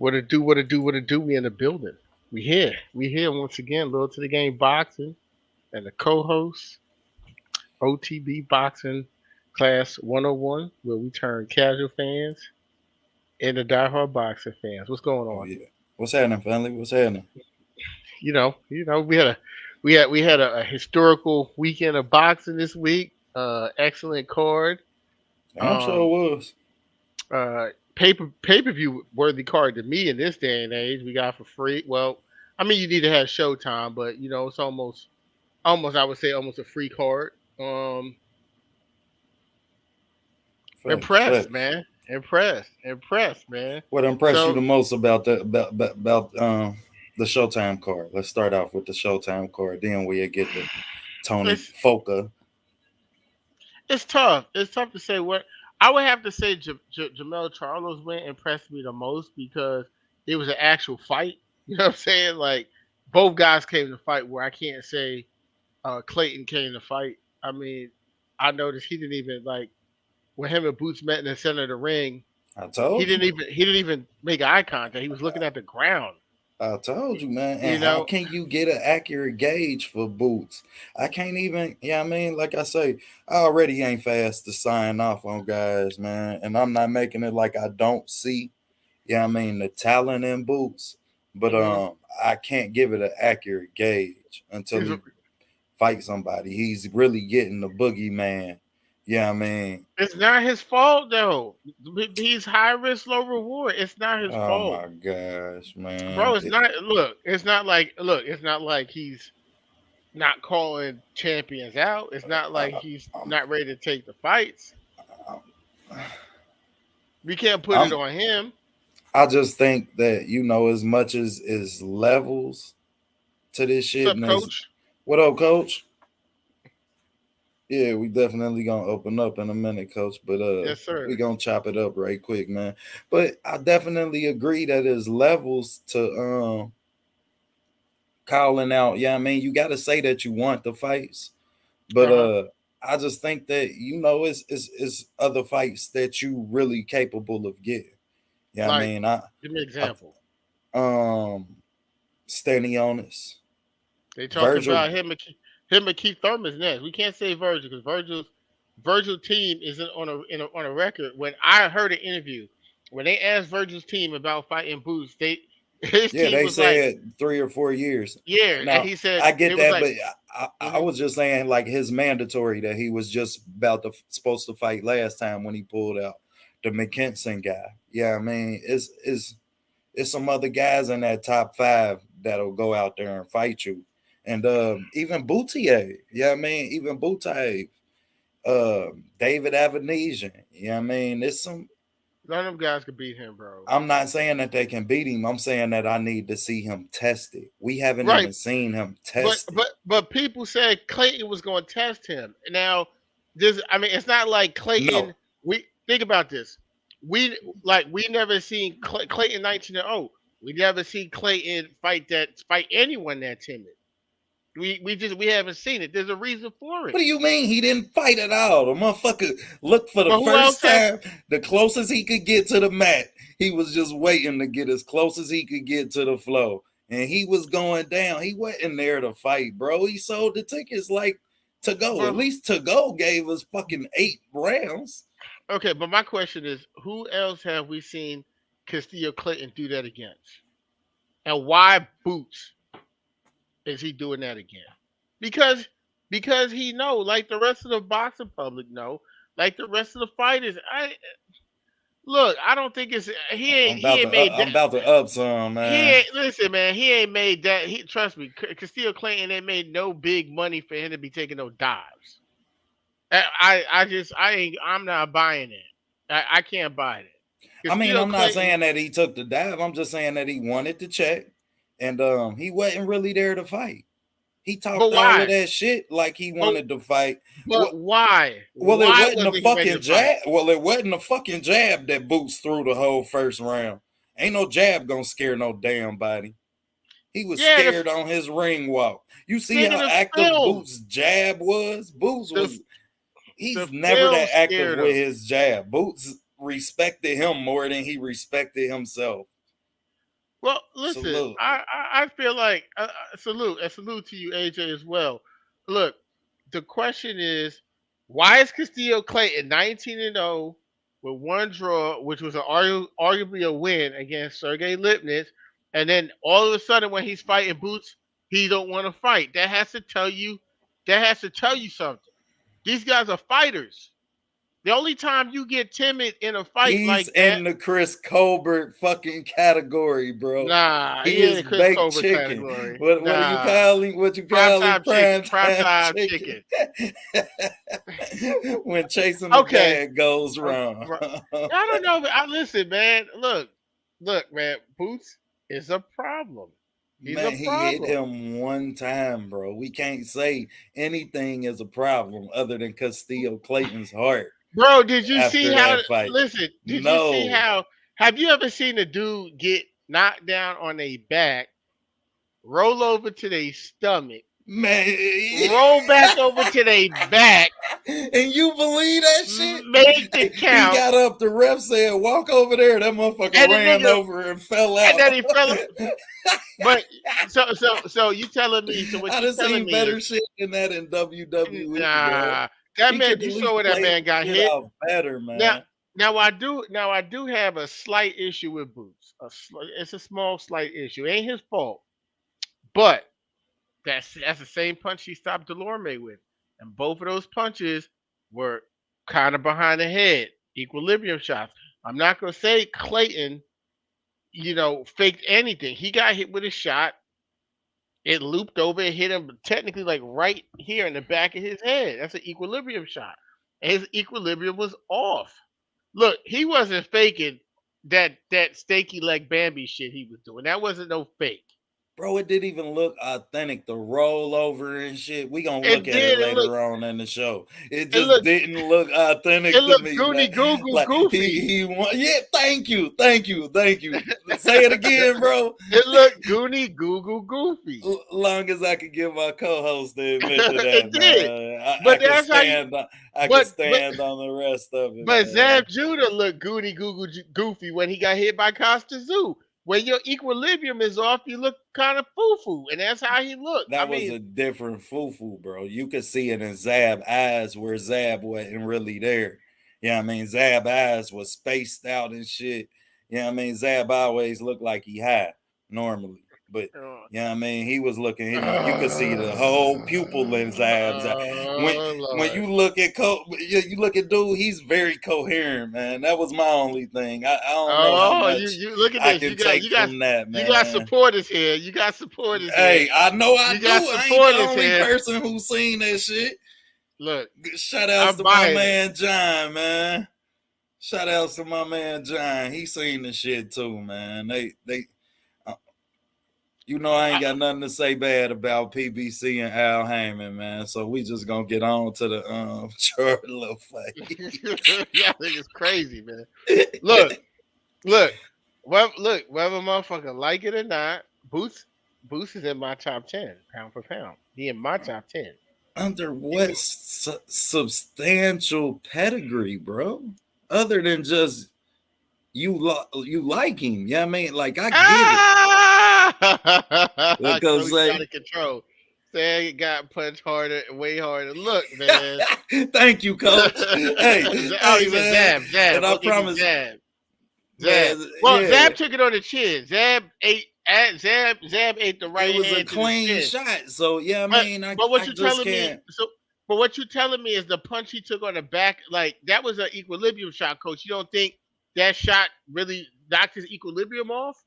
What it do? What it do? What it do? We in the building. We here. We here once again. Little to the game boxing and the co-host OTB boxing class 101, where we turn casual fans into diehard boxing fans. What's going Oh on? yeah. What's happening, family? What's happening? We had a historical weekend of boxing this week. Excellent card. I'm sure it Um, was. pay per view worthy card to me in this day and age. We got for free. Well, I mean you need to have Showtime, but it's almost I would say almost a free card. Facts, Impressed, facts. man. Impressed, man. What impressed you So the most about the the Showtime card? Let's start off with the Showtime card. Then we'll get to Tony it's Foka. it's tough. It's tough to say what I would have to say. Jamel Charlo's win impressed me the most because it was an actual fight. You know what I'm saying? Like both guys came to fight. Where I can't say Clayton came to fight. I mean, I noticed he didn't even like when him and Boots met in the center of the ring. I He told you. didn't even he didn't even make eye contact. He was looking at the ground. I told you, man. You And how know, can you get an accurate gauge for boots? I can't even, yeah, I mean, like I say, I already ain't fast to sign off on guys, man. And I'm not making it like I don't see, yeah, I mean, the talent in boots. But hmm I can't give it an accurate gauge until he's a, he fights somebody. He's really getting the boogeyman. Yeah, I mean, it's not his fault though. He's high risk, low reward. It's not his oh fault, my gosh, bro. man. It's not. Look. It's not like he's not calling champions out. It's not like he's I'm, not ready to take the fights. I'm, We can't put it I'm on him. I just think that as much as is levels to this What's shit, up, and is Coach? what up, Coach? Yeah, we definitely gonna open up in a minute, Coach. But Yes, we sir. gonna chop it up right quick, man. But I definitely agree that there's levels to calling out. Yeah, I mean, you got to say that you want the fights, but Uh huh. I just think that it's other fights that you really capable of getting. Yeah, I Like, mean, give me an I example. um. Stanionis, They talking Virgil. about him and Keith Thurman's next. We can't say Virgil because Virgil team isn't on a record. When I heard an interview when they asked Virgil's team about fighting Boots, his Yeah, team they was like, said 3 or 4 years. yeah, and Now he said I get it was that, like, but I hmm was just saying like his mandatory that he was just about to supposed to fight last time when he pulled out the McKenson guy. Yeah, I mean it's some other guys in that top five that'll go out there and fight you, and even Boutier. Yeah, I mean even Boutier, David Avanesian. Yeah, I mean it's some. none of them guys could beat him, bro. I'm not saying that they can beat him. I'm saying that I need to see him tested. We haven't Right, even seen him but tested. but but people said Clayton was going to test him. Now, this I mean, it's not like No, Clayton. We think about this. We never seen Clayton 19-0. We never seen Clayton fight anyone that timid. We haven't seen it. There's a reason for what it. do you mean he didn't fight at all? The motherfucker looked for the But who else first has? time, the closest he could get to the mat. He was just waiting to get as close as he could get to the flow. And he was going down. He wasn't there to fight, bro. He sold the tickets like to go. At But least to go gave us fucking 8 rounds. okay, but my question is, who else have we seen Castillo Clayton do that against? And why Boots is he doing that again? Because because he know, like the rest of the boxing public know, like the rest of the fighters. I look. I don't think it's he ain't made I'm that. about to up some, He man. ain't listen, man. He ain't made that. He trust me. Castillo Clayton ain't made no big money for him to be taking no dives. I'm not buying it. I can't buy it. I mean, Castillo I'm not Clayton, saying that he took the dive. I'm just saying that he wanted to check, and he wasn't really there to fight. He but talked all of why? that shit like he But wanted to fight. but Well, why? well, it Why wasn't a wasn't he ready fucking to fight? jab. Well, it wasn't a fucking jab that Boots threw the whole first round. Ain't no jab gonna scare no damn body. He was Yeah, scared on his ring walk. You see nigga, how active Boots' jab was? Boots the was he's the never film that active scared with him. his jab. Boots respected him more than he respected himself. Well, listen, Salute. I feel like salute to you, AJ, as well. Look, the question is, why is Castillo Clayton 19-0 with one draw, which was arguably a win against Sergey Lipnitz, and then all of a sudden when he's fighting Boots, he don't want to fight. That has to tell you. That has to tell you something. These guys are fighters. The only time you get timid in a fight He's like that, in the Chris Colbert fucking category, bro. nah, He he ain't is a Chris baked Colbert chicken. category. What do you Nah, call him? What you prime call him? time chicken. Prime Prime time time chicken. chicken. When chasing the Okay. bag goes wrong. Right. I don't know, but I listen, man. Look, man. Boots is a problem. He's a Man, he hit problem, him one time, bro. We can't say anything is a problem other than Castillo Clayton's heart bro. Did you see after how? that fight. Listen, did you see No, how? Have you ever seen a dude get knocked down on their back, roll over to their stomach, man. roll back over to their back, And you believe that shit? make the He count, got up, the ref said, walk over there. That motherfucker and the ran nigga, over and fell and out. then he fell. But so you telling me? So what I you done telling seen me is, better shit than that in WWE, bro. nah, that He man. could at You saw least where that play man got shit hit. out better, Now, man. now I do have a slight issue with Boots. It's a small slight issue. It ain't his fault, but that's the same punch he stopped Delorme with, and both of those punches were kind of behind the head, equilibrium shots. I'm not gonna say Clayton, faked anything. He got hit with a shot. It looped over and hit him technically like right here in the back of his head. That's an equilibrium shot. And his equilibrium was off. Look, he wasn't faking that steaky leg Bambi shit he was doing. That wasn't no fake. Bro, it didn't even look authentic. The rollover and shit. We gonna look It at it did. It looked. later on in the show. It It just looked. didn't look It authentic to looked me, goony man. goo goo Like goofy. yeah, thank you. Say it again, bro. It looked goony goo goo goofy. Long as I could get my co-host to admit to It that, did. man, I But could that's how you. stand. I could But stand on the rest of it, but man. Zab Judah looked goony goo goo goofy when he got hit by Costa Zoo. When your equilibrium is off, you look kind of foo foo, and that's how he looked. I That was mean, a different foo-foo, bro. You could see it in Zab eyes where Zab wasn't really there. Yeah, I mean, Zab eyes was spaced out and shit. Yeah, I mean, Zab always looked like he high normally. But uh, yeah, I mean, he was looking. You could see the whole pupil in Zab's eye. oh When Lord. you look at you look at dude, he's very coherent, man. That was my only thing. I don't know how Oh, you much you look at I this. can take from that, You got man. supporters here. You got supporters here. Hey, I know I You do. got I ain't the supporters only here. person who's seen that shit. Look, Shout outs I'm to my buying it. man John, man. Shout outs to my man John. He seen the shit too, man. Uh, I I, ain't got nothing to say bad about PBC and Al Heyman, man. So we just gonna get on to the Charlo fight. yeah, I think it's crazy, man. Look, look, whether motherfucker like it or not, Boots is in my top 10, pound for pound. He in my top 10. Under He, what substantial pedigree, bro? Other than just you like him. Yeah, I mean, like I get it. ah! Because Coach out say of control. Say it got punched harder, way harder. Look, man. thank you, coach. Hey, Oh, hey, he said man. Zab. And I I'll give you promise, Zab. Zab. man, Well, yeah, Zab took it on the chin. Zab ate the it right was a hand to the clean chin. shot. So yeah, I But mean, but what I you just telling me? can't. But what you telling me is the punch he took on the back, like that was an equilibrium shot, coach. You don't think that shot really knocked his equilibrium off?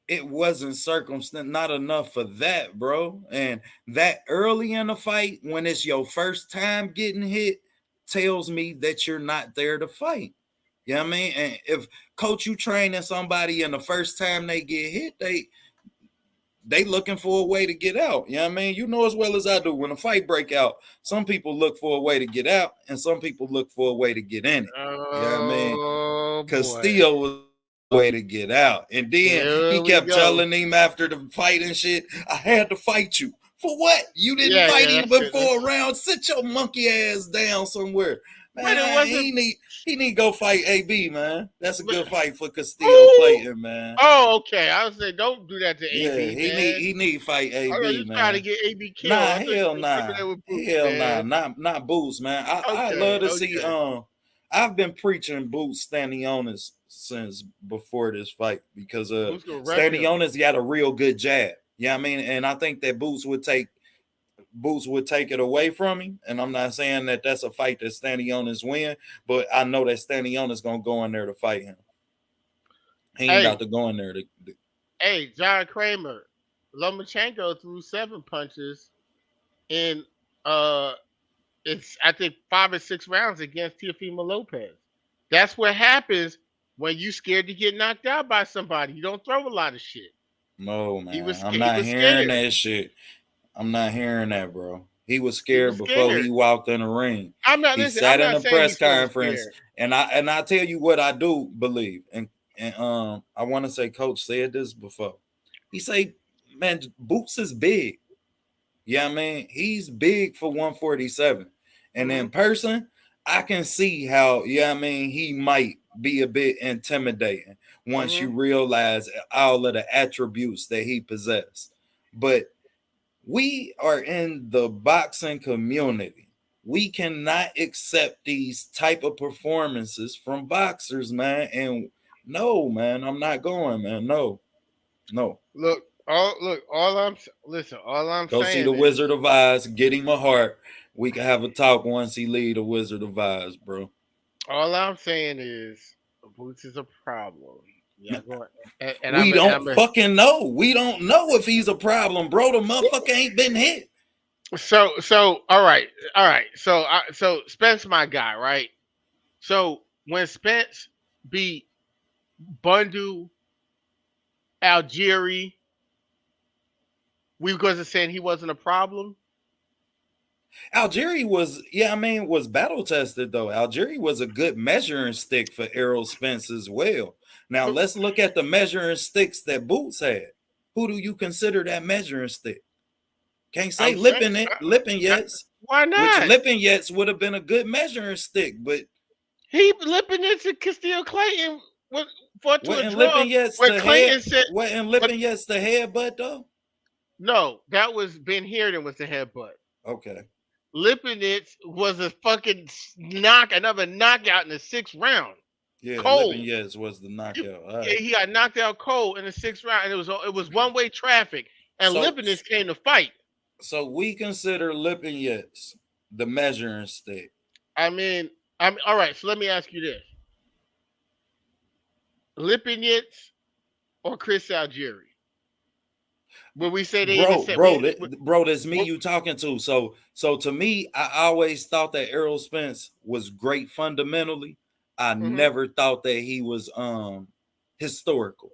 It wasn't circumstant, not enough for that, bro. And that early in the fight, when it's your first time getting hit, tells me that you're not there to fight. You know what I mean? And if coach, you training somebody and the first time they get hit, they looking for a way to get out. You know what I mean? You know as well as I do. When a fight break out, some people look for a way to get out, and some people look for a way to get in it. You know what I mean? Oh boy, Castillo was a way to get out. And then he here we kept go. telling him after the fight and shit, I had to fight you. For what? You didn't Yeah, fight yeah, him that's it. before a round. Sit your monkey ass down somewhere. But it Man, wasn't. he need to go fight AB, man. That's a But, good fight for Castillo who? Clayton, man. Oh, okay. I was saying, don't do that to Yeah, AB, man. he need to fight I thought AB, you trying to man. get AB killed. Nah, I thought you hell was coming nah. there with Boots, Hell nah. man. Not Boots, man. I Okay, love to see okay. I've been preaching Boots Stanionis since before this fight because Boots gonna wreck him. Stanionis got a real good jab. Yeah, I mean, and I think that Boots would take it away from him. And I'm not saying that that's a fight that Stanionis win, but I know that Stanionis gonna go in there to fight him. He ain't about Hey, to go in there to hey, John Kramer, Lomachenko threw 7 punches in it's I think 5 or 6 rounds against Teofimo Lopez. That's what happens when you scared to get knocked out by somebody. You don't throw a lot of shit. no, He was man. I'm he not was hearing scared. that shit. I'm not hearing that, bro. He was He scared was before he scared. walked in the ring. I'm not He listen. I'm sat in not the saying press he's full of conference, scared. and I tell you what I do believe, and I want to say Coach said this before. He say, man, Boots is big. Yeah, I mean, he's big for 147, and Hmm. in person, I can see how. Yeah, I mean, he might be a bit intimidating once Hmm. you realize all of the attributes that he possesses, but we are in the boxing community. We cannot accept these type of performances from boxers, man. And no, man, I'm not going, man. No, no. Listen. All I'm Go see saying the Wizard is, of Oz. Get him a heart. We can have a talk once he leave the Wizard of Oz, bro. all I'm saying is, Boots is a problem. Yeah, going and We and don't fucking know. We don't know if he's a problem, bro. The motherfucker ain't been hit. so all right. So Spence my guy, right? So when Spence beat Bundu, Algieri, we wasn't saying he wasn't a problem. Algeria was, yeah, I mean, was battle tested though. Algeria was a good measuring stick for Errol Spence as well. Now But let's look at the measuring sticks that Boots had. Who do you consider that measuring stick? Can't say I'm saying, uh, Lipinets, why which not? Lipinets would have been a good measuring stick, but He lipping into Castillo Clayton went fought to a wasn't draw Lipinets when the head? Clayton said, Wasn't "But Lipinets the headbutt though? no, that was Ben Heerden was the headbutt. Okay, Lipinitz was a fucking another knockout in the 6th round. yeah, Cold. Lipinets was the knockout. All Yeah, right, he got knocked out cold in the 6th round, and it was one way traffic. And so Lipinitz came to fight. so we consider Lipinets the measuring stick. I mean, all right. So let me ask you this: Lipinitz or Chris Algieri? Would we say they even bro, said bro, we? bro, that's me Well, you talking to. So to me, I always thought that Errol Spence was great fundamentally. I mhm. never thought that he was historical.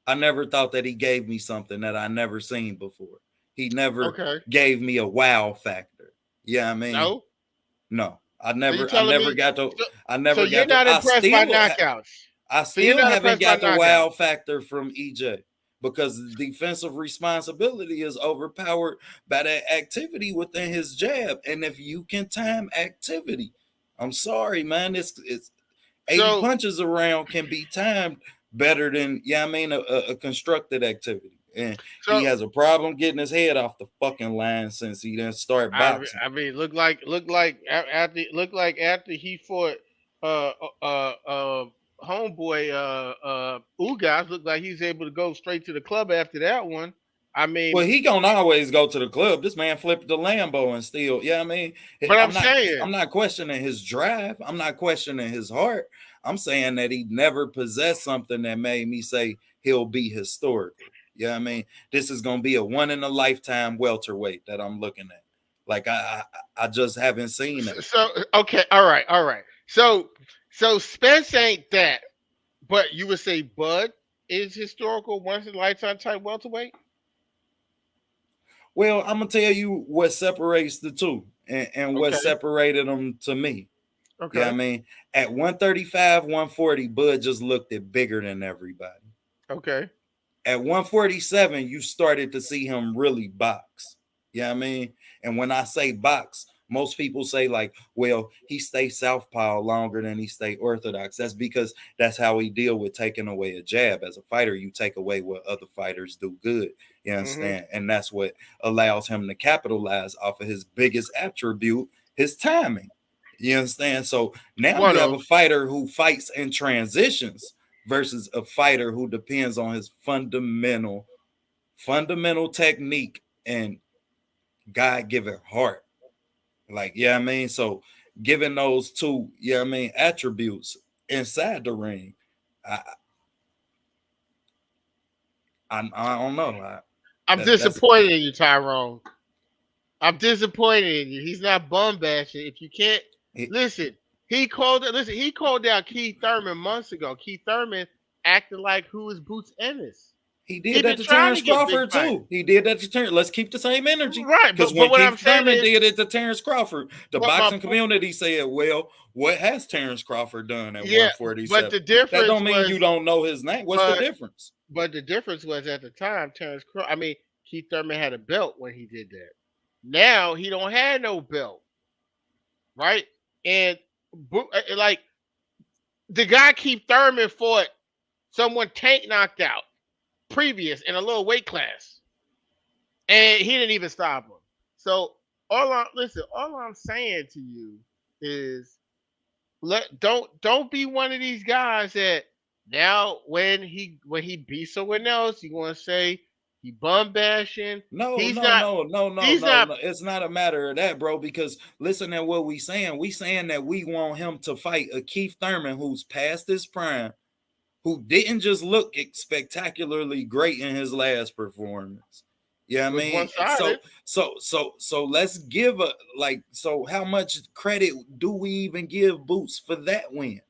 I never thought that he gave me something that I never seen before. He never Okay. gave me a wow factor. Yeah, I mean, No. no. So you I telling never me? got to So, I so never you're got to not impressed by knockouts. I So you're still not haven't impressed by got the wow knockouts. factor from EJ because the defensive responsibility is overpowered by that activity within his jab. And if you can time activity, I'm sorry, man. It's 80 So punches around can be timed better than, yeah, I mean, a constructed activity. And he so has a problem getting his head off the fucking line since he didn't start boxing. I mean, after he fought uh homeboy Ugas, looked like he's able to go straight to the club after that one. I mean, Well, he gonna always go to the club. This man flipped the Lambo and still, yeah. I mean, but I'm I'm saying, not questioning his drive. I'm not questioning his heart. I'm saying that he never possessed something that made me say he'll be historical. Yeah, I mean, this is gonna be a one in a lifetime welterweight that I'm looking at. Like I just haven't seen that. okay, all right. So Spence ain't that, but you would say Bud is historical once in a lifetime type welterweight. Well, I'm gonna tell you what separates the two, and what Okay, separated them to me. Yeah, I okay, mean, at 135, 140, Bud just looked it bigger than everybody. okay. At 147, you started to see him really box. Yeah, I mean, and when I say box, Most people say like, well, he stay southpaw longer than he stay orthodox. That's because that's how he deal with taking away a jab. As a fighter, you take away what other fighters do good. You Hmm. understand? And that's what allows him to capitalize off of his biggest attribute, his timing. You understand? So now One you have of a fighter who fights in transitions versus a fighter who depends on his fundamental technique and God-given heart. Like, yeah, I mean, so given those two, yeah, I mean, attributes inside the ring, I I don't know. I'm That's disappointed in you, Tyrone. I'm disappointed in you. He's not bum bashing. If you can't he, listen, he called it. Listen, he called out Keith Thurman months ago. Keith Thurman acted like who was Boots Ennis. he He did that been to trying Terrence to get big Crawford fights, too. He did that to Terrence. Let's keep the same energy. right? Because But when what I'm Keith saying Thurman is, did it to Terrence Crawford, the but my boxing point, community said, well, what has Terrence Crawford done at yeah. But 147? the That difference don't mean you was, don't know his name. What's the but difference? but the difference was at the time, I mean, Keith Thurman had a belt when he did that. Now he don't have no belt, right? And like the guy Keith Thurman fought someone Tank knocked out previous in a lower weight class, and he didn't even stop him. So all I'm saying to you is don't be one of these guys that now when he beats someone else, you want to say he bum bashing. No, He's no, not. no, no, no, He's no, not. no. It's not a matter of that, bro. Because listen to what we saying. We saying that we want him to fight a Keith Thurman who's past his prime, who didn't just look spectacularly great in his last performance. Yeah, I Was mean, one sided. so let's give a like. So how much credit do we even give Boots for that win?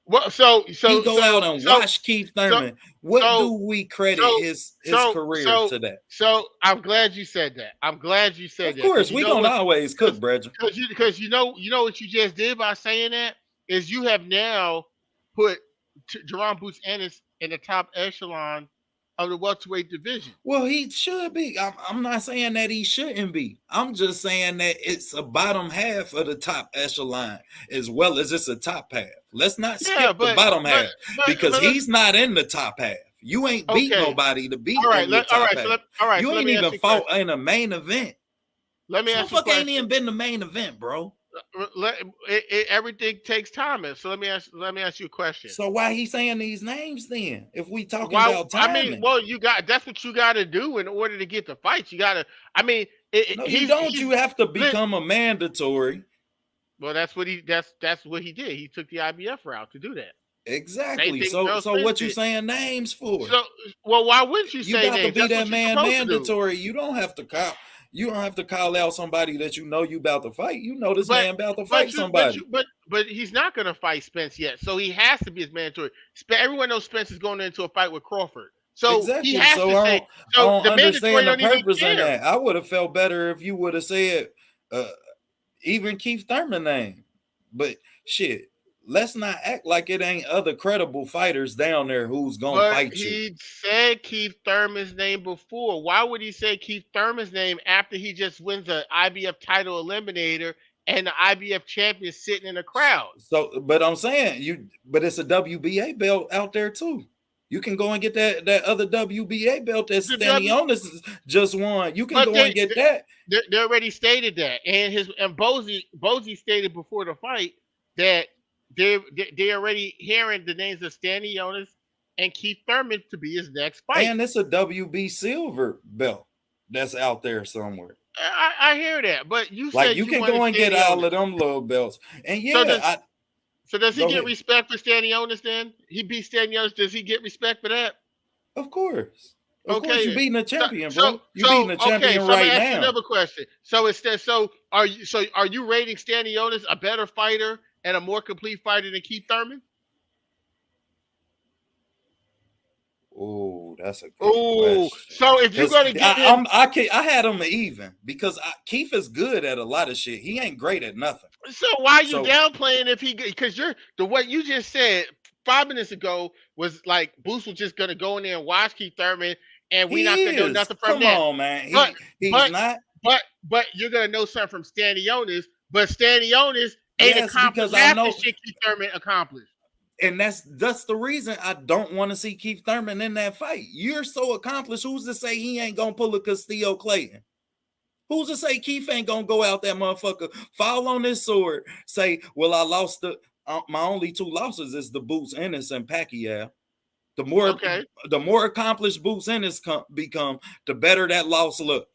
Well, He go out and watch Keith so Thurman. What so do we credit so his so career so to that? so I'm glad you said that. I'm glad you said Of that because course, you we know gonna what? always cook, Because Bridger. you know what you just did by saying that is you have now put Jerome Boots Ennis in the top echelon of the welterweight division. Well, he should be. I'm not saying that he shouldn't be. I'm just saying that it's a bottom half of the top echelon as well as it's a top half. Let's not Yeah, skip the bottom but half because but let's he's not in the top half. You ain't beat okay. nobody to be in the All top right. half. You So let ain't me ask even you a fought question. in a main event. Let me This ask you a motherfucker ain't question. even been the main event, bro. Everything takes time, so let me ask you a question. So why he saying these names then? If we talking Why? about I mean, timing, well, you got that's what you got to do in order to get the fights. You got to. I mean, no, you don't. You have to li- become a mandatory. well, that's what he did. He took the IBF route to do that. Same Exactly. thing So Errol so Spence what you did. saying names for? So, well, why wouldn't you You say about to names? be That's that what you're man supposed to do. mandatory. You don't have to call out somebody that you know you about to fight. You know this But man about to fight somebody. but he's not going to fight Spence yet. So he has to be his mandatory. Everyone knows Spence is going into a fight with Crawford. So he Exactly. has So to say. I So don't the mandatory understand the don't even purpose in care. that. I would have felt better if you would have said uh, even Keith Thurman name. But shit, let's not act like it ain't other credible fighters down there who's gonna But fight you. he said Keith Thurman's name before. Why would he say Keith Thurman's name after he just wins the IBF title eliminator and the IBF champion sitting in the crowd? So, but I'm saying but it's a WBA belt out there too. You can go and get that other WBA belt that The W, Stanionis just won. You can but go and get that. they already stated that, and Bozy stated before the fight that they already hearing the names of Stanionis and Keith Thurman to be his next fight. And it's a WB silver belt that's out there somewhere. I hear that, but you Like said you you can wanted go and get all Stanionis. of them little belts. And So yeah, does I So does he go get ahead. respect for Stanionis then? He beat Stanionis. Does he get respect for that? Of course. Of course, you Okay. beating a So champion, bro. You beating a okay. champion So I'm gonna right ask you now. another question. So are you rating Stanionis a better fighter and a more complete fighter than Keith Thurman? Oh, that's a good Oh, question. so if you're Because gonna give him, I had him even because Keith is good at a lot of shit. He ain't great at nothing. so why are you So downplaying if he? Because you're the what you just said 5 minutes ago was like Boost was just gonna go in there and watch Keith Thurman, and we not he gonna know is. nothing from Come that. on, man. But He's but not. but you're gonna know something from Stanionis But Stanionis ain't Yes, accomplished because I half the know, shit Keith Thurman accomplished. and that's the reason I don't want to see Keith Thurman in that fight. You're so accomplished. Who's to say he ain't gonna pull a Castillo Clayton? Who's to say Keith ain't gonna go out that motherfucker, fall on his sword, say, "Well, I lost my only two losses is the Boots Ennis and Pacquiao." The more Okay. the more accomplished Boots Ennis become, the better that loss look.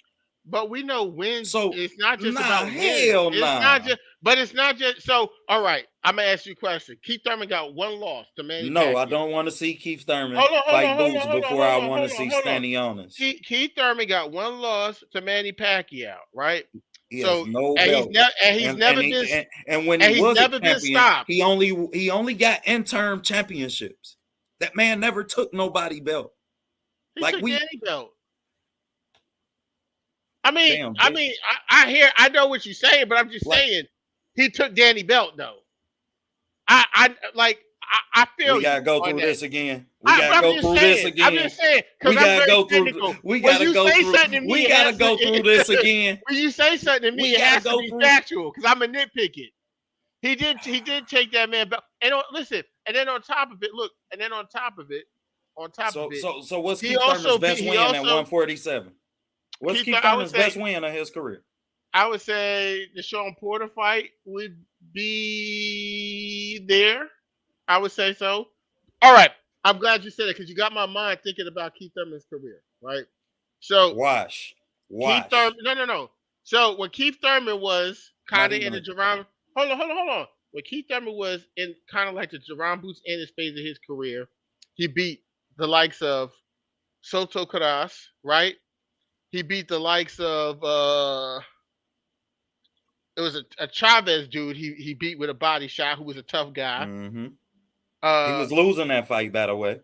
But we know wins. So It's not just nah, about wins. hell It's not nah. just. But it's not just. So all right, I'm gonna ask you a question. Keith Thurman got one loss to Manny No, I Pacquiao. don't want to see Keith Thurman Hold on, hold fight on, hold on, Boots hold on, before I hold on, want to hold on, see hold on. Stanionis. Keith Thurman got one loss to Manny Pacquiao, right? He has So no and belt, he's and never been when he and he's was a never been champion, stopped. he only got interim championships. That man never took nobody belt. He Like took we, Danny belt. I mean, damn, I know what you're saying, but I'm just like saying he took Danny belt though. I we feel gotta you go on through that. this again. We gotta I'm go just through this saying. I'm again. just saying because We I'm gotta very go through. technical. We When gotta you go say through. something to me, We it gotta has go through this to. again. When you say something to me, We it gotta has to go be through. factual because I'm a nitpick. He did take that man back. And listen, and then on top of it, look, and then on top of it, So what's he Keith Thurman's also beat. best He win at also 147? What's Keith. Keith I would Thurman's best say. win of his career? I would say the Sean Porter fight would be there. I would say so. All right. I'm glad you said it because you got my mind thinking about Keith Thurman's career, right? So Wash, Keith wash. Thurman, no. So when Keith Thurman was Not kind of in even the a Jerome, hold on. When Keith Thurman was in kind of like the Jerome Boots in his phase of his career, he beat the likes of Soto Caras, right? He beat the likes of it was a Chavez dude he beat with a body shot who was a tough guy. Mm-hmm. He Uh, was losing that fight, by the way.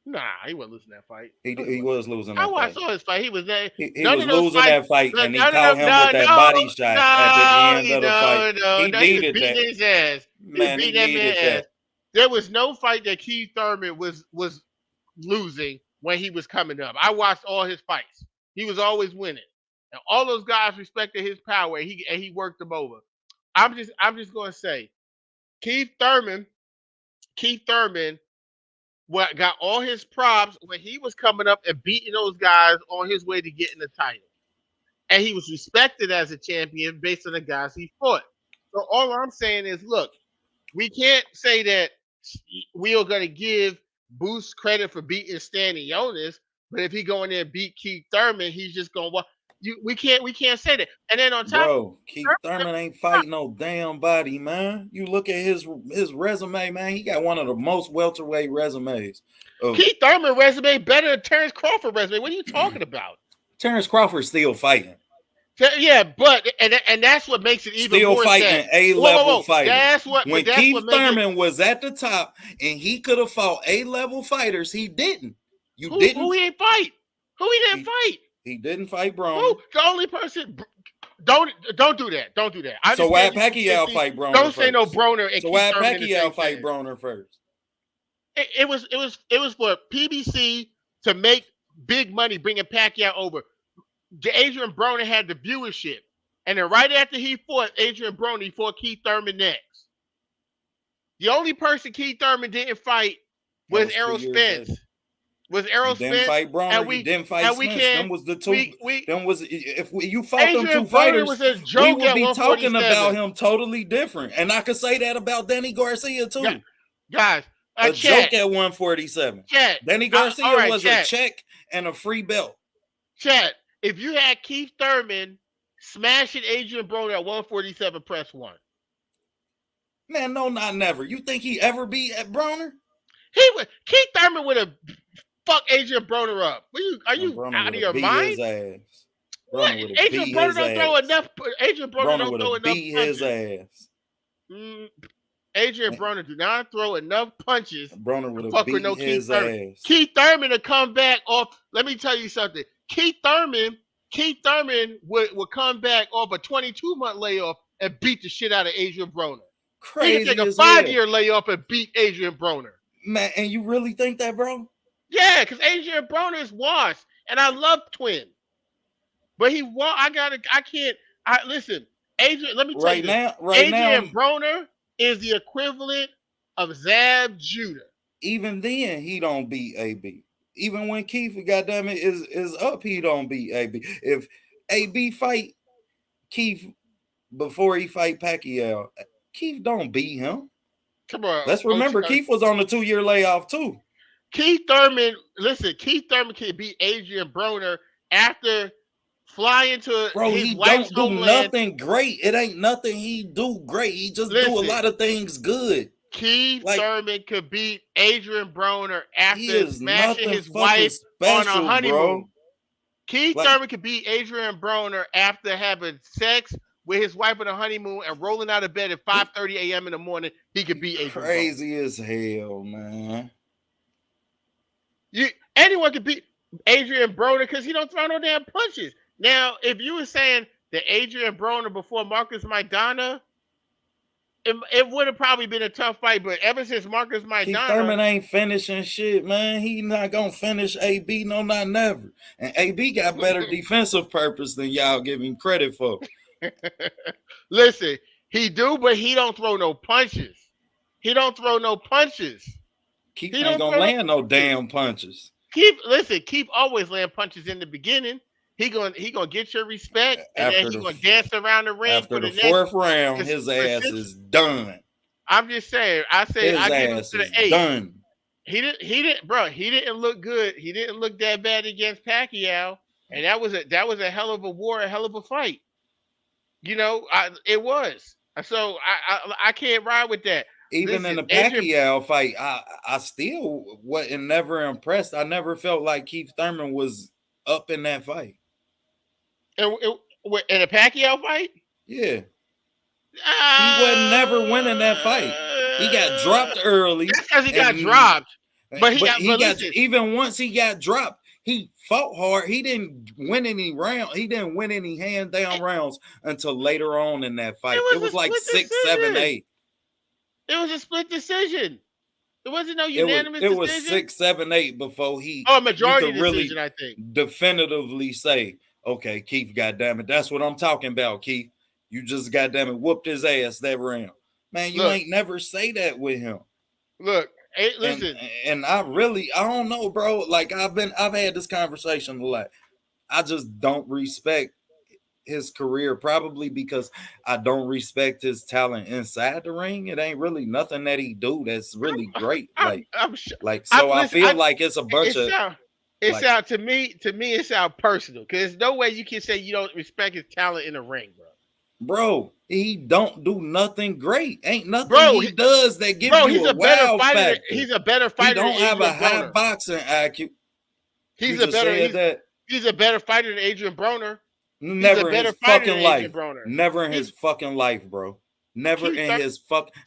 nah, he wasn't losing that fight. No, he He wasn't. was losing I that watched fight. all his fight. He was there. He None was of those losing fights. that fight, and he None of caught them. him with that body shot at the end of the fight. He No. He was needed beating that. his ass. He was Man, he beating that needed man's ass. that. There was no fight that Keith Thurman was losing when he was coming up. I watched all his fights. He was always winning, and all those guys respected his power. And he worked them over. I'm just gonna say Keith Thurman. Keith Thurman what got all his props when he was coming up and beating those guys on his way to getting the title. And he was respected as a champion based on the guys he fought. So all I'm saying is, look, we can't say that we are going to give Boost credit for beating Stanionis, but if he go in there and beat Keith Thurman, he's just going to. Well, we can't say that. And then on top, Bro, Keith Thurman ain't fighting no damn body, man. You look at his resume, man. He got one of the most welterweight resumes. Keith Thurman resume better than Terrence Crawford resume. What are you talking about? Terrence Crawford's still fighting. Yeah, but and that's what makes it even Still more fighting sad. A-level fighters. That's what when that's Keith what makes Thurman was at the top and he could have fought A-level fighters, he didn't. Who he ain't fight? Who he didn't fight? He didn't fight Broner. Who? The only person. Don't do that. Don't do that. I So why understand Pacquiao fight Broner? Don't first? say no Broner and so Keith why Thurman in the same Pacquiao fight sentence. Broner first? It was for PBC to make big money bringing Pacquiao over. Adrian Broner had the viewership, and then right after he fought Adrian Broner, he fought Keith Thurman next. The only person Keith Thurman didn't fight was Errol Spence. Was Errol Spence? Didn't fight Broner. He didn't fight Spence. Them was the two. You fought Adrian them two Broner fighters, was a joke we would at be talking 147. about him totally different. And I could say that about Danny Garcia too. Yeah. Guys, a joke at 147. Danny Garcia was a check and a free belt. Chat. If you had Keith Thurman smashing Adrian Broner at 147, press 1. Man, no, not never. You think he ever beat at Broner? Keith Thurman would have fucked Adrian Broner up. Are you out of your mind? His ass. What? Adrian Broner don't throw enough. Adrian Broner don't throw enough beat punches. His ass. Adrian Broner do not throw enough punches. Broner would have beat his ass. Keith Thurman to come back off. Let me tell you something. Keith Thurman would come back off a 22-month layoff and beat the shit out of Adrian Broner. Crazy. He could take a 5-year layoff and beat Adrian Broner. Man, and you really think that, bro? Yeah, because Adrian Broner is washed, and I love Twin, but he won. Listen. Adrian, let me tell you Right this. now, right now, Adrian Broner is the equivalent of Zab Judah. even then he don't beat AB. Even when Keith, goddamn it, is up, he don't beat AB. If AB fight Keith before he fight Pacquiao, Keith don't beat him. Come on, Let's remember Keith was on a 2-year layoff too. Keith Thurman. Listen, Keith Thurman can beat Adrian Broner after flying to Bro, his he wife's don't do homeland. nothing great. It ain't nothing he do great. He just do a Listen, lot of things good. Keith Like, Thurman could beat Adrian Broner he after is smashing nothing his fucking wife on a special, honeymoon. bro. Keith Like, Thurman could beat Adrian Broner after having sex with his wife on a honeymoon and rolling out of bed at he 5:30 a.m. in the morning. He could beat Adrian Broner. crazy as hell, man. Anyone could beat Adrian Broner because he don't throw no damn punches. Now, if you were saying that Adrian Broner before Marcus Maidana, it would have probably been a tough fight. But ever since Marcus Keith Maidana, Thurman ain't finishing shit, man. He not gonna finish AB, no, not never. And AB got better defensive purpose than y'all give him credit for. listen, he do, but he don't throw no punches. He don't throw no punches. Keith He ain't don't gonna throw no land no punches. damn punches. Keep always land punches in the beginning. He gonna get your respect, and then After he the gonna dance around the ring after for the the next. fourth round, For his ass six. is done. I'm just saying. His I give him ass to the is 8. done. He didn't, bro. He didn't look good. He didn't look that bad against Pacquiao, and that was a hell of a war, a hell of a fight. It was. So I can't ride with that. Even in Listen, the Adrian, Pacquiao fight, I still wasn't never impressed. I never felt like Keith Thurman was up in that fight. in a Pacquiao fight, Yeah, he wasn't never winning that fight. He got dropped early, that's because he got and dropped. But he got listen, even once he got dropped, he fought hard. He didn't win any round. He didn't win any hand down rounds until later on in that fight. It it was was a like split 6, 7, decision. 8. It was a split decision. There wasn't no It was unanimous it was decision. 6, 7, 8 before Oh, a you majority could really decision, I think. definitively say, okay, Keith, goddamn it, that's what I'm talking about, Keith. You just goddamn it whooped his ass that round. Man, you Look, ain't never say that with him. hey, And listen. and I don't know, bro. Like I've had this conversation a lot. I just don't respect his career, probably because I don't respect his talent inside the ring. It ain't really nothing that he do that's really great. I'm sure. So I Listen. feel like it's a bunch It of sound. It like, sound to me. It sound personal. Because there's no way you can say you don't respect his talent in the ring, bro. bro, he don't do nothing great. Ain't nothing Bro, he does that give bro, you he's a a better wow fighter. factor. He's a better He fighter don't than have a Adrian high Broner. boxing IQ. He's You a just better. said that. He's a better fighter than Adrian Broner. Never in his fucking life. Broner. Never in his fucking life, bro. Never in his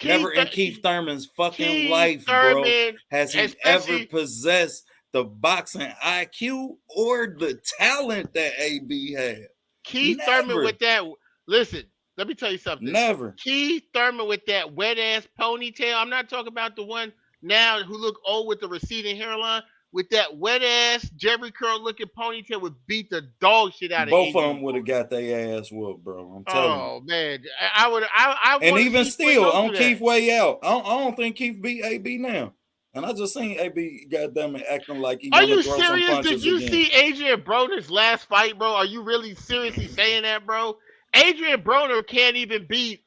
never in Keith Thurman's fucking life, bro. Has he ever possessed the boxing IQ or the talent that AB had? Keith Thurman with that. Listen, let me tell you something. Never. Keith Thurman with that wet ass ponytail. I'm not talking about the one now who look old with the receding hairline. With that wet ass Jerry curl looking ponytail would beat the dog shit out of both of them would have got their ass whooped, bro. I'm telling you. Oh man, I would. I and even still on Keith way out. I don't think Keith beat AB now. And I just seen AB goddamn it acting like he Are want to you throw serious? some punches Did you again. see Adrian Broner's last fight, bro? Are you really seriously saying that, bro? Adrian Broner can't even beat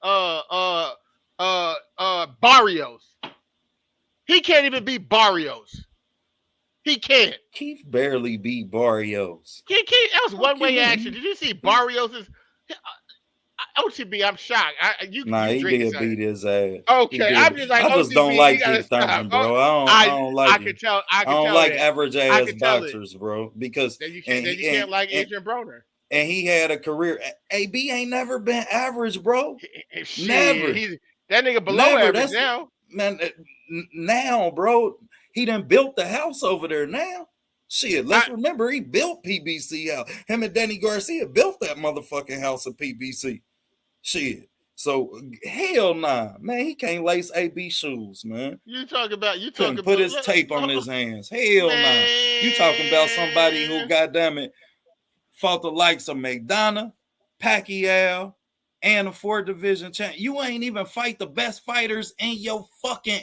Barrios. He can't even beat Barrios. He can't. Keith barely beat Barrios. That was one way action. Did you see Barrios's? OTB, I'm shocked. He did beat his ass. Okay, I'm just like, I just OTB, don't like Keith Thurman, bro. I don't like him. I don't like average ass boxers, bro. Because then you can't like Adrian Broner. And he had a career. AB ain't never been average, bro. Never. That nigga below average now. Man, now, bro, he done built the house over there now. Shit, let's remember he built PBC out. Him and Danny Garcia built that motherfucking house of PBC. Shit. So hell nah, man. He can't lace AB shoes, man. You talking about put his tape on his hands. Hell nah. You talking about somebody who goddamn it fought the likes of McDonough, Pacquiao, and a 4 division champ. You ain't even fight the best fighters in your fucking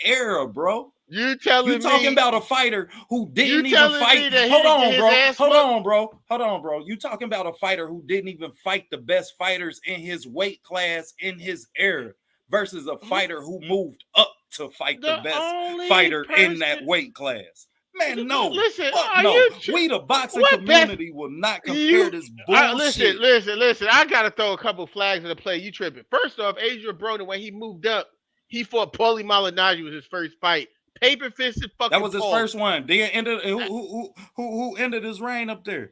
era, bro. You You telling talking me about a fighter who you didn't even telling fight. me that he Hold didn't get on, his bro. ass Hold whooped? on, bro. Hold on, bro. You talking about a fighter who didn't even fight the best fighters in his weight class in his era versus a fighter who moved up to fight the The best only fighter in that person. weight class. Man, no. Listen, Fuck are no. you? We, the boxing What best? community, will not compare You this listen, bullshit. listen. I gotta throw a couple flags in the play. You tripping? First off, Adrian Broner, when he moved up, he fought Paulie Malignaggi was his first fight. Paper fisted That fucking was his Paulie. first one. Then ended who ended his reign up there?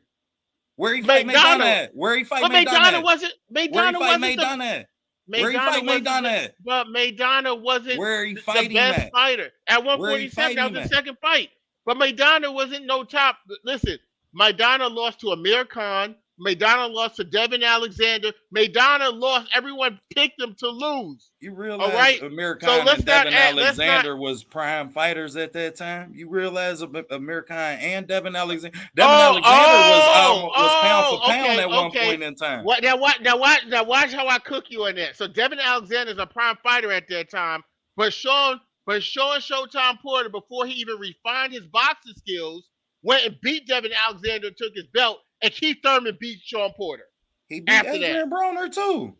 Where he fight Maidana McDonald, at? Where he fight but Maidana Maidana at? wasn't. Where he Maidana fight wasn't the. Maidana at? Where he Maidana fight wasn't the. Maidana at? But Maidana wasn't Where he the fight him best at? fighter at Where he 147. fight That him was the at? second fight. But Maidana wasn't no top. Listen, Maidana lost to Amir Khan. Maidana lost to Devin Alexander. Maidana lost. Everyone picked him to lose. You All realize right. Amir So Khan and let's not Devin add. Let's not. Alexander was prime fighters at that time? You realize Amir Khan and Devin Alexander? Devin Oh, Alexander was pound for pound okay, at one okay. point in time. What now? What now? What now? Watch how I cook you on that. So Devin Alexander's a prime fighter at that time, but Sean Showtime Porter, before he even refined his boxing skills, went and beat Devin Alexander, took his belt, and Keith Thurman beat Sean Porter He beat after that. Adrian Broner too.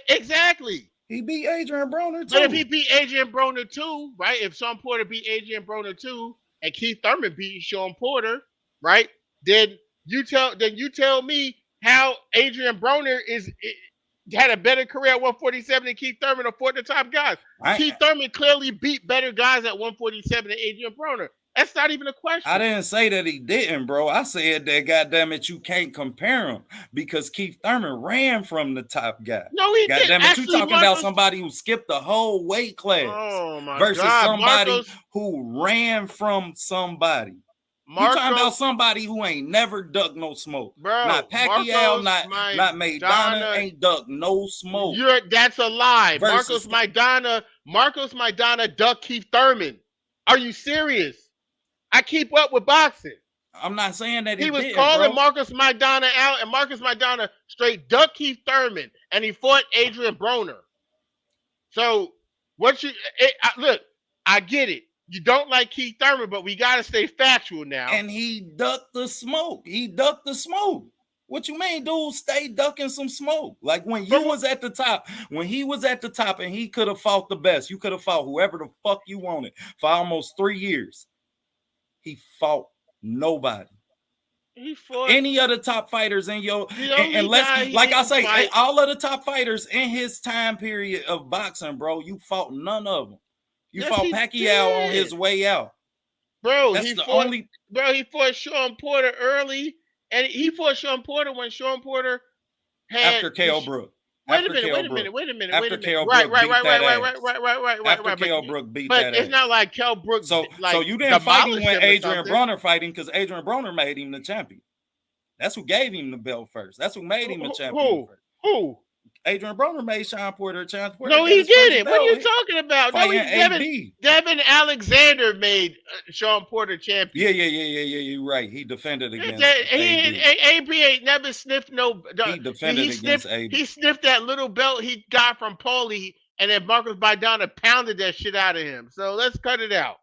Exactly. He beat Adrian Broner But if he too. beat Adrian Broner too, right? If Sean Porter beat Adrian Broner too, and Keith Thurman beat Sean Porter, right? Then you tell me how Adrian Broner had a better career at 147 than Keith Thurman or fought the top guys. Keith Thurman clearly beat better guys at 147 than Adrian Broner. That's not even a question. I didn't say that he didn't, bro. I said that, goddamn it, you can't compare him because Keith Thurman ran from the top guy. No, he didn't. Goddamn it, you Actually, talking about somebody who skipped the whole weight class Oh my versus God, somebody who ran from somebody. You talking about somebody who ain't never ducked no smoke. Bro, not Pacquiao, not Maidana, ain't ducked no smoke. That's a lie. Marcos Maidana ducked Keith Thurman. Are you serious? I keep up with boxing. I'm not saying that he was did, calling bro. Marcos Maidana out, and Marcos Maidana straight ducked Keith Thurman, and he fought Adrian Broner. So look, I get it. You don't like Keith Thurman, but we got to stay factual now. And he ducked the smoke. What you mean, dude? Stay ducking some smoke. Like when you was at the top, when he was at the top and he could have fought the best, you could have fought whoever the fuck you wanted for almost 3 years. He fought nobody. He fought any other top fighters in your unless, like I say, all of the top fighters in his time period of boxing, bro. You fought none of them. You fought Pacquiao on his way out. Bro, he fought Sean Porter early, and he fought Sean Porter when Sean Porter had after Kell Brook. Wait a minute. After Kell Brook right. After Kell Brook beat but that it's ass. not like Kell Brook. So you didn't fight him when Adrian Broner fighting because Adrian Broner made him the champion. That's who gave him the belt first. That's who made him the champion. Who? Adrian Broner made Sean Porter a champion. No, he didn't. What are you talking about? No, Devin Alexander made Sean Porter champion. Yeah. You're right. He defended against AB ain't never sniffed no. He defended against AB. He sniffed that little belt he got from Paulie, and then Marcos Maidana pounded that shit out of him. So let's cut it out.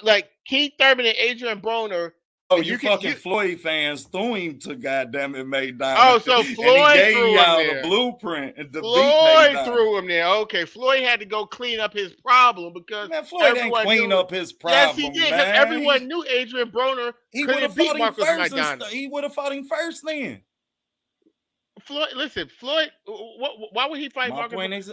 Like Keith Thurman and Adrian Broner. Oh, you Floyd fans threw him to goddamn it Maidana. Oh, so Floyd threw him the blueprint and Floyd threw him there. Okay, Floyd had to go clean up his problem because Floyd didn't clean up his problem. Yes, he did. Man. Everyone knew Adrian Broner couldn't beat Marcos Maidana. He would have fought him first then. Floyd, why would he fight Marcos?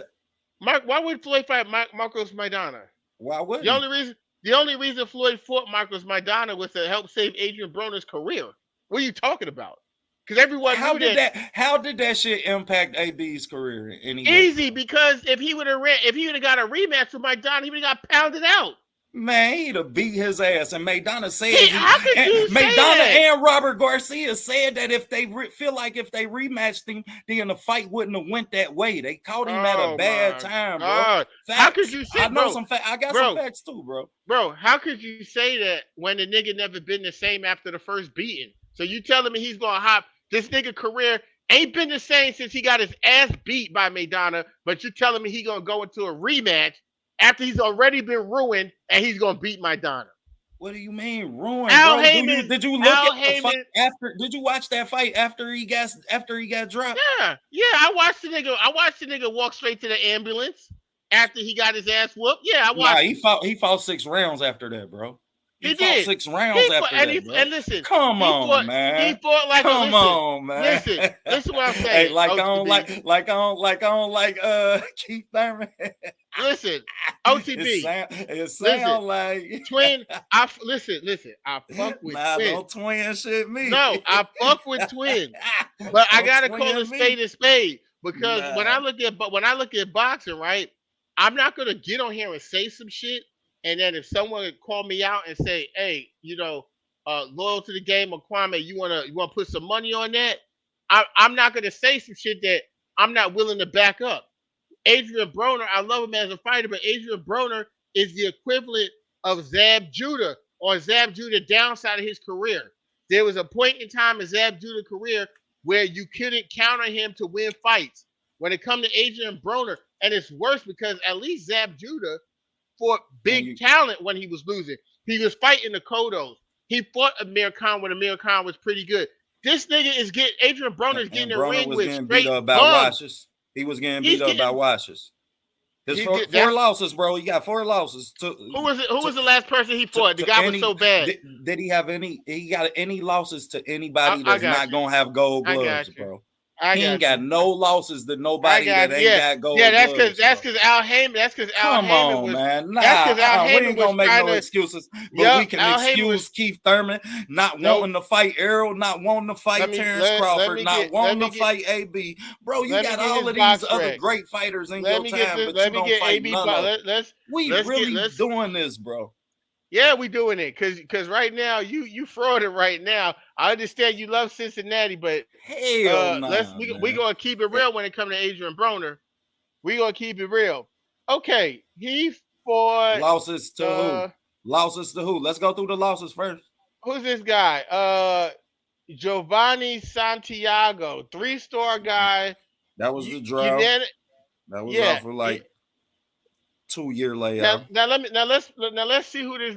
Why would Floyd fight Marcos Maidana? Why would The only reason Floyd fought Marcos Maidana was to help save Adrian Broner's career. What are you talking about? Because everyone knew that. How did that shit impact AB's career? Easy, because if he would have got a rematch with Maidana, he would have got pounded out. Man, he'd have beat his ass. And Maidana said, and Robert Garcia said that if they feel like if they rematched him, then the fight wouldn't have went that way. They caught him at a bad time, bro. How could you say? I know some facts. I got some facts too, bro. Bro, how could you say that when the nigga never been the same after the first beating? So you telling me he's gonna hop this nigga career? Ain't been the same since he got his ass beat by Maidana. But you're telling me he gonna go into a rematch after he's already been ruined and he's gonna beat Maidana? What do you mean ruined, Al bro? Heyman, Did you look Al at the fight Heyman. after? Did you watch that fight after he got dropped? Yeah. I watched the nigga. I watched the nigga walk straight to the ambulance after he got his ass whooped. Yeah, I Nah, watched it. he fought 6 rounds after that, bro. He He fought did. 6 rounds after that, bro. And listen, Come on, he man. fought like a Come listen, on, man. listen, listen what I'm Hey, saying. like I don't OTB. like Keith Thurman. Listen, It OTB. Listen, sound like twin. Listen. I fuck with nah, twin. don't twin shit me. No, I fuck with twin. But I Don't gotta call twin a me. spade because when Nah. I look at boxing, right, I'm not gonna get on here and say some shit, and then if someone call me out and say, "Hey, loyal to the game of Kwame, you wanna put some money on that?" I'm not gonna say some shit that I'm not willing to back up. Adrian Broner, I love him as a fighter, but Adrian Broner is the equivalent of Zab Judah or Zab Judah downside of his career. There was a point in time in Zab Judah's career where you couldn't count on him to win fights. When it comes to Adrian Broner, and it's worse because at least Zab Judah fought And big you talent when he was losing. He was fighting the Kodos. He fought Amir Khan when Amir Khan was pretty good. This nigga is getting Adrian Broner is getting and in the Broner ring was with getting beat straight up by bums. Washes. He was getting beat He's up by getting Washes. His he four, did four that's losses, bro. He got 4 losses who was it? Who to was the last person he fought? The to guy was any. so bad. Did he have any? He got any losses to anybody I that's got not you. gonna have gold I gloves, got you. bro? I He ain't got got you. no losses to I nobody got that you. ain't Yeah. got Yeah, gold that's cause gloves, that's bro. cause Al Heyman Come on, man. That's Nah, cause Al we Heyman ain't was gonna make trying no to excuses, but we can Al Heyman excuse was Keith Thurman not nope. wanting to fight Errol, not wanting to Let fight me Terrence let Crawford, me not get let wanting me to get fight AB. Bro, you let me got get all his of these box other rec. great fighters in Let your me get time, this but you let me don't get fight AB none box. of them. We Let's get really let's doing this, bro. yeah, we doing it because right now you frauding right now. I understand you love Cincinnati, but Hell let's nah, we man. gonna keep it real when it comes to Adrian Broner. We gonna keep it real. Okay, he fought Losses to who? uh Losses to who? Let's go through the losses first. who's this guy? Giovanni Santiago, 3-star guy. That was the draw. Unan- That was yeah. off for like 2 year Now, layoff. let's see who this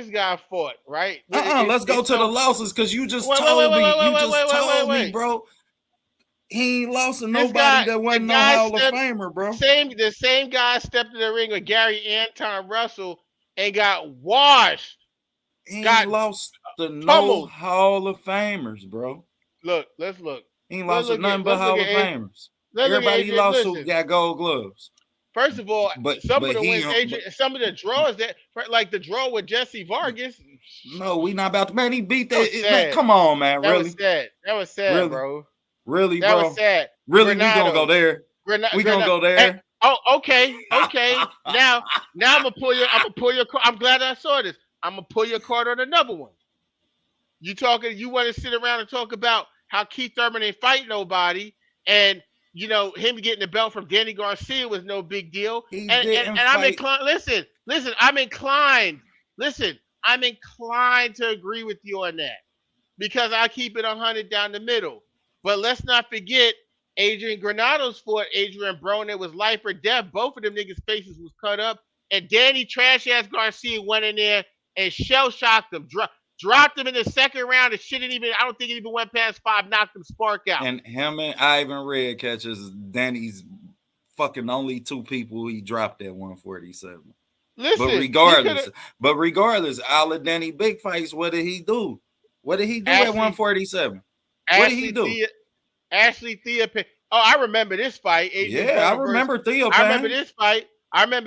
guy fought. Right? Let's go It's to the no losses because you just wait wait wait told wait me. wait You wait just wait wait wait told me, wait. bro. He ain't lost to This nobody guy, that the wasn't no guy Hall of stepped Famer, bro. the same guy stepped in the ring with Gary Anton Russell and got washed, He got ain't lost to no pummeled. Hall of Famers, bro. Look, let's look. He ain't Let's lost to look nothing at but let's look Hall at of Famers. let's look at Everybody he Adrian. lost to Listen, got gold gloves. first of all, some of But the he wins, but Adrian, some of the draws that, like the draw with Jesse Vargas, no, we not about to, man. He beat that was man. sad. Come on, man. That was Really? sad. That was sad, Really? bro. Really, That was bro? sad. Really, we gonna go Granados, there. We gonna Granada. go there. Oh, okay. Now I'm gonna pull your. I'm gonna pull your. I'm glad I saw this. I'm gonna pull your card on another one. You talking? You want to sit around and talk about how Keith Thurman ain't fight nobody, and him getting the belt from Danny Garcia was no big deal. He And didn't I'm fight. inclined. Listen. I'm inclined. Listen. I'm inclined to agree with you on that because I keep it 100 down the middle. But let's not forget Adrian Granados fought Adrian Broner. It was life or death. Both of them niggas' faces was cut up. And Danny Trash Ass Garcia went in there and shell shocked them. Dropped him in the second round. The shit didn't even, I don't think it even went past 5, knocked him spark out. And him and Ivan Red catches Danny's fucking only 2 people he dropped at 147. Listen, but regardless, all of Danny big fights, what did he do? What did he do at 147? What did he do? Ashley Thea. Oh, I remember this fight. Adrian Yeah, I Broner remember Thea. I remember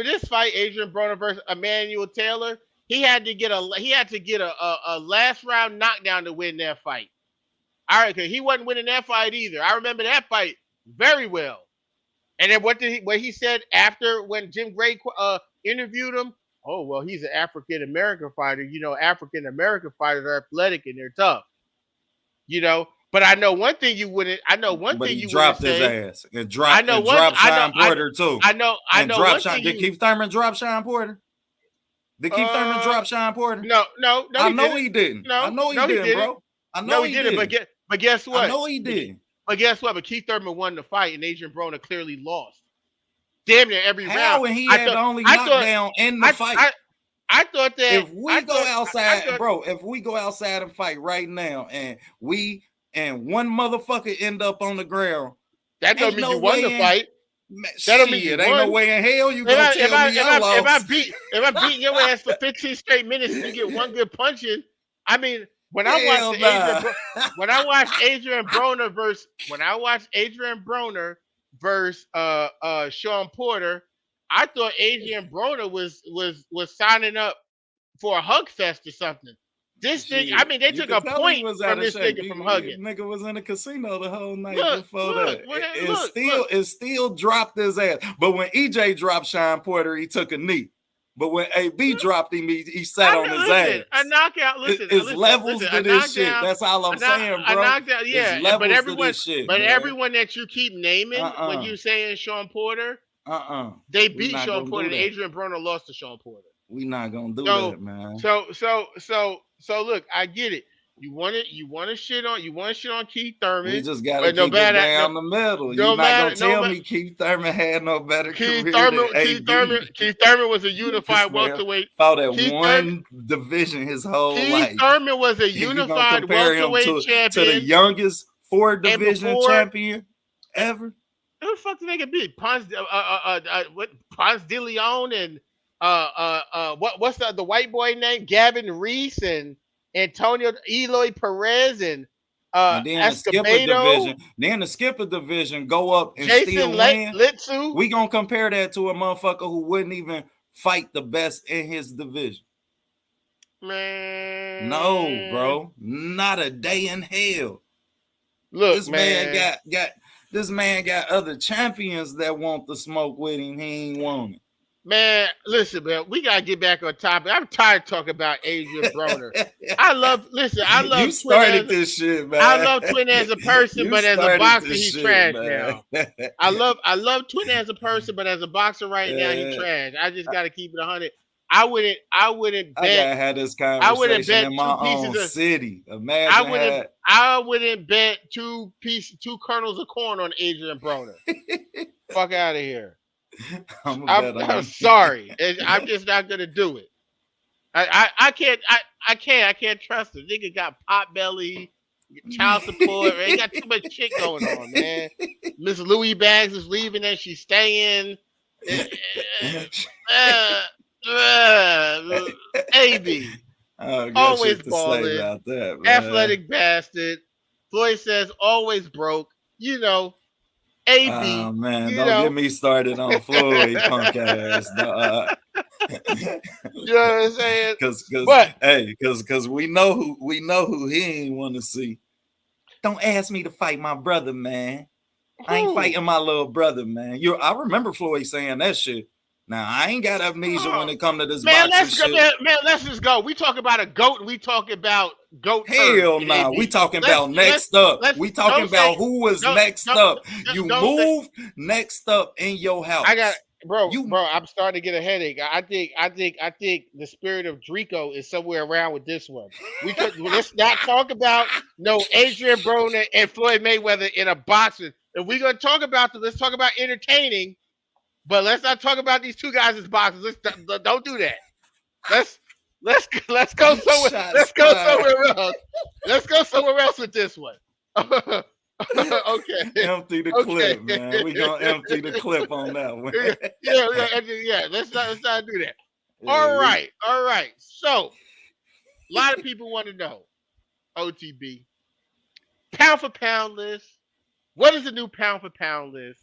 this fight. Adrian Broner versus Emmanuel Taylor. He had to get a last round knockdown to win that fight. All right, because he wasn't winning that fight either. I remember that fight very well. And then what he said after when Jim Gray interviewed him? Oh, well, he's an African American fighter. African American fighters are athletic and they're tough. But I know one thing you wouldn't. I know one but thing he you dropped wouldn't his say. ass and dropped Sean Porter too. I know one thing. Did Keith Thurman drop Sean Porter? Did Keith Thurman drop Sean Porter? No, I know he didn't. No, I know he no, didn't, bro. I know he didn't. But guess what? I know he didn't. But guess what? But Keith Thurman won the fight, and Adrian Broner clearly lost. Damn near every round. How? And he I had thought, the only I thought, knockdown in the I, fight. I, I thought that. If we go outside, bro, if we go outside and fight right now, and one motherfucker end up on the ground, that don't mean you won the fight. That don't mean you won. Ain't no way in hell you gonna tell me I lost. If I beat your ass for 15 straight minutes and you get one good punch in, I mean, when I watched Adrian Broner versus Sean Porter, I thought Adrian Broner was signing up for a hug fest or something. This thing, I mean, they took a point from this nigga from hugging. Nigga was in the casino the whole night before that. It still dropped his ass. But when EJ dropped Sean Porter, he took a knee. But when AB dropped him, he sat on his ass. A knockout. It's levels to this shit. That's all I'm saying, bro. A knockdown, yeah. But everyone that you keep naming when you saying Sean Porter, they beat Sean Porter, and Adrian Broner lost to Sean Porter. We not gonna do that, man. So look, I get it. You want to shit on Keith Thurman. We just gotta keep it down the middle. You're not gonna tell me Keith Thurman had no better career than AB. Keith Thurman was a unified welterweight. Fought at one division his whole life. Keith Thurman was a unified welterweight champion to the youngest 4-division champion ever. Who the fuck did they get beat? Ponce de Leon and what's the white boy name? Gavin Reese and Antonio Eloy Perez and then Escobedo. The skipper division go up and Jason still win. Litsu. We gonna compare that to a motherfucker who wouldn't even fight the best in his division. Man, no, bro, not a day in hell. Look, this man got other champions that want the smoke with him. He ain't want it. Man, listen, man, we gotta get back on topic. I'm tired of talking about Adrian Broner. I love you Twin started this shit, man. I love Twin as a person, but as a boxer, he's trash now. I love Twin as a person, but as a boxer right now, he's trash. I just gotta keep it 100. I wouldn't bet. I gotta have this conversation in my own city. Imagine I wouldn't bet two kernels of corn on Adrian Broner. Fuck out of here. I'm sorry. I'm just not gonna do it. I can't trust him. Nigga got pot belly, child support. Man. He got too much shit going on, man. Miss Louis Bags is leaving and she's staying. AB. Always balling. Athletic bastard. Floyd says always broke. You know. AB. Oh man, don't get me started on Floyd, punk ass. You know what I'm saying? Because we know who he ain't want to see. Don't ask me to fight my brother, man. I ain't fighting my little brother, man. I remember Floyd saying that shit. Now I ain't got amnesia when it come to this boxing shit. Man, let's just go. We talk about a goat. We talk about goat. Hell no. Nah. We talking about next up. We talking about who was next up. You moved next up in your house. Bro. I'm starting to get a headache. I think the spirit of Draco is somewhere around with this one. Let's not talk about no Adrian Broner and Floyd Mayweather in a boxing. If we're gonna talk about let's talk about entertaining. But let's not talk about these two guys as boxers. Don't do that. Let's go somewhere. Let's go somewhere else. Let's go somewhere else with this one. Okay. Empty the clip, man. We gonna empty the clip on that one. Yeah. Let's not do that. Yeah, all right. So, a lot of people want to know, OTB, pound for pound list. What is the new pound for pound list?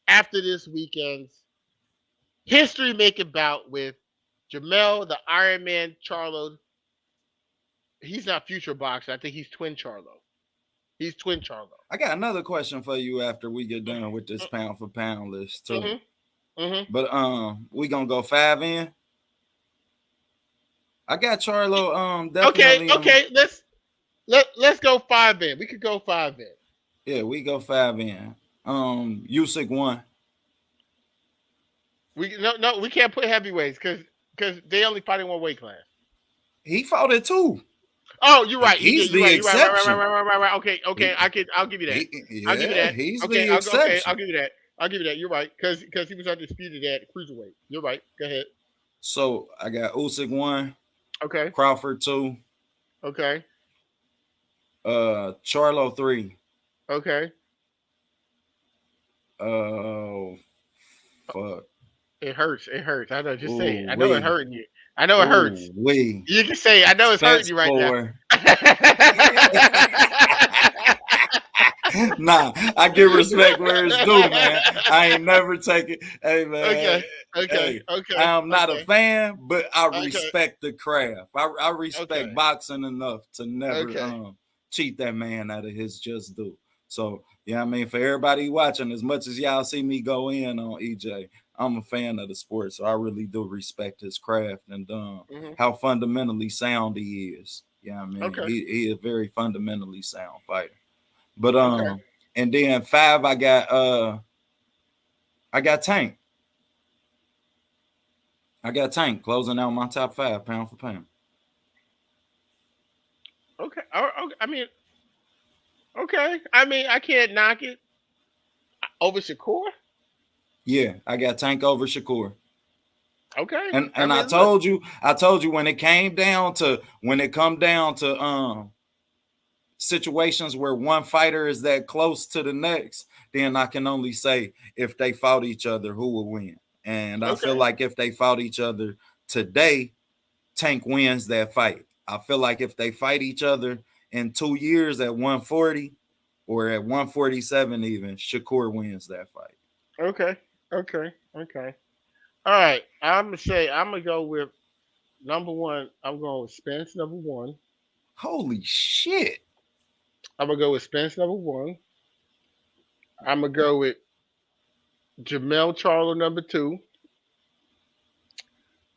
After this weekend's history-making bout with Jamel, the Iron Man Charlo. He's not future boxer. I think he's twin Charlo. I got another question for you after we get done with this pound for pound list too. But we gonna go 5 in. I got Charlo. Definitely. Okay. Let's go 5 in. We could go 5 in. Yeah, we go 5 in. Usyk won. We can't put heavyweights because they only fight in one weight class. He fought it too. Oh, you're right. He did. He's You're the right. You're right. Right. Right. Right. exception. Right. Right. Right. Right. Okay. Okay. He, I'll give you that. I'll give you yeah, that. he's Okay. the Okay. exception. I'll give you that. I'll give you that. You're right. Because he was undisputed at cruiserweight. You're right. Go ahead. So I got Usyk 1, Okay. Crawford 2, Okay. Charlo 3. Okay. Oh fuck. It hurts. It hurts. I know. Just say it. Ooh I know it wee. hurting you. I know it hurts. Ooh wee. You can say it. I know it's hurting Spence you right now. 4. Nah, I give respect where it's due, man. I ain't never taking. Hey, man. Okay. Okay. Hey, Okay. I'm not a Okay. fan, but I Okay. respect the craft. I respect Okay. boxing enough to never Okay. cheat that man out of his just due. So, yeah, I mean, for everybody watching, as much as y'all see me go in on EJ, I'm a fan of the sport, so I really do respect his craft and Hmm. how fundamentally sound he is. Yeah, I mean, Okay. he is a very fundamentally sound fighter. But Okay. and then 5, I got Tank. I got Tank closing out my top 5 pound for pound. Okay. I mean, okay. I mean, I can't knock it over Shakur. Yeah, I got Tank over Shakur. Okay. I And mean, look. I told you when it came down to when it come down to situations where one fighter is that close to the next, then I can only say if they fought each other, who would win. And I feel Okay. like if they fought each other today, Tank wins that fight. I feel like if they fight each other in 2 years at 140 or at 147, even Shakur wins that fight. Okay. Okay. Okay. All right. I'm gonna say I'm gonna go with number one. I'm going with Spence number one. Holy shit. I'm gonna go with Spence number one. I'm gonna go with Jamel Charlo number two.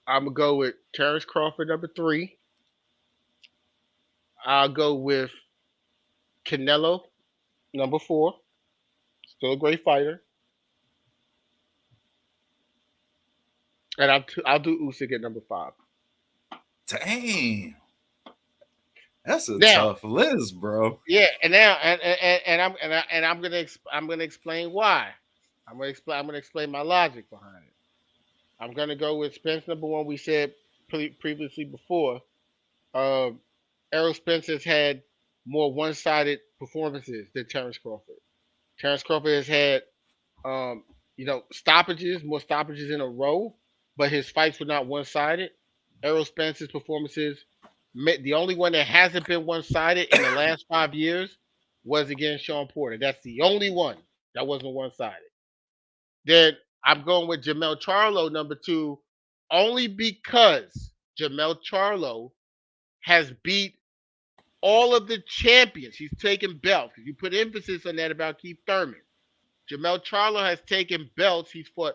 I'm gonna go with Terrence Crawford number three. I'll go with Canelo number four. Still a great fighter. And I'll do Usyk at number five. Damn. That's a Now, tough list, bro. yeah, and now I'm gonna explain why. I'm gonna explain my logic behind it. I'm gonna go with Spence number one. We said previously before. Um, Errol Spence has had more one-sided performances than Terrence Crawford. Terrence Crawford has had um, stoppages, more stoppages in a row, but his fights were not one-sided. Errol Spence's performances, the only one that hasn't been one-sided in the last 5 years was against Sean Porter. That's the only one that wasn't one-sided. Then I'm going with Jamel Charlo number two, only because Jamel Charlo has beat all of the champions. He's taken belts. You put emphasis on that about Keith Thurman. Jamel Charlo has taken belts. He's fought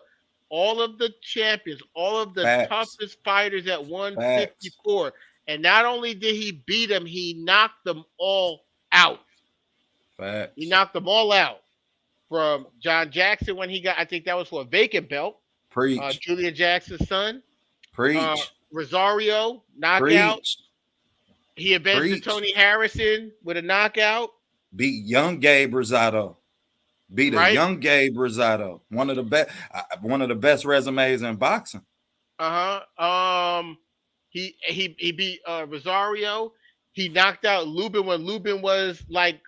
all of the champions, all of the Facts. toughest fighters at Facts. 154. And not only did he beat them, he knocked them all out. He Facts. knocked them all out. From John Jackson when he got, I think that was for a vacant belt. Preach. Julian Jackson's son. Preach. Rosario, knockout. Preach. He avenged Preach. Tony Harrison with a knockout. Beat young Gabe Rosado. Beat a Right? young Gabe Rosado. One of the best resumes in boxing. Uh-huh. He beat Rosario. He knocked out Lubin when Lubin was like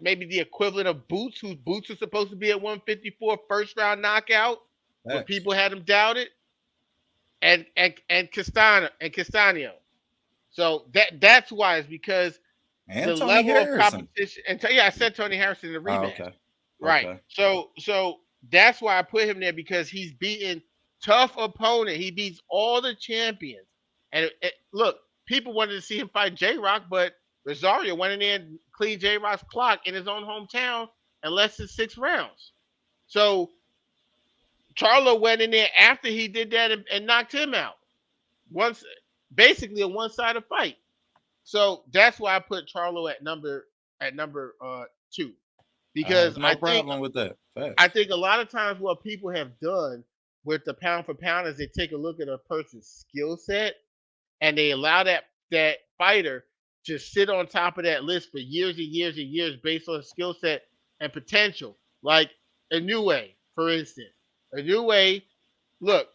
maybe the equivalent of Boots, whose Boots was supposed to be at 154 first round knockout when Facts. people had him doubted. And Castanio. So that's why, it's because the And Tony level of Harrison. competition. And yeah, I said Tony Harrison in the Oh, rematch. okay. Right. Okay. So that's why I put him there, because he's beaten tough opponent. He beats all the champions. And look, people wanted to see him fight J Rock, but Rosario went in there and cleaned J Rock's clock in his own hometown in less than 6 rounds. So Charlo went in there after he did that and knocked him out. Once Basically a one-sided fight. So that's why I put Charlo at number two. I have Because no problem with that. I Facts. think a lot of times what people have done with the pound for pound is they take a look at a person's skill set and they allow that fighter to sit on top of that list for years and years and years based on skill set and potential. Like a new way, for instance. A new way, look,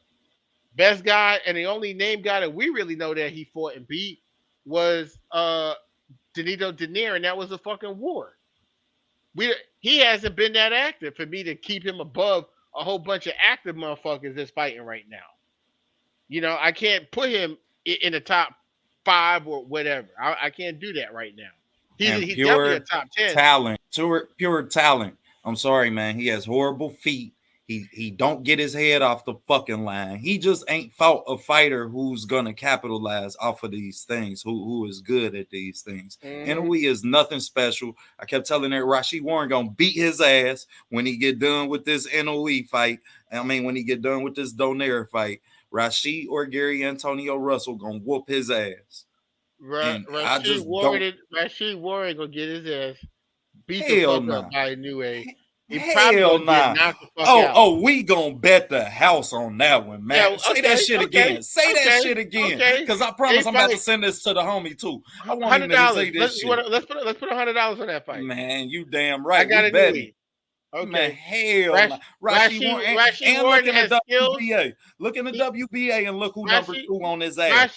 best guy and the only name guy that we really know that he fought and beat was Danilo Denier, and that was a fucking war. We He hasn't been that active for me to keep him above a whole bunch of active motherfuckers that's fighting right now. I can't put him in the top five or whatever. I can't do that right now. And He's definitely a pure top 10. talent, pure talent. I'm sorry, man. He has horrible feet. He don't get his head off the fucking line. He just ain't fought a fighter who's gonna capitalize off of these things, who is good at these things. Mm-hmm. Inoue is nothing special. I kept telling her Rashid Warren gonna beat his ass when he get done with this Inoue fight. I mean, when he get done with this Donaire fight, Rashid or Gary Antonio Russell gonna whoop his ass. And I just don't. Rashid Warren gonna get his ass beat the Hell fuck up nah. by a new A. He probably Hell gonna get nah. knocked the fuck Oh, out. oh, we gonna bet the house on that one, man. Yeah, Say that okay, shit okay, again. Say that shit again. okay. Cause I They promise I'm about to fight send this to the homie too. I want him hundred to say dollars. this shit. Let's put $100 on that fight. Man, you damn I right. got We a new betting. E. Man, Okay. hell Rash, no. Rashi Warren Rashid and look Warren in the has skills. WBA. Look in the He, WBA and look who number Rashid, 2 on his ass.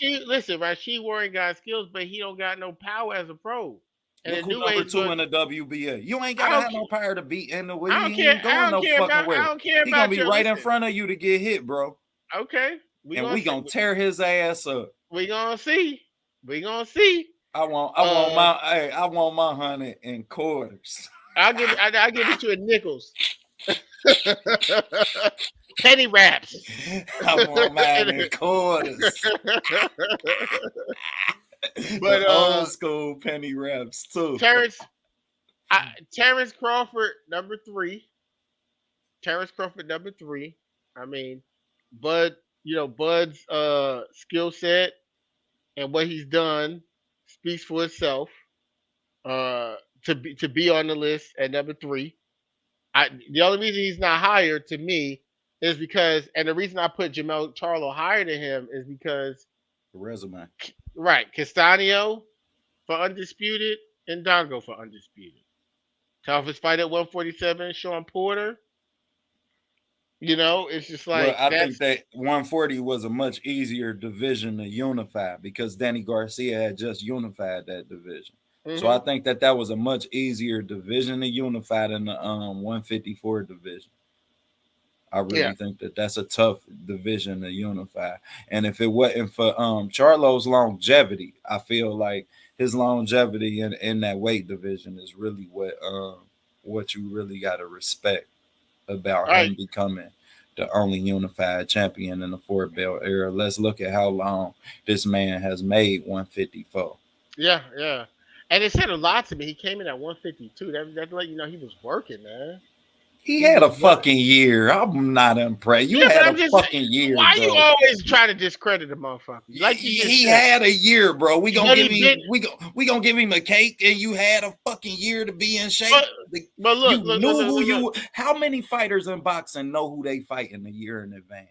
Rashid Warren got skills, but he don't got no power as a pro. And Look the who new number age 2 good. in the WBA. You ain't I gotta don't. have no power to beat in the way. I don't He care. ain't going no fucking I where. don't care He gonna about be your right in listen. front of you to get hit, bro. Okay, we And gonna we see. gonna tear his ass up. We gonna see. We gonna see. I I want my 100 in quarters. I'll give it to a nickels. Penny wraps. I want mine in quarters. But The old school penny wraps too. Terrence Terrence Crawford number three. Terrence Crawford number three. I mean, Bud. Bud's skill set and what he's done speaks for itself. Uh, to be on the list at number three. The only reason he's not higher to me is because, and the reason I put Jamel Charlo higher than him is because, The resume. right, Castanio for undisputed and Dongo for undisputed. Toughest fight at 147, Sean Porter. It's just Well, like I think that's that 140 was a much easier division to unify because Danny Garcia had just unified that division. So I hmm think that was a much easier division to unify than the 154 division. I yeah. really think that that's a tough division to unify. And if it wasn't for Charlo's longevity, I feel like his longevity in that weight division is really what you really got to respect about All right. him becoming the only unified champion in the four belt era. Let's look at how long this man has made 154. Yeah, yeah. And it said a lot to me. He came in at 152. That let you know he was working, man. He He had was a working. fucking year. I'm not impressed. You Yeah, but had I'm a just fucking year, why you bro. always trying to discredit the motherfucker? Like you just He said. had a year, bro. We gonna But give he him did. we gonna give him a cake, and you had a fucking year to be in shape. But but You look, look, look, knew look, who look, look. you. How many fighters in boxing know who they fighting a year in advance?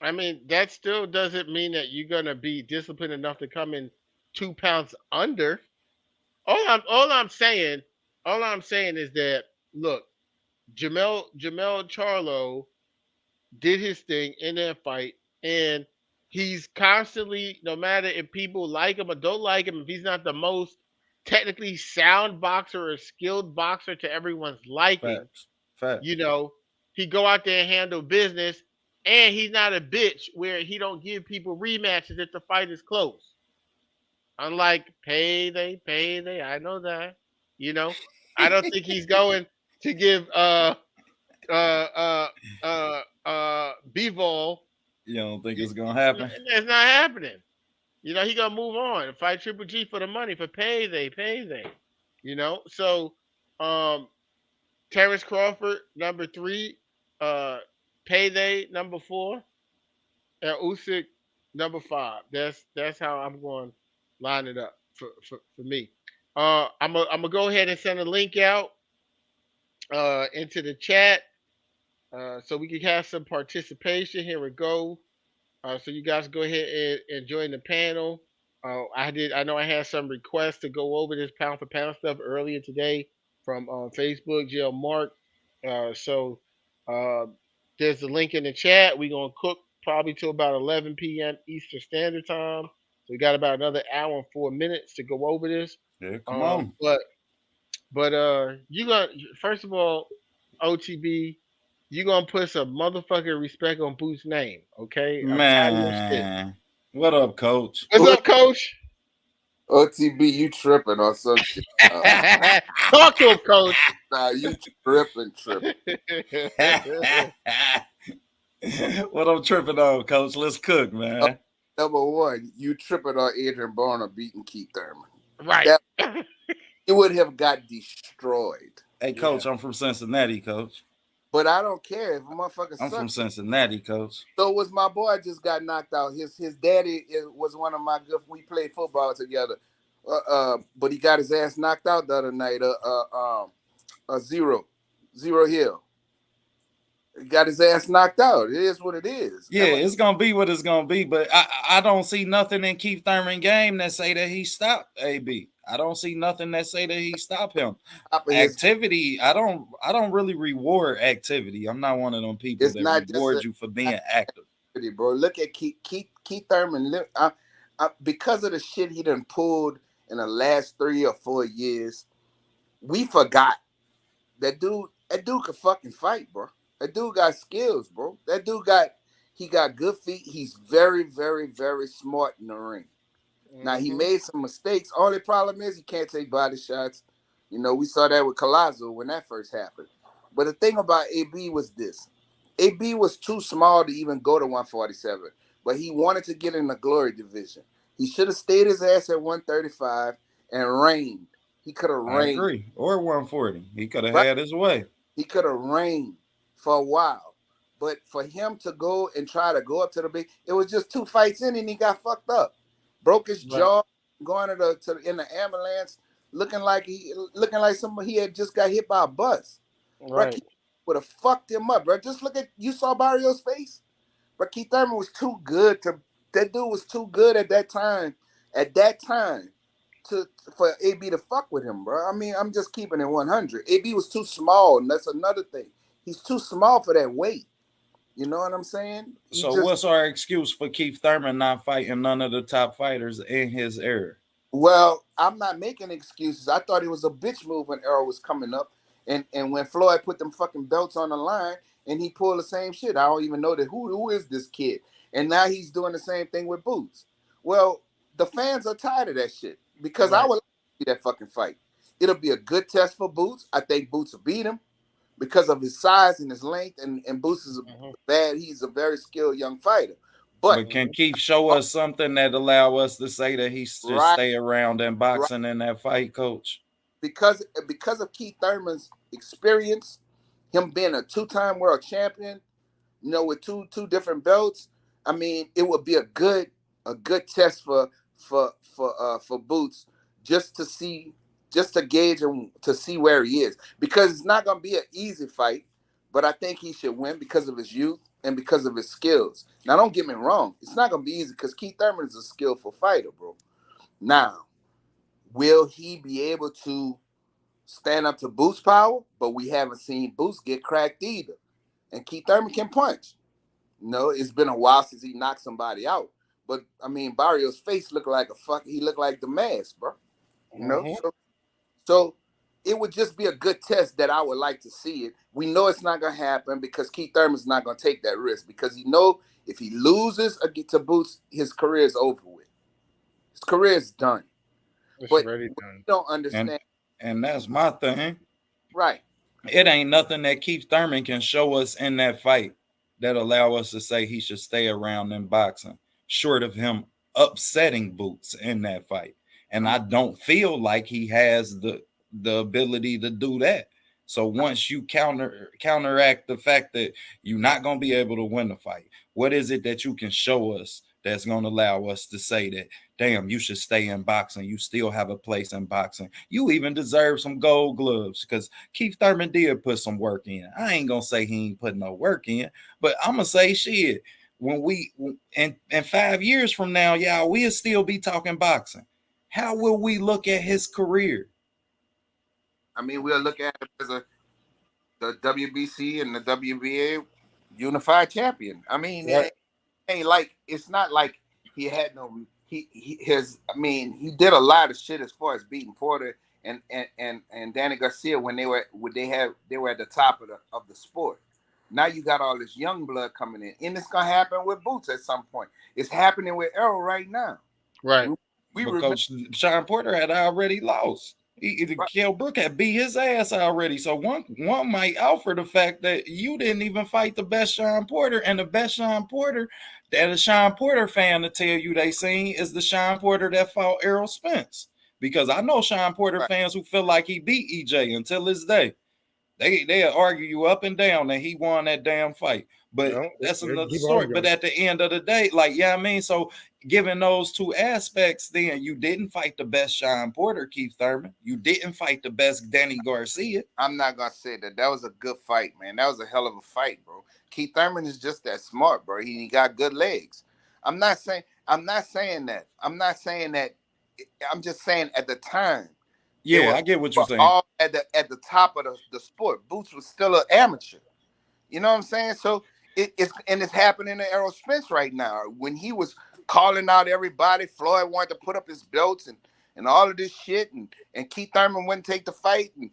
I mean, that still doesn't mean that you're gonna be disciplined enough to come in 2 pounds under. All I'm saying is that look, Jamel Charlo did his thing in that fight, and he's constantly, no matter if people like him or don't like him, if he's not the most technically sound boxer or skilled boxer to everyone's liking, Facts, facts. you know, he go out there and handle business, and he's not a bitch where he don't give people rematches if the fight is close. Unlike payday, I know that. You know, I don't think he's going to give uh Bivol. You don't think it's gonna happen? It's not happening. He gonna move on and fight Triple G for the money for payday. So um Terrence Crawford number three, uh payday number four, and Usyk number five. That's how I'm going to line it up for me. I'm gonna go ahead and send a link out into the chat so we can have some participation. Here we go. So you guys go ahead and join the panel. I know I had some requests to go over this pound for pound stuff earlier today from Facebook, Jill Mark. So uh, there's a link in the chat. We're gonna cook probably till about 11 p.m. Eastern Standard Time. So we got about another hour and 4 minutes to go over this. Yeah, come Um, on, but but you got first of all, OTB, you gonna put some motherfucking respect on Boo's name, okay? I'm tired of your shit. man. What up, Coach? What's up, Coach? OTB, you tripping on some shit. Talk to him, Coach. Nah, you tripping. What I'm tripping on, Coach? Let's cook, Uh, man. Number one, you tripping on Adrian Barner beating Keith Thurman. Right. That it would have got destroyed. Hey, Yeah. Coach, I'm from Cincinnati, Coach. But I don't care if a motherfucker I'm from sucks. Cincinnati, Coach. So was my boy just got knocked out. His daddy was one of my good. We played football together. But he got his ass knocked out the other night. Zero Hill. He got his ass knocked out. It is what it is. Yeah, it's gonna be what it's gonna be, but I don't see nothing in Keith Thurman game that say that he stopped AB. I don't see nothing that say that he stopped him. Activity, I don't really reward activity. I'm not one of them people it's that not reward you for being active. Bro, look at Keith Thurman. Because of the shit he done pulled in the last 3 or 4 years, we forgot that dude. That dude could fucking fight, bro. That dude got skills, bro. That dude got good feet. He's very, very, very smart in the ring. Now he made some mistakes. Only problem is he can't take body shots. You know, we saw that with Collazo when that first happened. But the thing about AB was this. AB was too small to even go to 147, but he wanted to get in the glory division. He should have stayed his ass at 135 and reigned. He could have reigned. I agree. Or 140. He could have had his way. He could have reigned for a while. But for him to go and try to go up to the big, it was just 2 fights in and he got fucked up. Broke his jaw, going in the ambulance, looking like somebody he had just got hit by a bus. Right. Bro, would have fucked him up, bro. Just look at, you saw Barrios' face. But Keith Thurman was too good that dude was too good at that time for AB to fuck with him, bro. I mean, I'm just keeping it 100. AB was too small, and that's another thing. He's too small for that weight. You know what I'm saying? What's our excuse for Keith Thurman not fighting none of the top fighters in his era? Well, I'm not making excuses. I thought it was a bitch move when Errol was coming up. And when Floyd put them fucking belts on the line and he pulled the same shit. I don't even know that who is this kid. And now he's doing the same thing with Boots. Well, the fans are tired of that shit because I would like to see that fucking fight. It'll be a good test for Boots. I think Boots will beat him because of his size and his length. And Boots is he's a very skilled young fighter. But can Keith show us something that allow us to say that he should stay around in boxing in that fight, Coach? Because of Keith Thurman's experience, him being a 2-time world champion, you know, with two different belts, I mean, it would be a good test for Boots just to gauge him, to see where he is. Because it's not gonna be an easy fight, but I think he should win because of his youth and because of his skills. Now, don't get me wrong, it's not gonna be easy because Keith Thurman is a skillful fighter, bro. Now, will he be able to stand up to Boots' power? But we haven't seen Boots get cracked either. And Keith Thurman can punch. You know, it's been a while since he knocked somebody out. But, I mean, Barrios' face looked like he looked like the mask, bro. You know? So it would just be a good test that I would like to see it. We know it's not going to happen because Keith Thurman's not going to take that risk because he know if he loses to Boots, his career is over with. His career is done. But we don't understand. And that's my thing. Right. It ain't nothing that Keith Thurman can show us in that fight that allow us to say he should stay around in boxing, short of him upsetting Boots in that fight. And I don't feel like he has the ability to do that. So once you counteract the fact that you're not going to be able to win the fight, what is it that you can show us that's going to allow us to say that, damn, you should stay in boxing. You still have a place in boxing. You even deserve some gold gloves because Keith Thurman did put some work in. I ain't going to say he ain't putting no work in, but I'm going to say shit. when we in 5 years from now, y'all, we'll still be talking boxing. How will we look at his career? I mean, we'll look at it as the WBC and the WBA unified champion. I mean, Right. it ain't like it's not like he had no he his. I mean, he did a lot of shit as far as beating Porter and Danny Garcia when they were at the top of the sport. Now you got all this young blood coming in, and it's gonna happen with Boots at some point. It's happening with Errol right now. Right. We remember, Because Sean Porter had already lost. right, Kell Brook had beat his ass already. So one might offer the fact that you didn't even fight the best Sean Porter, and the best Sean Porter that a Sean Porter fan to tell you they seen is the Sean Porter that fought Errol Spence. Because I know Sean Porter right. fans who feel like he beat EJ until this day. They'll argue you up and down that he won that damn fight. But No, that's they another keep story. But arguing. at the end of the day, like, yeah, I mean, so given those two aspects, then you didn't fight the best Sean Porter, Keith Thurman. You didn't fight the best Danny Garcia. I'm not gonna say that. That was a good fight, man. That was a hell of a fight, bro. Keith Thurman is just that smart, bro. He got good legs. I'm not saying that. I'm not saying that. I'm just saying at the time they Yeah, I get what you're were saying. all at the top of the sport. Boots was still an amateur. You know what I'm saying? So it's happening to Errol Spence right now. When he was calling out everybody, Floyd wanted to put up his belts and all of this shit, and Keith Thurman wouldn't take the fight, and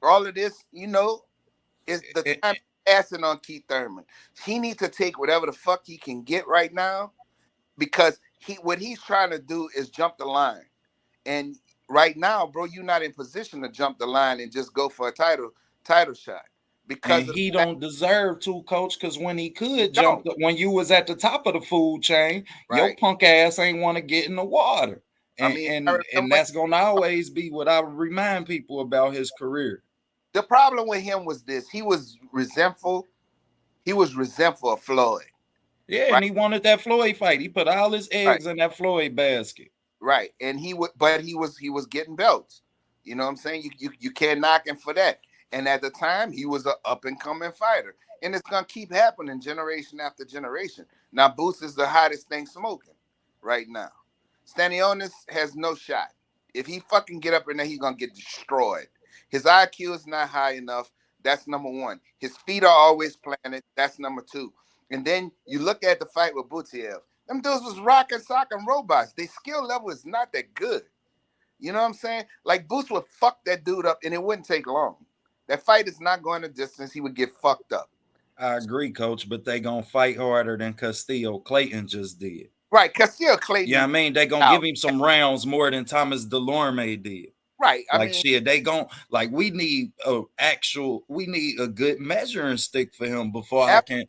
all of this, is the time passing on Keith Thurman. He needs to take whatever the fuck he can get right now, because what he's trying to do is jump the line. And right now, bro, you're not in position to jump the line and just go for a title shot And because of he the fact don't deserve to, coach, because when he he could jump, don't. when you was at the top of the food chain, your Right. punk ass ain't want to get in the water. I And mean, I and remember that's gonna always be what I remind people about his career. the problem with him was this: he was resentful. He was resentful of Floyd. Yeah, and Right. he wanted that Floyd fight. He put all his Right. eggs in that Floyd basket. Right. And but he was getting belts. You know what I'm saying? You can't knock him for that. And at the time, he was an up and coming fighter, and it's gonna keep happening generation after generation. Now, Boots is the hottest thing smoking right now. Stanionis has no shot. If he fucking get up in there, he's gonna get destroyed. His IQ is not high enough. That's number one. His feet are always planted. That's number two. And then you look at the fight with Butiev. Them dudes was rocking, socking robots. Their skill level is not that good. You know what I'm saying? Like Boots would fuck that dude up, and it wouldn't take long. That fight is not going the distance. He would get fucked up. I agree, coach, but they gonna fight harder than Castillo Clayton just did. Right. Castillo Clayton Yeah, is I mean they gonna give out. him some rounds more than Thomas Delorme did. Right. I Like mean, shit, they gon' like we need a good measuring stick for him before absolutely.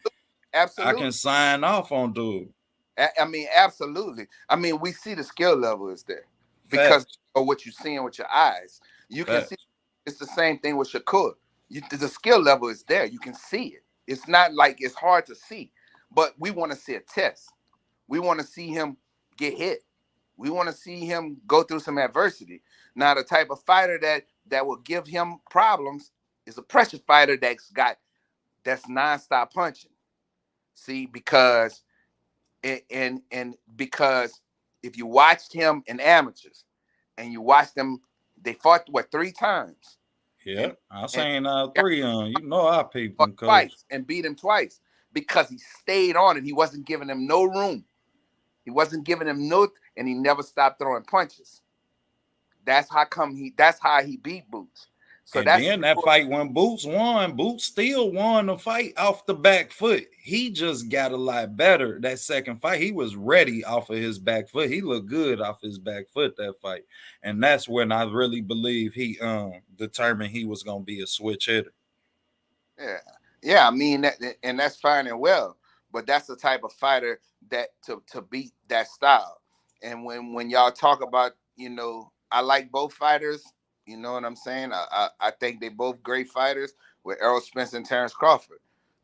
I Absolutely. can sign off on dude. I mean, absolutely. I mean, we see the skill level is there because Facts. of what you're seeing with your eyes. You can see Facts. it's the same thing with Shakur. The skill level is there. You can see it. It's not like it's hard to see, but we want to see a test. We want to see him get hit. We want to see him go through some adversity. Now, the type of fighter that will give him problems is a pressure fighter that's nonstop punching. See, because and because if you watched him in amateurs and you watched them, they fought what 3 times Yeah, and I and seen three on. You know I peeped fought them, coach. twice and beat him twice because he stayed on it. He wasn't giving him no room. He wasn't giving him no, and he never stopped throwing punches. That's how he beat Boots. So And that's then that fight when Boots won, Boots still won the fight off the back foot. He just got a lot better that second fight. He was ready off of his back foot. He looked good off his back foot that fight. And that's when I really believe he determined he was gonna be a switch hitter. yeah, yeah. I mean that, and that's fine and well. But that's the type of fighter that to beat that style. And when y'all talk about, I like both fighters. You know what I'm saying? I think they both great fighters with Errol Spence and Terrence Crawford.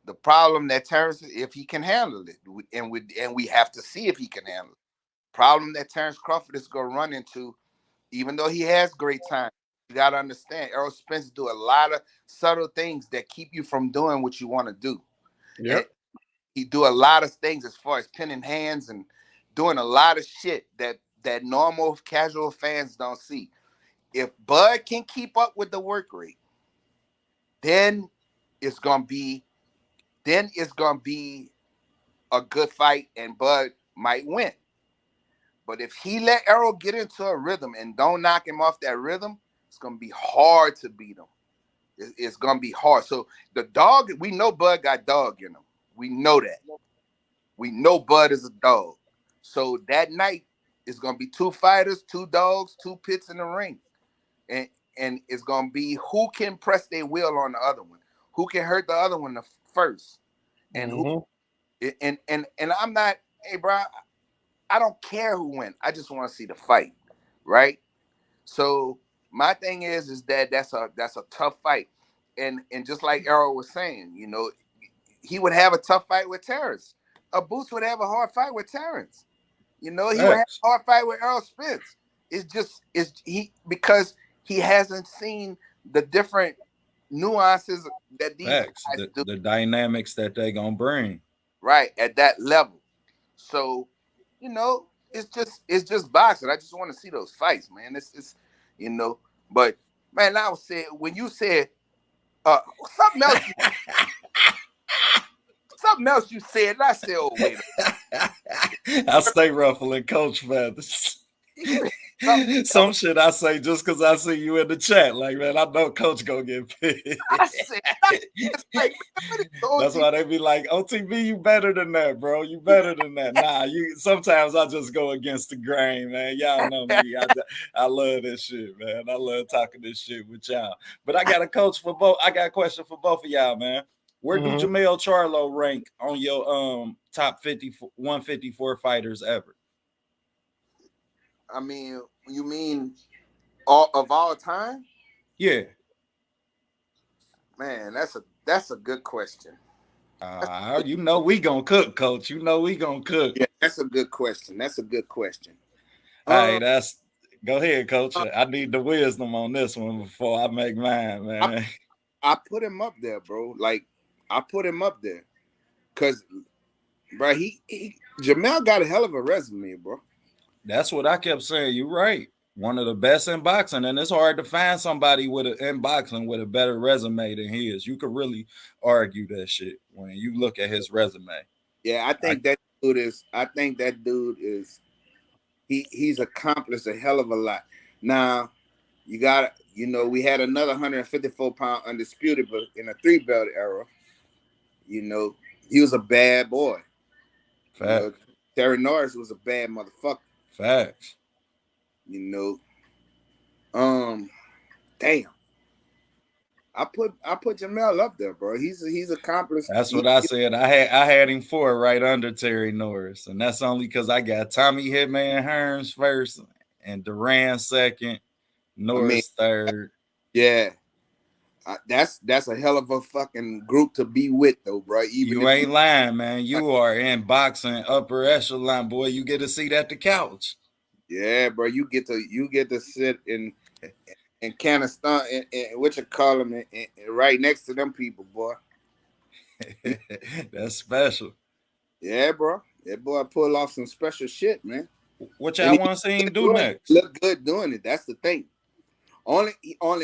The problem that Terrence, if he can handle it, and we have to see if he can handle it. Problem that Terrence Crawford is going to run into, even though he has great time, you got to understand, Errol Spence do a lot of subtle things that keep you from doing what you want to do. And Yep. He do a lot of things as far as pinning hands and doing a lot of shit that normal casual fans don't see. If Bud can keep up with the work rate, then it's gonna be a good fight, and Bud might win. But if he let Errol get into a rhythm and don't knock him off that rhythm, it's gonna be hard to beat him. It's gonna be hard. So the dog, we know Bud got dog in him. We know that. We know Bud is a dog. So that night is gonna be two fighters, two dogs, two pits in the ring, and it's gonna be who can press their will on the other one, who can hurt the other one the first, and who. And I'm not, hey, bro. I don't care who wins. I just want to see the fight, right? So my thing is that that's a tough fight, and just like Errol was saying, he would have a tough fight with Terrence. Boots would have a hard fight with Terrence. He would have a hard fight with Errol Spence. Because he hasn't seen the different nuances that these guys do. The dynamics that they gonna bring Right at that level. So, it's just boxing. I just want to see those fights, man. It's but man, I was saying when you said something else, something else you said, and I said, oh wait. I stay ruffling coach feathers. Some shit I say just because I see you in the chat. Like, man, I know coach gonna get pissed. That's why they be like, OTB, you better than that, bro. You better than that. Nah, sometimes I just go against the grain, man. Y'all know me. I love this shit, man. I love talking this shit with y'all. But I got a question for both of y'all, man. Where do Jamel Charlo rank on your top 154 fighters ever? I mean, you mean all time? Yeah. Man, that's a good question. We gonna cook, coach. We gonna cook. Yeah, that's a good question. All right, go ahead, coach. I need the wisdom on this one before I make mine, man. I put him up there, bro. Like, I put him up there because, bro, Jamel got a hell of a resume, bro. That's what I kept saying. You're right. One of the best in boxing, and it's hard to find somebody in boxing with a better resume than his. You could really argue that shit when you look at his resume. Yeah, I think that dude is. He's accomplished a hell of a lot. Now, we had another 154-pound undisputed, but in a 3-belt era, he was a bad boy. Terry Norris was a bad motherfucker. Facts. Damn. I put Jamel up there, bro. He's accomplished. That's what I said. I had him 4 right under Terry Norris, and that's only because I got Tommy Hitman Hearns first and Duran second, Norris third. Yeah. That's a hell of a fucking group to be with, though, bro. You ain't lying, man. You are in boxing upper echelon, boy. You get a seat at the couch. Yeah, bro. You get to sit in kind of stunt and what you call them and right next to them people, boy. That's special. Yeah, bro. That boy pull off some special shit, man. What y'all want to see him do next? Look good doing it. That's the thing. Only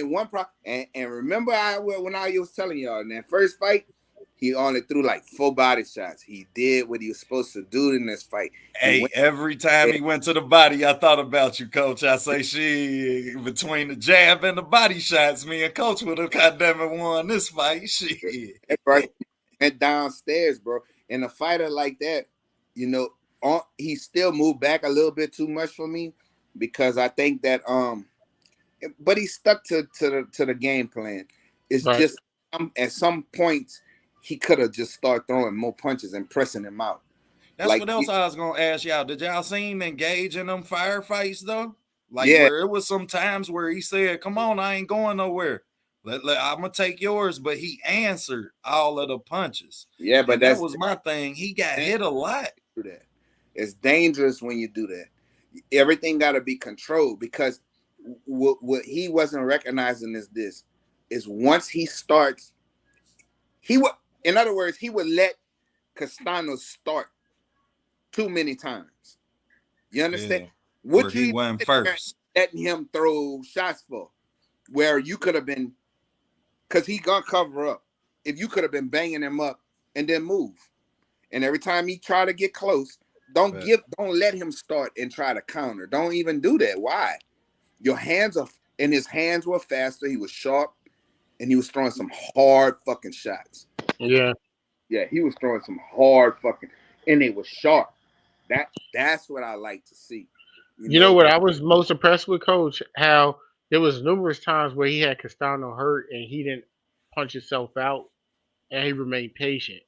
one problem. And remember when I was telling y'all in that first fight, he only threw like 4 body shots. He did what he was supposed to do in this fight. Hey, every time he went to the body, I thought about you, coach. I say, between the jab and the body shots, me and coach would have goddamn it won this fight. Shit. Right. And downstairs, bro. And a fighter like that, he still moved back a little bit too much for me because I think that but he stuck to the game plan. It's just at some points he could have just started throwing more punches and pressing him out. That's what else I was gonna ask y'all. Did y'all see him engage in them firefights though? Where it was some times where he said, "Come on, I ain't going nowhere. I'm gonna take yours," but he answered all of the punches. Yeah, but that was my thing. He got hit a lot. It's dangerous when you do that. Everything got to be controlled because what he wasn't recognizing is once he starts, in other words, he would let Castano start too many times. You understand? Yeah, where What you he even went sit there first. letting him throw shots for? Where you could have been, because he gonna cover up. If you could have been banging him up and then move. And every time he try to get close, But don't let him start and try to counter. Don't even do that. Why? Your hands are, and his hands were faster. He was sharp, and he was throwing some hard fucking shots. Yeah. Yeah, he was throwing some hard fucking, and it was sharp. That's what I like to see. You You know know, what I was most impressed with, Coach? How there was numerous times where he had Castano hurt and he didn't punch himself out, and he remained patient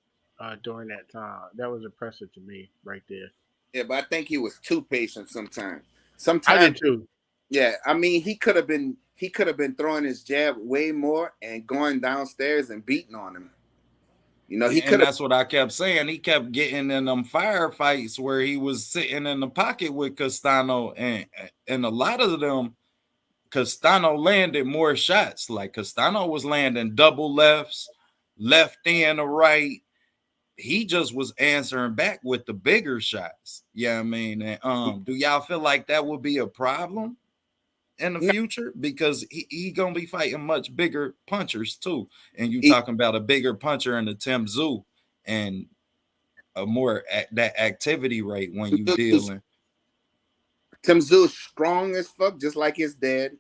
during that time. That was impressive to me, right there. yeah, but I think he was too patient sometimes. I Sometimes, did too. yeah, I mean, he could have been throwing his jab way more and going downstairs and beating on him. You know, he and could have. that's what I kept saying. He kept getting in them firefights where he was sitting in the pocket with Castano, and a lot of them, Castano landed more shots. Like Castano was landing double lefts, left and a right. He just was answering back with the bigger shots. Yeah, I mean, and, do y'all feel like that would be a problem in the No, future? Because he gonna be fighting much bigger punchers too. And you he, talking about a bigger puncher in the Tim Zoo and a more that activity rate when you dealing. Tim Zoo's strong as fuck, just like his dad.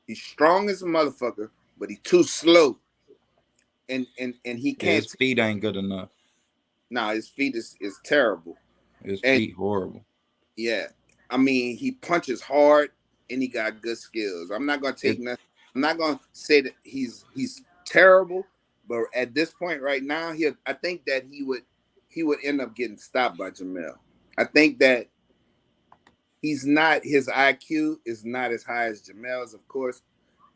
He's strong as a motherfucker, but he's too slow, and he Yeah, can't. his feet ain't good enough. Nah, his feet is terrible, His and feet horrible. yeah, I mean he punches hard and he got good skills. I'm not gonna take It nothing. I'm not gonna say that he's terrible, but at this point right now, I think that he would end up getting stopped by Jamel. I think that he's not his IQ is not as high as Jamel's, of course,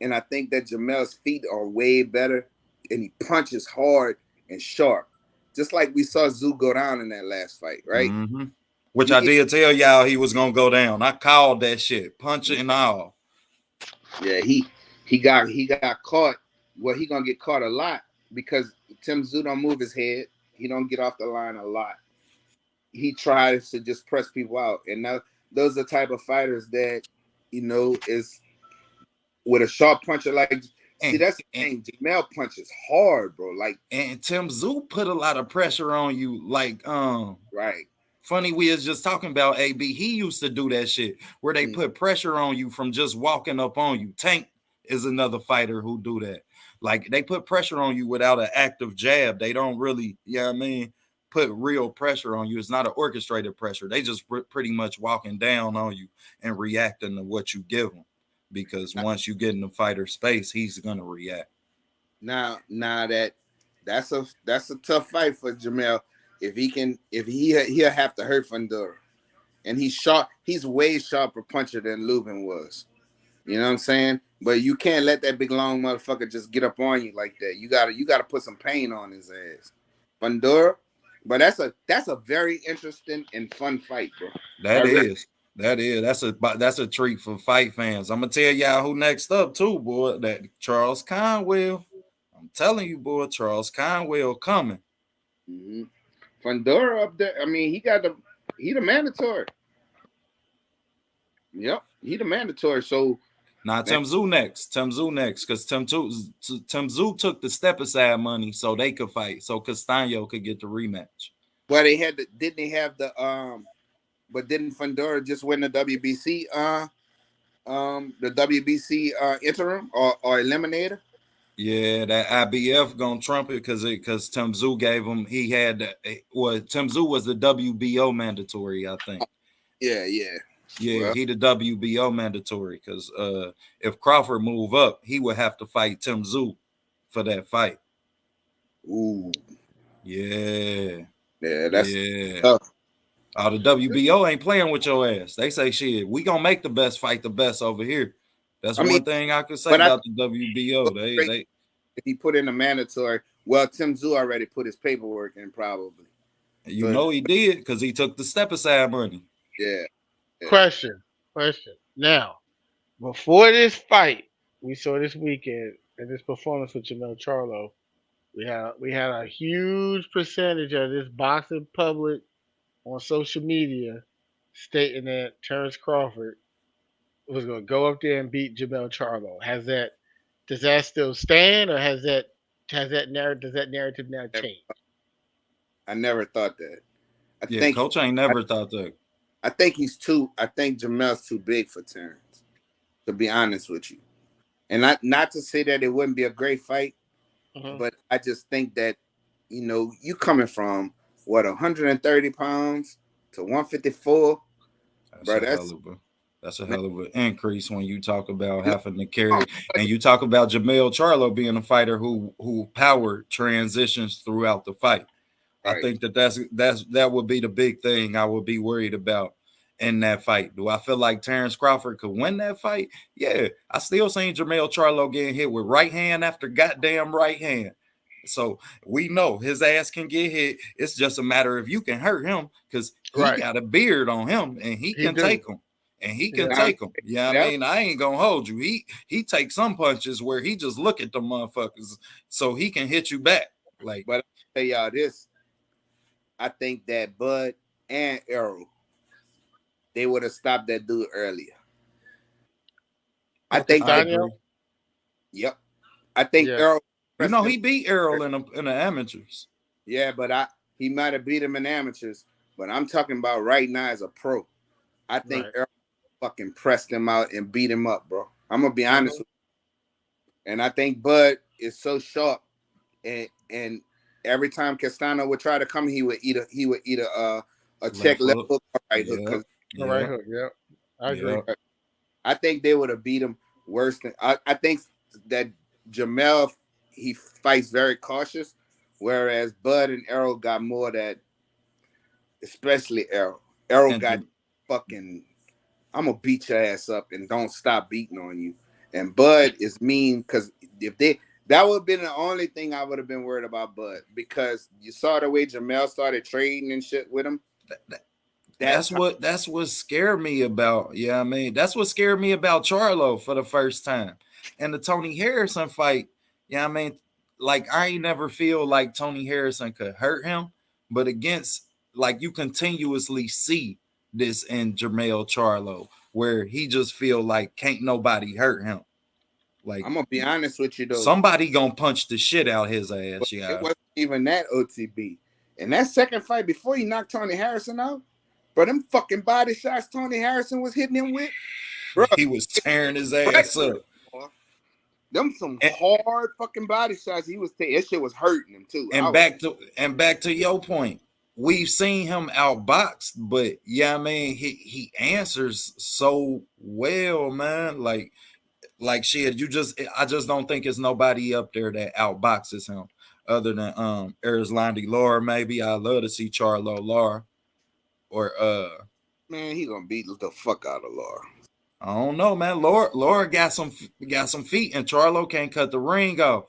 and I think that Jamel's feet are way better, and he punches hard and sharp, just like we saw Zoo go down in that last fight, right? mm-hmm. Which I He, did tell y'all he was gonna go down. I called that shit, punch and all. yeah, he got caught. Well, he gonna get caught a lot because Tim Zoo don't move his head. He don't get off the line a lot. He tries to just press people out, and now those are the type of fighters that is with a sharp puncher like. See, And, that's the and thing. Jamel punches hard, bro. Like, and Tim Zoo put a lot of pressure on you. Like, right. funny, we was just talking about AB. He used to do that shit where they Mm. put pressure on you from just walking up on you. Tank is another fighter who do that. Like they put pressure on you without an active jab. They don't really, I mean, put real pressure on you. It's not an orchestrated pressure. They just pretty much walking down on you and reacting to what you give them. Because once you get in the fighter space, he's gonna react. Now that's a tough fight for Jamel. If he'll have to hurt Fundora, and he's sharp. He's way sharper puncher than Lubin was. You know what I'm saying? But you can't let that big long motherfucker just get up on you like that. You gotta put some pain on his ass. Fundora, but that's a very interesting and fun fight, bro. I That really, is. That is. That's a treat for fight fans. I'm gonna tell y'all who next up too, boy. That Charles Conwell. I'm telling you, boy, Charles Conwell coming. mm-hmm. Fundora up there. I mean, he the mandatory. Yep, he the mandatory. So Now man, Tim Zoo next. Tim Zoo next, because Tim Zoo took the step aside money so they could fight, so Castaño could get the rematch. well, didn't they have the but didn't Fundora just win the WBC interim or eliminator? Yeah, that IBF gonna trump it because Tim Zoo gave him Tim Zoo was the WBO mandatory, I think. Yeah, yeah. Yeah, Well, he the WBO mandatory because if Crawford move up, he would have to fight Tim Zoo for that fight. ooh, Yeah, yeah, that's yeah. tough. The WBO ain't playing with your ass. They say shit. We gonna make the best fight the best over here. That's I mean, one thing I could say but I about think the WBO. They if he put in a mandatory, well, Tim Zoo already put his paperwork in probably. you So know he did because he took the step aside money. yeah, yeah. Question. Now, before this fight we saw this weekend and this performance with Jamel Charlo, We had a huge percentage of this boxing public on social media stating that Terrence Crawford was going to go up there and beat Jamel Charlo. Does that still stand, or has that narrative does that narrative now Never- change? I never thought that. I Yeah, think coach ain't I, never thought that. I think he's too. I think Jamel's too big for Terrence. To be honest with you, and not to say that it wouldn't be a great fight, Hmm. but I just think that you coming from what 130 pounds to 154, That's bro. a hell of a that's a Man, hell of an increase when you talk about no, having to carry, and you talk about Jamel Charlo being a fighter who power transitions throughout the fight. I right. think that would be the big thing I would be worried about in that fight. Do I feel like Terrence Crawford could win that fight? Yeah, I still seen Jamel Charlo getting hit with right hand after goddamn right hand. So we know his ass can get hit. It's just a matter of you can hurt him because he Right. got a beard on him and he He can do. take him. And he can Yeah. Now, take them. Yeah, I that, mean, I ain't gonna hold you. He takes some punches where he just look at the motherfuckers so he can hit you back. Like, but I tell y'all this, I think that Bud and Errol, they would have stopped that dude earlier. I What, think I that. Castaño? agree. Yep. I think Yeah. Errol You pressed know, him. he beat Errol in the amateurs. Yeah, but he might have beat him in amateurs. But I'm talking about right now as a pro. I think Right. Errol fucking pressed him out and beat him up, bro. I'm gonna be honest Hmm. with you. And I think Bud is so sharp, and every time Castano would try to come, he would eat a check Left left hook. hook or right hook. Yep. Because The right Yep. hook. Yeah. I agree. Yep. I think they would have beat him worse than I think that Jamel, he fights very cautious, whereas Bud and Errol got more that, especially Errol. Errol And got fucking, I'm gonna beat your ass up and don't stop beating on you. And Bud is mean because if they that would have been the only thing I would have been worried about Bud, because you saw the way Jamel started trading and shit with him. That time, that's what scared me about. Yeah, I mean, that's what scared me about Charlo for the first time. And the Tony Harrison fight, yeah, I mean, like I ain't never feel like Tony Harrison could hurt him, but against like you continuously see this in Jermell Charlo, where he just feel like can't nobody hurt him. Like I'm gonna be honest with you though, somebody gonna punch the shit out his but ass, it yeah. wasn't even that OTB. And that second fight before he knocked Tony Harrison out, bro, them fucking body shots Tony Harrison was hitting him with, bro, He was tearing his ass regular, up. boy. Them some And, hard fucking body shots he was taking. That shit was hurting him too. I and was back to your point, we've seen him outboxed, but yeah, I mean he answers so well, man. Like shit, I just don't think it's nobody up there that outboxes him other than Erzlandi Laura. Maybe I love to see Charlo Laura or man, he gonna beat the fuck out of Laura. I don't know, man. Laura got some feet, and Charlo can't cut the ring off,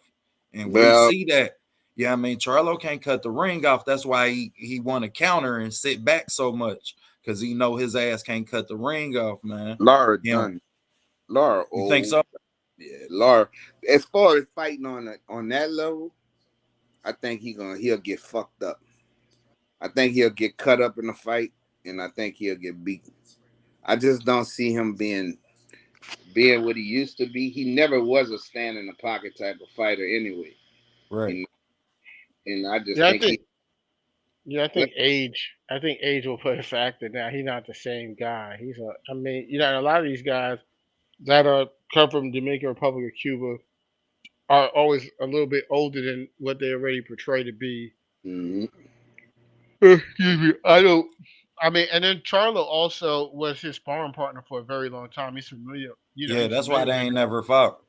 and we Well, see that. Yeah, I mean Charlo can't cut the ring off. That's why he want to counter and sit back so much because he know his ass can't cut the ring off, man. Laura Him, done. Laura you think old. so? Yeah, Laura. As far as fighting on that level, I think he'll get fucked up. I think he'll get cut up in the fight, and I think he'll get beaten. I just don't see him being what he used to be. He never was a stand in the pocket type of fighter anyway. Right. And and I just Yeah, I think think. he Yeah, I think age. I think age will play a factor. Now he's not the same guy. He's a. I mean, a lot of these guys that are come from Dominican Republic or Cuba are always a little bit older than what they already portray to be. mm-hmm. Excuse me. I don't. I mean, and then Charlo also was his sparring partner for a very long time. He's familiar. Yeah, He's that's why familiar they with ain't him. never fought.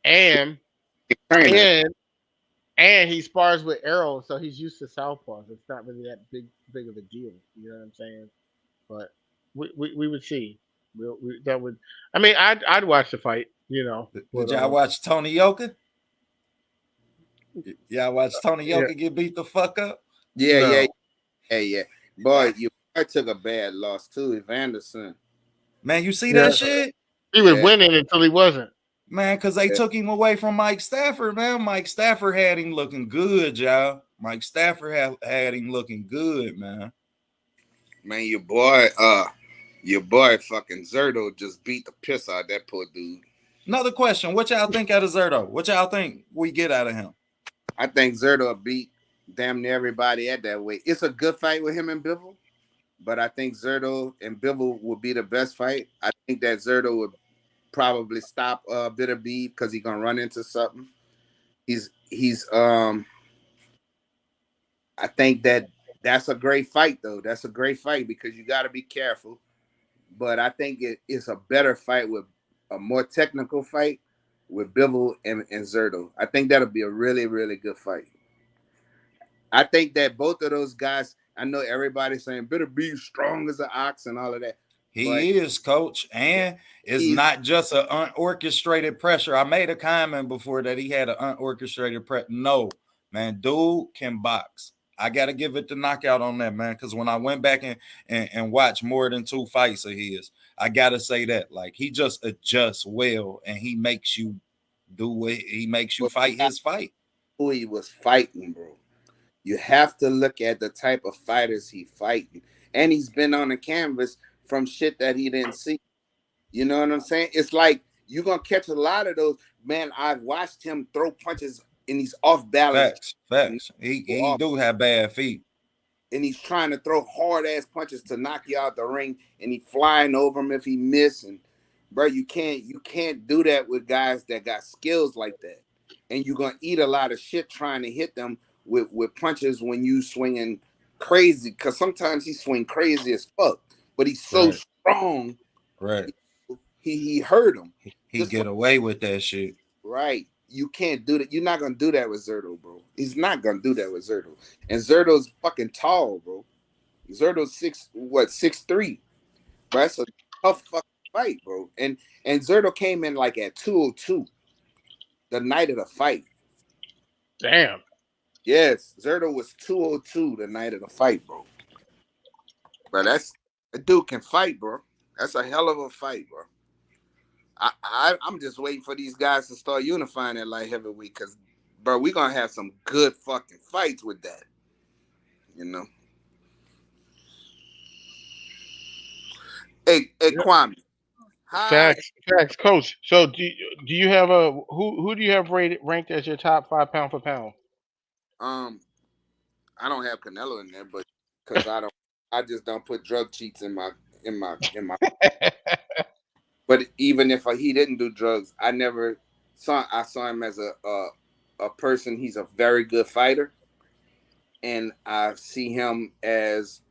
And trainer. and and he spars with Errol, so he's used to southpaws. It's not really that big of a deal. You know what I'm saying? But we would see. That would. I mean, I'd watch the fight. Did But y'all watch Tony Yoka? Y'all watch Tony yeah, Yoka get beat the fuck up? Yeah, yeah, no, yeah, yeah. Boy, I took a bad loss too, Evanderson. Man, you see yeah, that shit? he was Yeah, winning until he wasn't. Man, because they took him away from Mike Stafford, man. Mike Stafford had him looking good, y'all. Mike Stafford had him looking good, man. Man, your boy fucking Zerto just beat the piss out of that poor dude. Another question. What y'all think out of Zerto? What y'all think we get out of him? I think Zerto beat damn near everybody at that weight. It's a good fight with him and Bivol, but I think Zerto and Bivol would be the best fight. I think that Zerto would probably stop Bitter Beef because he's gonna run into something. He's I think that's a great fight though. That's a great fight because you got to be careful. But I think it's a better fight with a more technical fight with Bivol and Zerto. I think that'll be a really, really good fight. I think that both of those guys, I know everybody's saying Bitter be strong as an ox and all of that. But He is, coach, and it's not just an unorchestrated pressure. I made a comment before that he had an unorchestrated pressure. No, man, dude can box. I got to give it the knockout on that, man, because when I went back and watched more than 2 fights of his, I got to say that. Like, he just adjusts well, and he makes you he makes you fight his fight. Who he was fighting, bro. You have to look at the type of fighters he fighting. And he's been on the canvas from shit that he didn't see. You know what I'm saying? It's like you're going to catch a lot of those. Man, I've watched him throw punches and he's off balance. Facts. He do have bad feet. And he's trying to throw hard-ass punches to knock you out the ring, and he flying over him if he miss. And, bro, you can't do that with guys that got skills like that. And you're going to eat a lot of shit trying to hit them with punches when you swinging crazy, because sometimes he swing crazy as fuck, but he's so strong. Right. He hurt him. He get away with that shit. Right. You can't do that. You're not gonna do that with Zerto, bro. He's not gonna do that with Zerto. And Zerto's fucking tall, bro. Zerto's 6'3". Bro, that's a tough fucking fight, bro. And Zerto came in like at 202 the night of the fight. Damn. Yes, Zerto was 202 the night of the fight, bro. But that dude can fight, bro. That's a hell of a fight, bro. I'm just waiting for these guys to start unifying at light heavyweight, because, bro, we're going to have some good fucking fights with that. You know? Hey, Kwame. Facts, coach. So do you have who do you have ranked as your top 5 pound for pound? I don't have Canelo in there, but because I just don't put drug cheats in my But even if he didn't do drugs, I saw him as a person. He's a very good fighter, and I see him as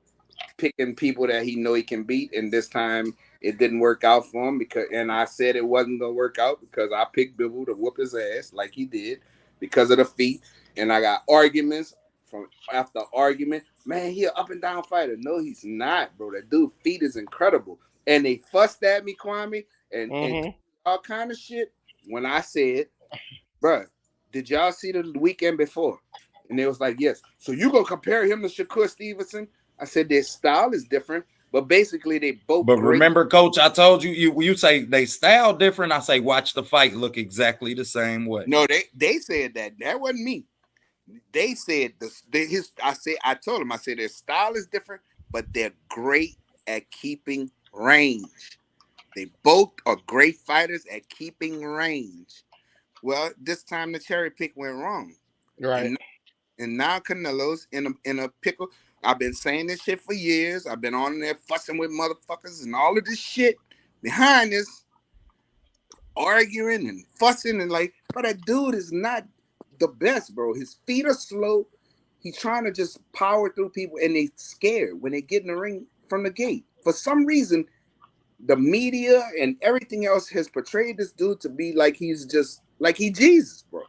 picking people that he know he can beat. And this time it didn't work out for him, and I said it wasn't gonna work out because I picked Bivol to whoop his ass like he did because of the feet. And I got arguments from after argument. Man, he an up and down fighter. No, he's not, bro. That dude feet is incredible. And they fussed at me, Kwame, and all kind of shit when I said, bro, did y'all see the weekend before? And they was like, yes. So you gonna compare him to Shakur Stevenson? I said their style is different, but basically they both. But remember, coach, I told you say they style different. I say watch the fight look exactly the same way. No, they said that. That wasn't me. They said I told them, I said their style is different, but they're great at keeping range. They both are great fighters at keeping range. Well, this time the cherry pick went wrong. Right. And now Canelo's in a pickle. I've been saying this shit for years. I've been on there fussing with motherfuckers and all of this shit behind this, arguing and fussing and like, but that dude is not the best, bro. His feet are slow. He's trying to just power through people, and they scared when they get in the ring from the gate. For some reason, the media and everything else has portrayed this dude to be like he's Jesus, bro.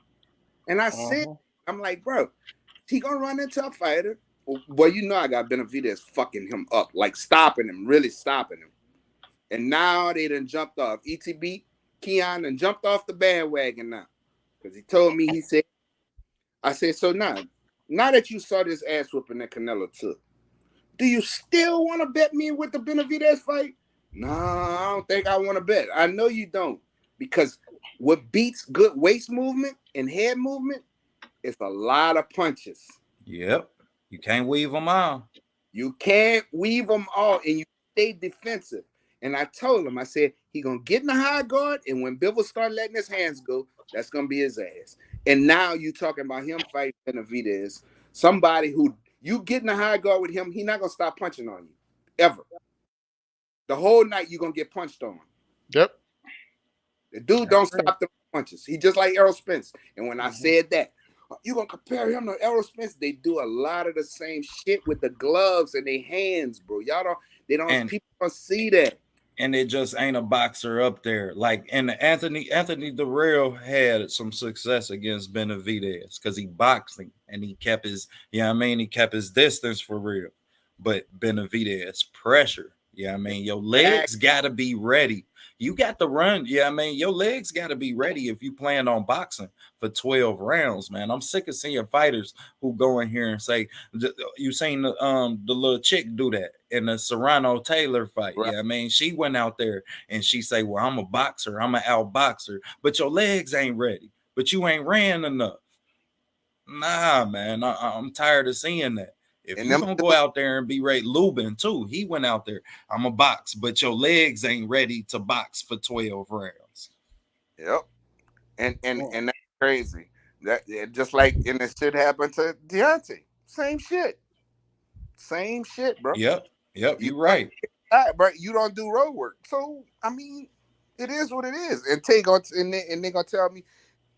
And I said, I'm like, bro, he gonna run into a fighter. Well, you know I got Benavidez fucking him up, like stopping him, really stopping him. And now they done jumped off. ETB, Keon done jumped off the bandwagon now. Because he told me, I said, so now that you saw this ass whooping that Canelo took, do you still want to bet me with the Benavidez fight? No, I don't think I want to bet. I know you don't. Because what beats good waist movement and head movement is a lot of punches. Yep. You can't weave them all. You can't weave them all, and you stay defensive. And I told him, I said, he gonna get in the high guard, and when Bivol start letting his hands go, that's gonna be his ass. And now you talking about him fighting Benavidez, somebody who you get in the high guard with him, he not gonna stop punching on you ever. The whole night you gonna get punched on. Yep. The dude don't stop the punches. He just like Errol Spence. And when I said that, you gonna compare him to Errol Spence? They do a lot of the same shit with the gloves and their hands, bro. Y'all don't. They don't. And, people don't see that. And it just ain't a boxer up there. Like, and Anthony Durrell had some success against Benavidez because he boxed him and he kept his, he kept his distance for real. But Benavidez pressure, your legs gotta be ready. You got to run, your legs gotta be ready if you plan on boxing for 12 rounds, man. I'm sick of seeing fighters who go in here and say, you seen the little chick do that in the Serrano Taylor fight. Right. She went out there and she say, well, I'm a boxer, I'm an out boxer, but your legs ain't ready, but you ain't ran enough. Nah, man, I'm tired of seeing that. If you're going to go out there and be Ray Lubin, too, he went out there, I'm a box, but your legs ain't ready to box for 12 rounds. Yep. And that's crazy. That just like, and this shit happened to Deontay. Same shit, bro. Yep, you're right. But you don't do road work. So, I mean, it is what it is. And they're going to tell me,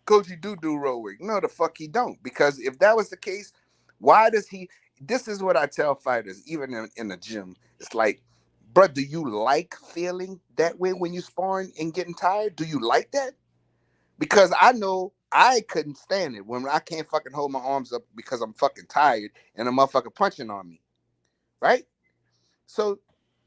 Coach, you do road work. No, the fuck he don't. Because if that was the case, why does he... This is what I tell fighters, even in the gym. It's like, bro, do you like feeling that way when you sparring and getting tired? Do you like that? Because I know I couldn't stand it when I can't fucking hold my arms up because I'm fucking tired and a motherfucker punching on me. Right? So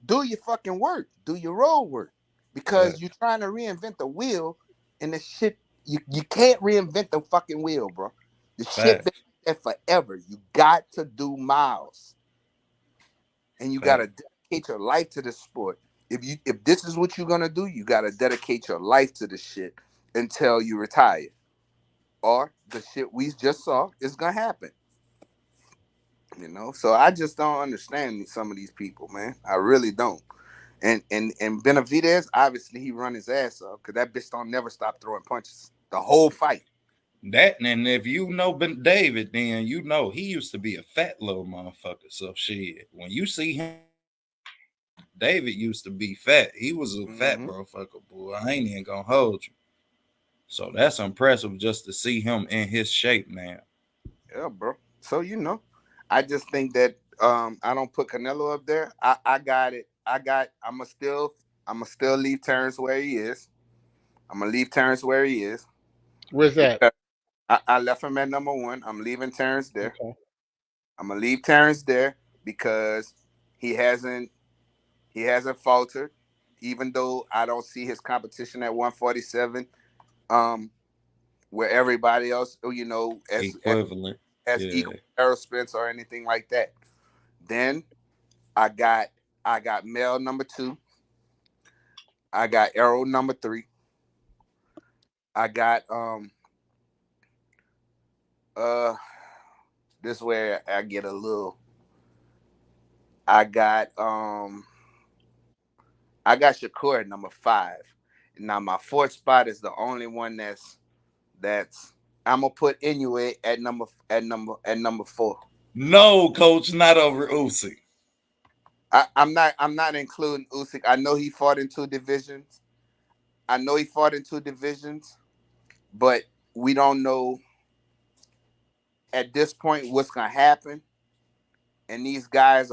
do your fucking work. Do your road work. Because you're trying to reinvent the wheel and the shit, you can't reinvent the fucking wheel, bro. The shit been there forever. You got to do miles. And you got to dedicate your life to this sport. If this is what you're going to do, you got to dedicate your life to this shit until you retire. Or the shit we just saw is going to happen. So I just don't understand some of these people, man. I really don't. And Benavidez, obviously he run his ass up because that bitch don't never stop throwing punches the whole fight. That, and if you know Ben David, then you know he used to be a fat little motherfucker. So shit, when you see him, David used to be fat. He was a fat motherfucker, boy. I ain't even gonna hold you. So that's impressive just to see him in his shape, man. Yeah, bro. So I just think that I don't put Canelo up there. I got it. I'ma still leave Terrence where he is. I'm gonna leave Terrence where he is. Where's that? I left him at number 1. I'm leaving Terrence there. Okay. I'm gonna leave Terrence there because he hasn't faltered, even though I don't see his competition at 147. Where everybody else, as equivalent, as equal Errol Spence or anything like that. Then I got Mel number 2. I got Errol number 3. I got this where I get a little. I got Shakur at number 5. Now my 4th spot is the only one that's I'm gonna put Inoue at number 4. No, coach, not over Usyk. I'm not including Usyk. I know he fought in 2 divisions. But we don't know at this point what's gonna happen. And these guys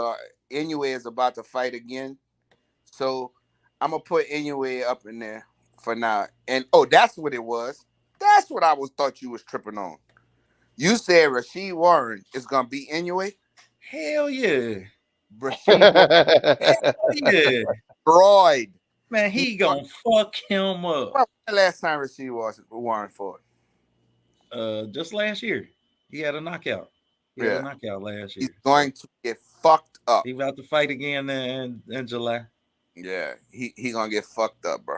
Inoue is about to fight again. So I'm gonna put Inoue up in there for now. And that's what it was. That's what I thought you was tripping on. You said Rasheed Warren is gonna beat Inoue? Hell yeah. Rasheed Warren. Hell yeah. Destroyed. Man, he gonna fuck him up. When was the last time Rasheed Warren fought? Just last year. He had a knockout. He had a knockout last year. He's going to get fucked up. He about to fight again in July. Yeah, he gonna get fucked up, bro.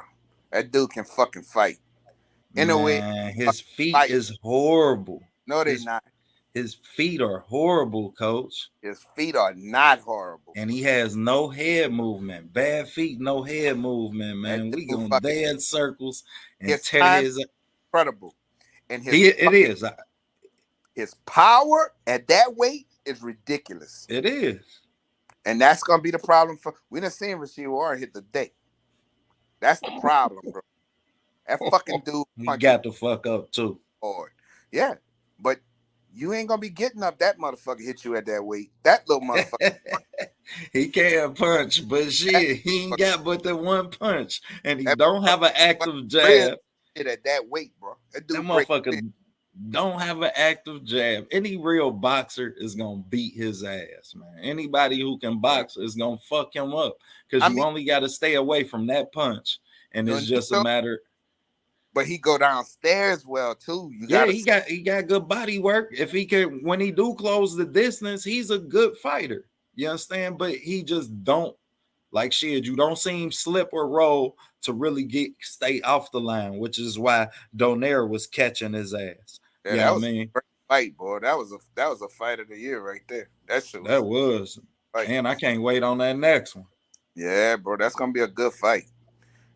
That dude can fucking fight. in a way. Man, his feet Like, is horrible. no, they His not. his feet are horrible, coach. His feet are not horrible. And he has no head movement. Bad feet, no head movement, That man. We dude gonna fucking dead circles and his tear time his. incredible, and his It fucking is. his power at that weight is ridiculous. It is. And that's gonna be the problem for we done seen Rasheed Warren hit the deck. That's the problem, bro. That fucking dude He punches got the fuck up too. hard. Yeah. But you ain't gonna be getting up that motherfucker hit you at that weight. That little motherfucker. He can't punch, but That, shit, he ain't got but the one punch, and he that don't have an motherfucker active bread jab. shit at that weight, bro. That That dude break bread. motherfucker don't have an active jab. Any real boxer is gonna beat his ass, man. Anybody who can box is gonna fuck him up because I you mean, only got to stay away from that punch, and it's just a Nonito, matter. but he go downstairs well too. You Yeah, gotta he got good body work. If he can, when he do close the distance, he's a good fighter. You understand? But he just don't like shit. You don't see him slip or roll to really stay off the line, which is why Donaire was catching his ass. yeah, Yeah, that I was a mean great fight, boy. That was a fight of the year right there. That shit was that was, fight. and I can't wait on that next one. Yeah, bro, that's gonna be a good fight.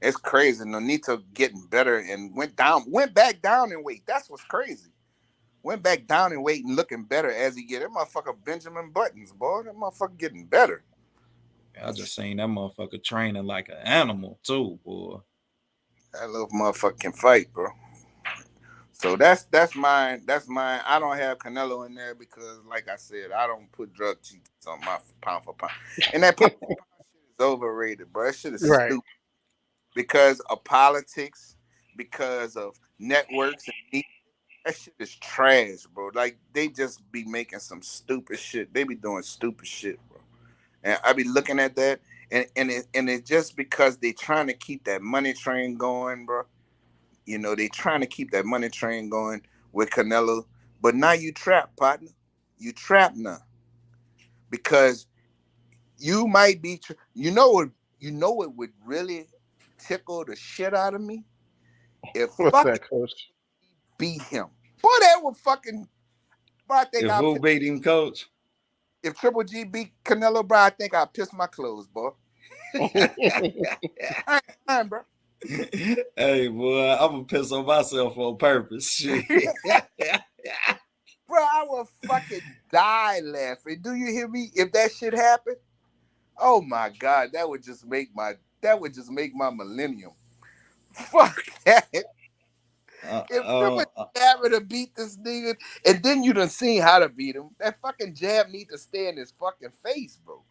It's crazy. Nonito getting better and went back down in weight. That's what's crazy. Went back down in weight and looking better as he get. That motherfucker Benjamin Buttons, boy. That motherfucker getting better. I just seen that motherfucker training like an animal too, boy. That little motherfucker can fight, bro. So that's mine. That's mine. I don't have Canelo in there because, like I said, I don't put drug cheats on my pound for pound. And that pound for pound shit is overrated, bro. That shit is Right. stupid because of politics, because of networks and media. That shit is trash, bro. Like they just be making some stupid shit. They be doing stupid shit, bro. And I be looking at that, and it's just because they trying to keep that money train going, bro. You know, they trying to keep that money train going with Canelo. But now you trapped, partner. You trapped now. Because you might be you know what would really tickle the shit out of me? If What's fucking that, coach? beat him. Boy, that would fucking bro, I think If I'll who beat him, coach? if Triple G beat Canelo, bro, I think I'll piss my clothes, boy. I ain't lying, bro. Hey, boy, I'm gonna piss on myself on purpose. Shit. Bro, I will fucking die laughing. Do you hear me? If that shit happened, oh my god, that would just make my millennium. Fuck that. uh, If uh, Triple G having to beat this nigga, and then you done seen how to beat him, that fucking jab need to stay in his fucking face, bro.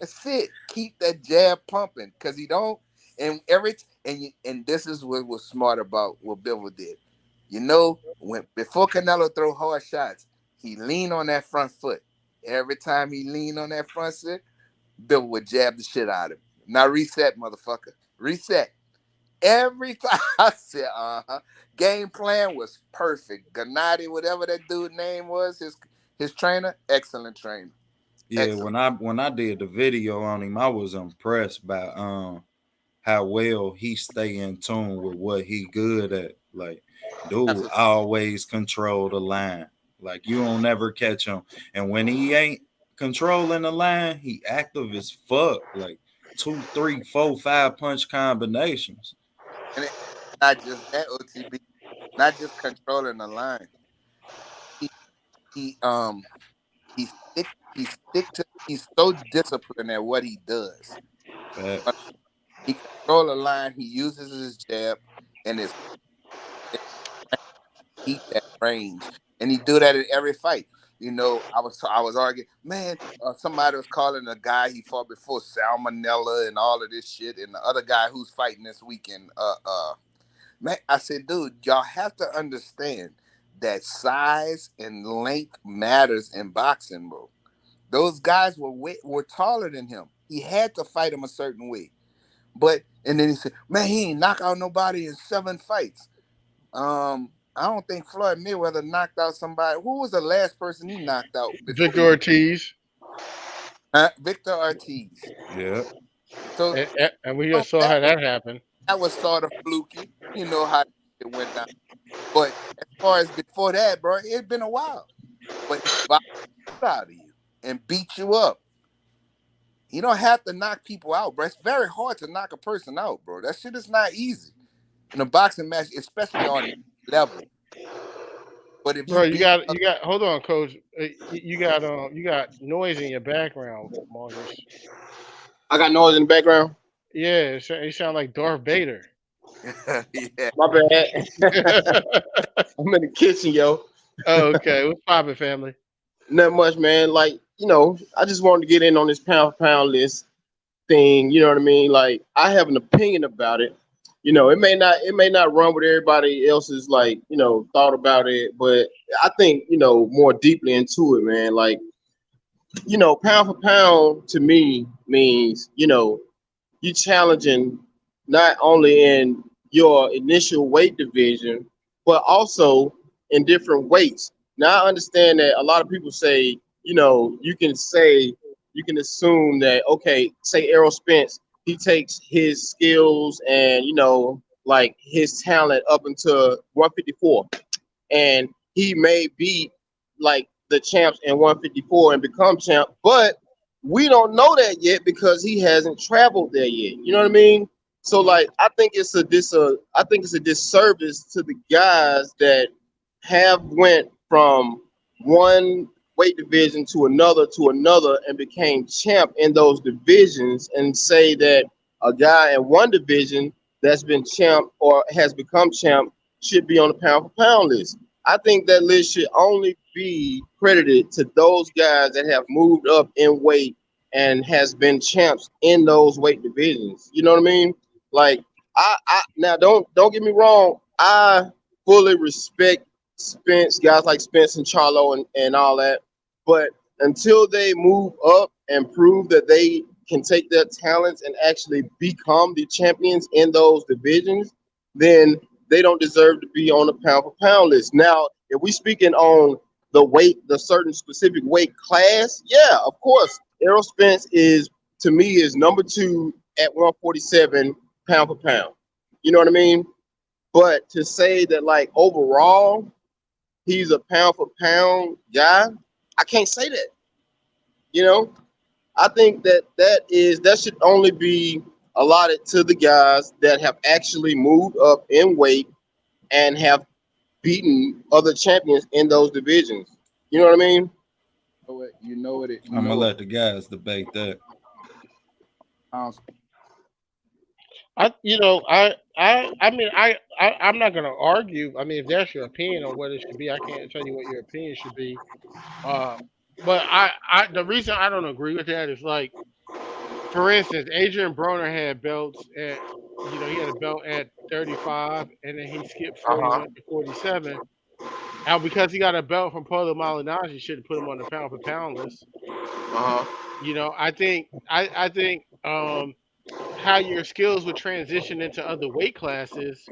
That's it. Keep that jab pumping, cause he don't. And and this is what was smart about what Bill did. You know, when before Canelo throw hard shots, he lean on that front foot. Every time he lean on that front foot, Bill would jab the shit out of him. Now reset, motherfucker. Reset. Every time I said, game plan was perfect. Gennady, whatever that dude name was, his trainer, excellent trainer. yeah, Excellent. when I did the video on him, I was impressed by how well he stay in tune with what he good at. Like, That's dude what, always control the line. Like you don't never catch him. And when he ain't controlling the line, he active as fuck. Like 2, 3, 4, 5 punch combinations. and it, not just that OTB, not just controlling the line. He he he's so disciplined at what he does. Facts. He control the line. He uses his jab and his keep that range, and he do that in every fight. You know, I was arguing, man. Somebody was calling a guy he fought before salmonella and all of this shit, and the other guy who's fighting this weekend. Man, I said, dude, y'all have to understand that size and length matters in boxing, bro. Those guys were taller than him. He had to fight him a certain way. But and then he said, man, he ain't knock out nobody in 7 fights. I don't think Floyd Mayweather knocked out somebody. Who was the last person he knocked out before Victor he? Ortiz. Victor Ortiz. Yeah. So And we so just saw how that happened. that was sort of fluky. You know how it went down. But as far as before that, bro, it's been a while. But he boxed the shit out of you and beat you up. You don't have to knock people out, bro. It's very hard to knock a person out, bro. That shit is not easy in a boxing match, especially on that level. But if you Bro, beat you got. Hold on, coach. You got noise in your background, Marcus. I got noise in the background. Yeah, you sound like Darth Vader. yeah, My bad. I'm in the kitchen, yo. Oh, okay, what's poppin', family? Not much, man. Like, I just wanted to get in on this pound for pound list thing. You know what I mean? Like, I have an opinion about it. It may not run with everybody else's like, thought about it, but I think, more deeply into it, man. Like, pound for pound to me means, you challenging not only in your initial weight division, but also in different weights. Now I understand that a lot of people say, you can assume that, okay, say Errol Spence, he takes his skills and, like his talent up into 154, and he may beat like the champs in 154 and become champ, but we don't know that yet because he hasn't traveled there yet. You know what I mean? So like I think it's a disservice to the guys that have went from one weight division to another and became champ in those divisions, and say that a guy in one division that's been champ or has become champ should be on the pound for pound list. I think that list should only be credited to those guys that have moved up in weight and has been champs in those weight divisions. You know what I mean? Like, I now don't get me wrong. I fully respect Spence, guys like Spence and Charlo and all that. But until they move up and prove that they can take their talents and actually become the champions in those divisions, then they don't deserve to be on the pound for pound list. Now, if we speaking on the certain specific weight class, yeah, of course, Errol Spence to me is number two at 147 pound for pound. You know what I mean? But to say that like overall he's a pound for pound guy, I can't say that. You know, I think that should only be allotted to the guys that have actually moved up in weight and have beaten other champions in those divisions. You know what I mean? you know it. I'm gonna let the guys debate that. Um, I'm not gonna argue. I mean, if that's your opinion on what it should be, I can't tell you what your opinion should be. Uh, but the reason I don't agree with that is like, for instance, Adrian Broner had belts at, he had a belt at 35, and then he skipped Uh 40 and huh. went to 47. And because he got a belt from Polo Malignaggi, should have put him on the pound for pound list. Uh huh. I think how your skills would transition into other weight classes,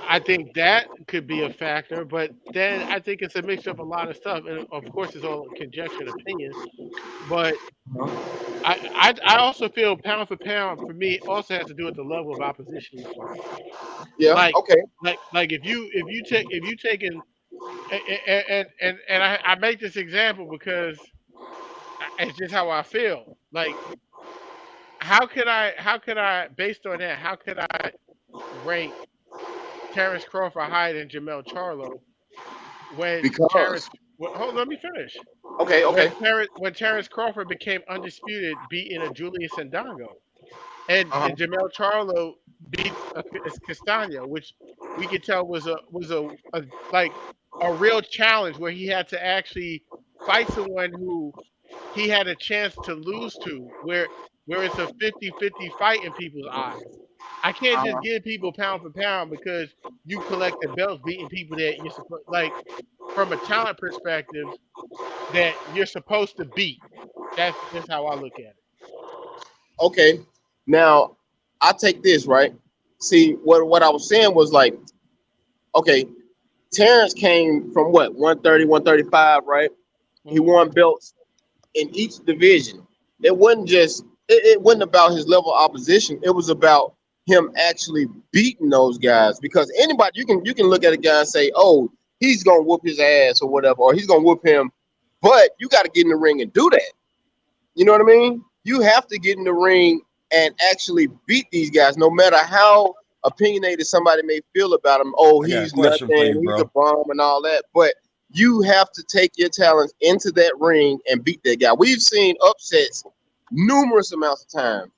I think that could be a factor. But then I think it's a mixture of a lot of stuff, and of course, it's all conjecture and opinion. But I also feel pound for pound for me also has to do with the level of opposition you fight. Yeah. Like Okay. like if you taking and I make this example because it's just how I feel. Like, how could I based on that, how could I rank Terrence Crawford higher than Jamel Charlo when Because. hold on, let me finish. Okay. Okay. When Terrence Crawford became undisputed, beating a Julius Sandango, and Uh huh. Jamel Charlo beat Castano, which we could tell was a like a real challenge where he had to actually fight someone who he had a chance to lose to, where it's a 50-50 fight in people's eyes. I can't just give people pound for pound because you collected belts beating people that you're supposed, like, from a talent perspective, that you're supposed to beat. That's just how I look at it. Okay. Now, I take this right. See, what I was saying was like, okay, Terrence came from what, 130, 135, right? He Mhm. won belts in each division. It wasn't about his level of opposition. It was about him actually beating those guys. Because anybody, you can look at a guy and say, oh, he's gonna whoop his ass or whatever, or he's gonna whoop him, but you got to get in the ring and do that. You know what I mean? You have to get in the ring and actually beat these guys, no matter how opinionated somebody may feel about him. Oh, I got a he's question for you, nothing, he's a bro. bum and all that. But you have to take your talents into that ring and beat that guy. We've seen upsets numerous amounts of times.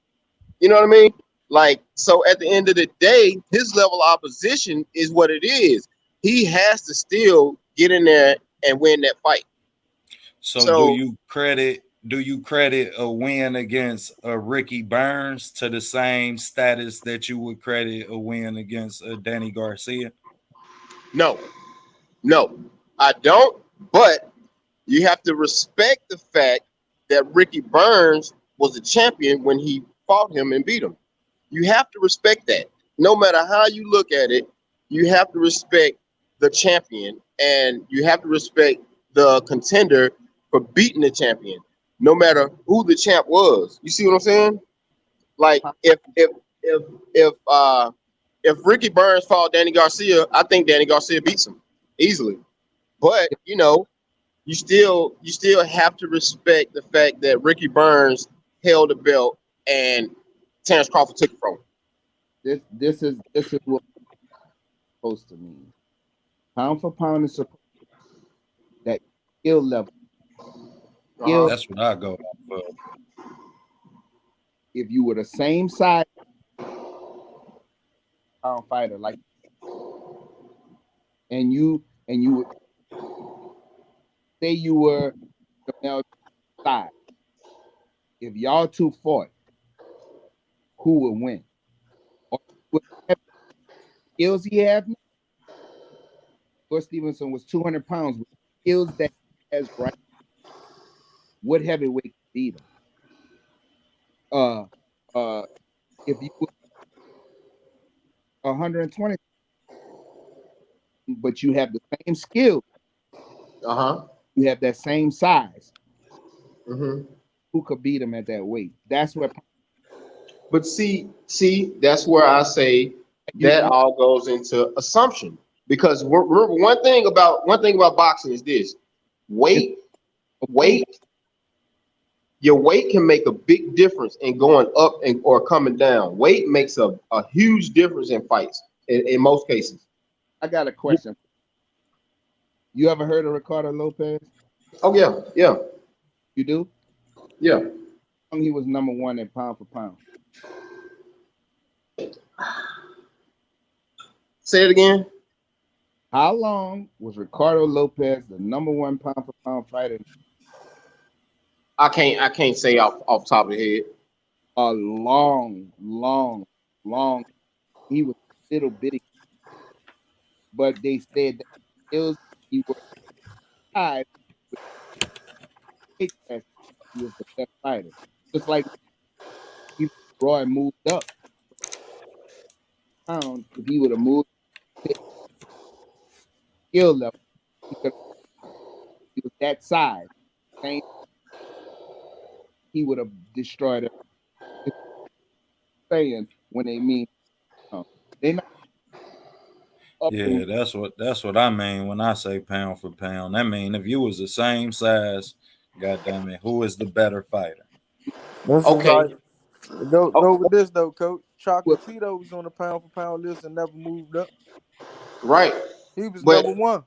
You know what I mean? Like, so at the end of the day, his level of opposition is what it is. He has to still get in there and win that fight. So So do you credit a win against Ricky Burns to the same status that you would credit a win against Danny Garcia? no, I don't. But you have to respect the fact that Ricky Burns was a champion when he fought him and beat him. You have to respect that. No matter how you look at it, you have to respect the champion and you have to respect the contender for beating the champion, no matter who the champ was. You see what I'm saying? Like if Ricky Burns fought Danny Garcia, I think Danny Garcia beats him easily. But you still have to respect the fact that Ricky Burns held the belt and Terrence Crawford took it from him. This is what it's supposed to mean. Pound for pound is supposed that skill level. Skill, That's what I go off of. if you were the same size pound fighter, like, and you would say you were Jamel size, if y'all two fought, who would win? Or what skills he have now? George Stevenson was 200 pounds with skills that he has right. What heavyweight could beat him? If you were 120, but you have the same skill, you have that same size. Mm-hmm. Who could beat him at that weight? That's where. But see, that's where I say that all goes into assumption. Because remember, one thing about boxing is this: weight. Your weight can make a big difference in going up and or coming down. Weight makes a huge difference in fights in most cases. I got a question. You ever heard of Ricardo Lopez? Oh yeah. You do? Yeah. He was number one in pound for pound. Say it again. How long was Ricardo Lopez the number one pound for pound fighter? I can't say off top of the head. A long. He was little bitty, but they said that he was high. He was the best fighter. Just like Roy moved up pound, if he would have moved to skill level, he was that size. He would have destroyed it. Saying when they mean they not up. Yeah, that's what I mean when I say pound for pound. I mean if you was the same size, goddamn it, who is the better fighter? This Okay. is like, go with this though, Coach. Chocolatito was on the pound for pound list and never moved up. Right. He was But- number one.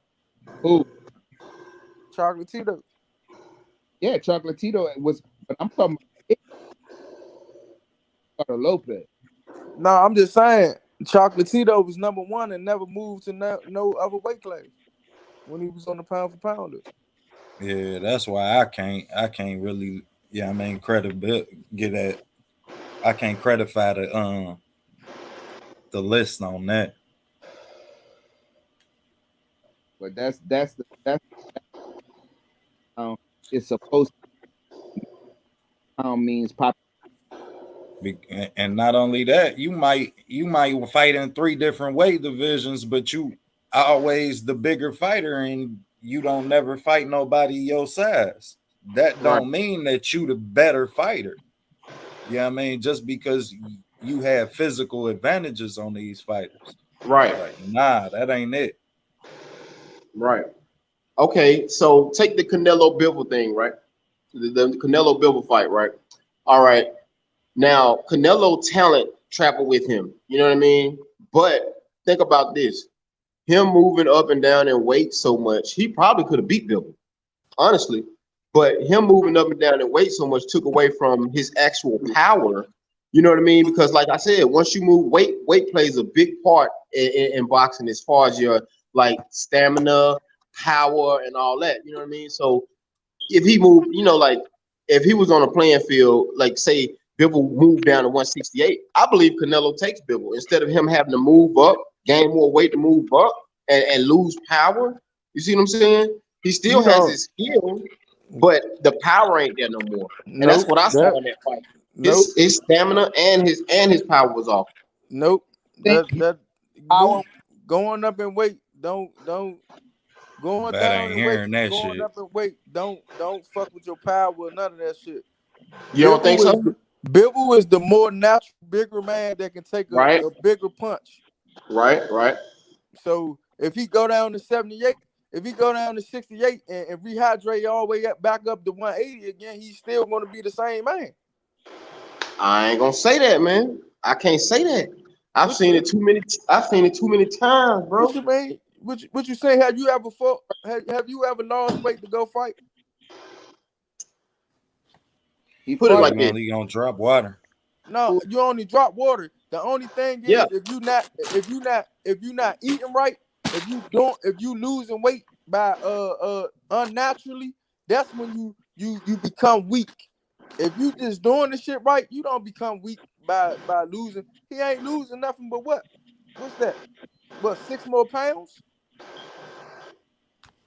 Who? Chocolatito. Yeah, Chocolatito was. But I'm talking about Lopez. No, I'm just saying Chocolatito was number one and never moved to no other weight class when he was on the pound for pound list. Yeah, that's why I can't really I can't credify the list on that. But that's it's supposed to pound means pop. And not only that, you might fight in 3 different weight divisions, but you always the bigger fighter and you don't never fight nobody your size. That don't mean that you the better fighter. Yeah, I mean, just because you have physical advantages on these fighters. Right, Like, nah, that ain't it. right. Okay, so take the Canelo Bivol thing, right? The Canelo Bivol fight, right? All right. Now, Canelo talent traveled with him. You know what I mean? But think about this. Him moving up and down in weight so much, he probably could have beat Bivol, honestly. But him moving up and down in weight so much took away from his actual power. You know what I mean? Because like I said, once you move weight plays a big part in boxing as far as your like stamina, power, and all that. You know what I mean? So if he moved, like if he was on a playing field, like say Bivol moved down to 168, I believe Canelo takes Bivol instead of him having to move up, gain more weight to move up and lose power. You see what I'm saying? He still You has don't. his skill, but the power ain't there no more. And that's Nope. what I saw That. in that fight. Nope. His stamina and his power was off. Nope. Think That power. move going up in weight. Don't going That down ain't in weight. hearing that Going shit. up in weight. Don't fuck with your power. None of that shit. You don't think so? Bivol is the more natural, bigger man that can take Right, a bigger punch. right. So if he go down to 78, if he go down to 68 and rehydrate all the way back up to 180 again, he's still going to be the same man. I ain't gonna say that, man. I can't say that. I've What seen you it too many. I've seen it too many times, what bro. you mean? What you say? Have you ever fought? Have you ever lost weight to go fight? He Put it Yeah, fought. like you this. only gonna drop water. No, you only drop water. The only thing Yeah, is if you not eating right, if you losing weight by unnaturally, that's when you become weak. If you just doing the shit right, you don't become weak by losing. He ain't losing nothing but what? What's that? What, 6 more pounds?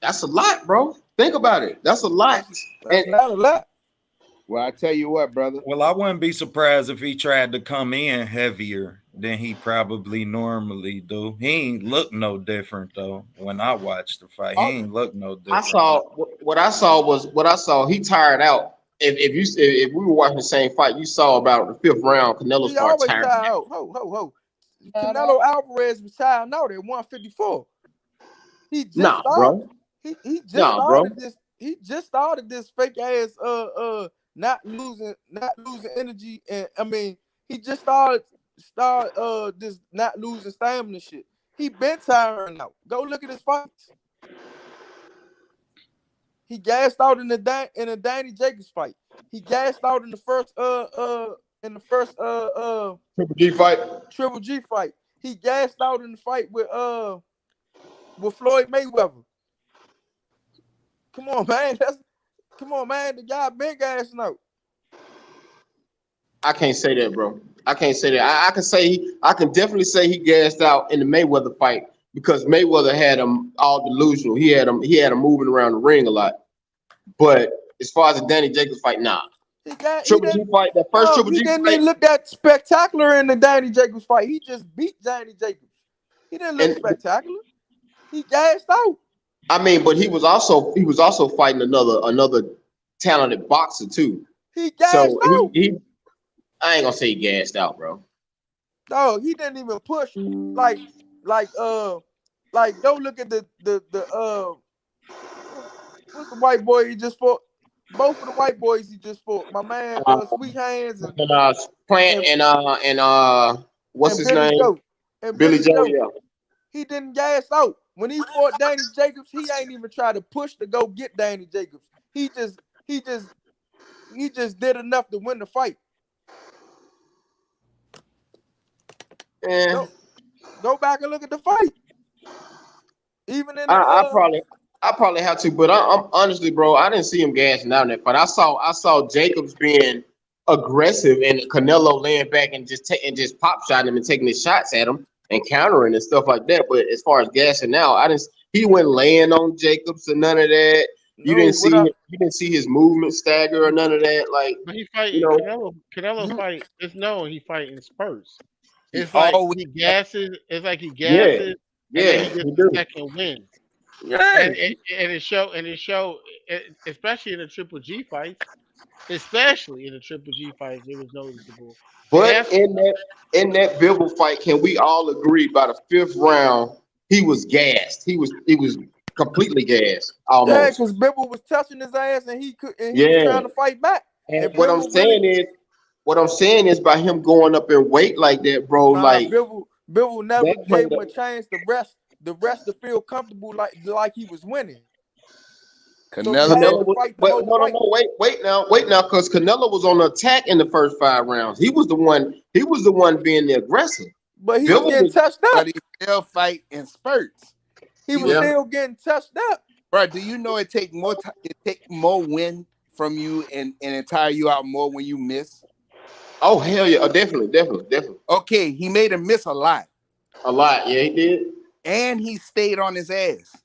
that's a lot, bro. Think about it. That's a lot. And That's not a lot. Well, I tell you what, brother. Well, I wouldn't be surprised if he tried to come in heavier than he probably normally do. He ain't look no different though. When I watched the fight, he all, ain't look no I different saw though. what I saw was what I saw. He tired out. If we were watching the same fight, you saw about the fifth round, Canelo He start always tiring tired out. out. Ho. Canelo Alvarez was tired out at 154. He just Nah, started. bro. He just Nah, bro. started this. He just started this fake ass not losing energy, and I mean he just started this not losing stamina shit. He been tiring out. Go look at his fights. He gassed out in the Danny Jacobs fight. He gassed out in the first Triple G fight. Triple G fight. He gassed out in the fight with Floyd Mayweather. Come on, man. Come on, man. The guy been gassing out. I can't say that, bro. I can't say that. I can definitely say he gassed out in the Mayweather fight because Mayweather had him all delusional. He had him moving around the ring a lot. But as far as the Danny Jacobs fight, nah. He Triple G didn't fight, that first no, Triple he G didn't fight, even look that spectacular in the Danny Jacobs fight. He just beat Danny Jacobs. He didn't look and spectacular. He gassed out. I mean, but he was also fighting another talented boxer too. He gassed So he out. he I ain't gonna say he gassed out, bro. No, he didn't even push like like uh go look at the what's the white boy he just fought? Both of the white boys he just fought. My man Sweet Hands And Plant and and what's and his Billy name? Joe. And Billy Billy Joe, Joe. yeah. He didn't gas out. When he fought Danny Jacobs, he ain't even try to push to go get Danny Jacobs. He just did enough to win the fight. Eh, Go back and look at the fight. Even in the I probably have to, but I'm honestly, bro, I didn't see him gassing out in that fight. I saw Jacobs being aggressive and Canelo laying back and just pop shotting him and taking his shots at him and countering and stuff like that. But as far as gassing out, I didn't. He wasn't laying on Jacobs or none of that. no what I You didn't see his movement stagger or none of that. Like But he you fighting know, Canelo you fight. It's known he fighting spurts. He It's like always. he gasses. It's like he yeah, gasses, and then yeah, he gets he the do. second win. yeah. And it show, especially in the Triple G fights. especially in the Triple G fights, it was noticeable. And But that's in that Bivol fight, can we all agree by the fifth round he was gassed? He was completely gassed Yeah, almost. because Bibble was touching his ass and he was Yeah. trying to fight back. And And Bibble what I'm saying is by him going up in weight like that, bro, nah, like Bibble never that played gave him a chance to feel comfortable like he was winning. So he Canelo. had Canelo to was, fight the but whole no, no, fight. no, wait now, because Canelo was on the attack in the first 5 rounds. He was the one being the aggressor. But he was Bivol getting was, touched But up. he still fight in spurts. He He was was, yeah. still getting touched up. bro. Do you know it take more time? It take more win from you and tire you out more when you miss. Oh hell yeah, oh, definitely, Okay, he made him miss a lot, a lot. Yeah, he did. and he stayed on his ass.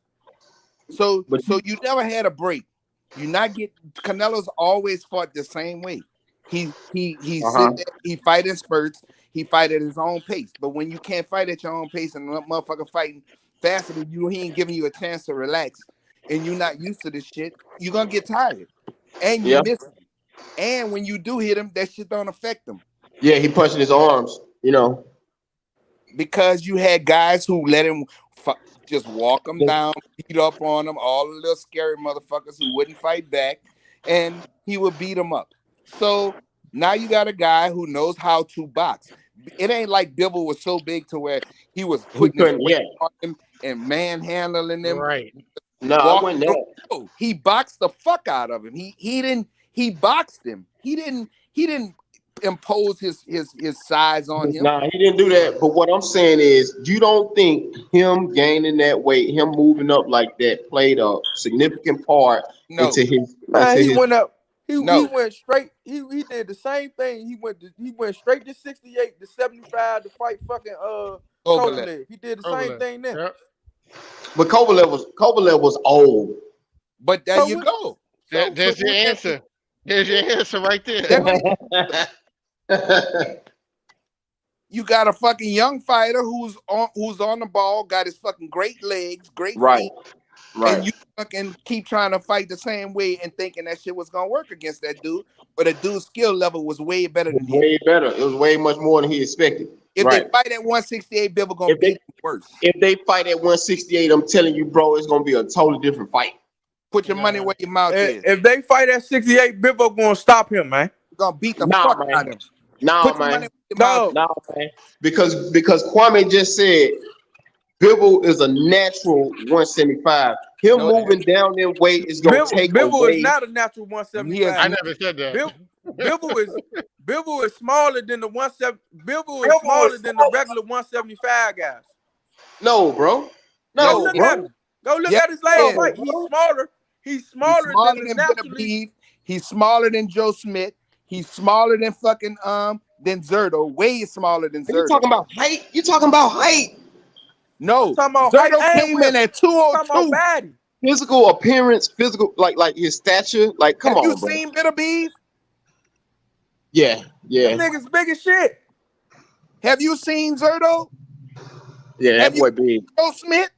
So But you never had a break. You not get Canelo's always fought the same way. He uh huh. sit there, he fight in spurts, he fight at his own pace. But when you can't fight at your own pace and the motherfucker fighting faster than you, he ain't giving you a chance to relax, and you're not used to this shit, you're gonna get tired. And you Yeah, miss him. And when you do hit him, that shit don't affect him. yeah. He punching his arms. Because you had guys who let him just walk him down, beat up on him, all the little scary motherfuckers who wouldn't fight back, and he would beat them up. So now you got a guy who knows how to box. It ain't like Bivol was so big to where he was He putting his couldn't. weight Yeah. on him and manhandling him, right. No, I walking wasn't through. that. No, he boxed the fuck out of him. He boxed him. He didn't impose his size on him. Nah, he didn't do that. But what I'm saying is, you don't think him gaining that weight, him moving up like that, played a significant part No, into his Man, into he his went up. He no. went straight. He did the same thing. He went straight to 68 to 75 to fight fucking Kovalev. Kovalev. He did the same Overlap. thing then. Yep. But Kovalev was old. But there So you what? go. There's your Who said answer. There's your answer right that there. means you got a fucking young fighter who's on the ball, got his fucking great legs, great Right, feet, and right. you fucking keep trying to fight the same way and thinking that shit was gonna work against that dude, but the dude's skill level was way better It was than him. way better. It was way much more than he expected. If they Right. fight at 168, Bivol gonna If they beat him worse. if they fight at 168, I'm telling you, bro, it's gonna be a totally different fight. Put your money Nah. where your mouth is. If they fight at 68, Bibbo gonna stop him, man. You're gonna beat the Nah, fuck out man. of him. Nah, Put your money man. where your mouth is. No, Nah, man. Because Kwame just said Bivol is a natural 175. Him No, that moving down in weight is gonna take Bibble is away. not a natural he is I 175. not. never said that. Bibble is smaller than the 17. Bibble is smaller than the regular 175 guys. No, bro. Go Yes, No, look he is. at bro. him. Go look Yes, at his he last is. fight. No, He's bro. smaller. He's He's smaller smaller than than naturally. Benavides. He's smaller than Joe Smith. He's smaller than fucking than Zerto. Way smaller than You Zerto. talking about height? You talking about height? I'm No, talking about height Zerto and came in width. at I'm talking about 202. body. Physical appearance, physical like his stature. Like, come Have you on, bro. seen Benavides? Yeah, Them yeah, niggas big as shit. Have you seen Zerto? yeah. That Have you boy seen big. Joe Smith?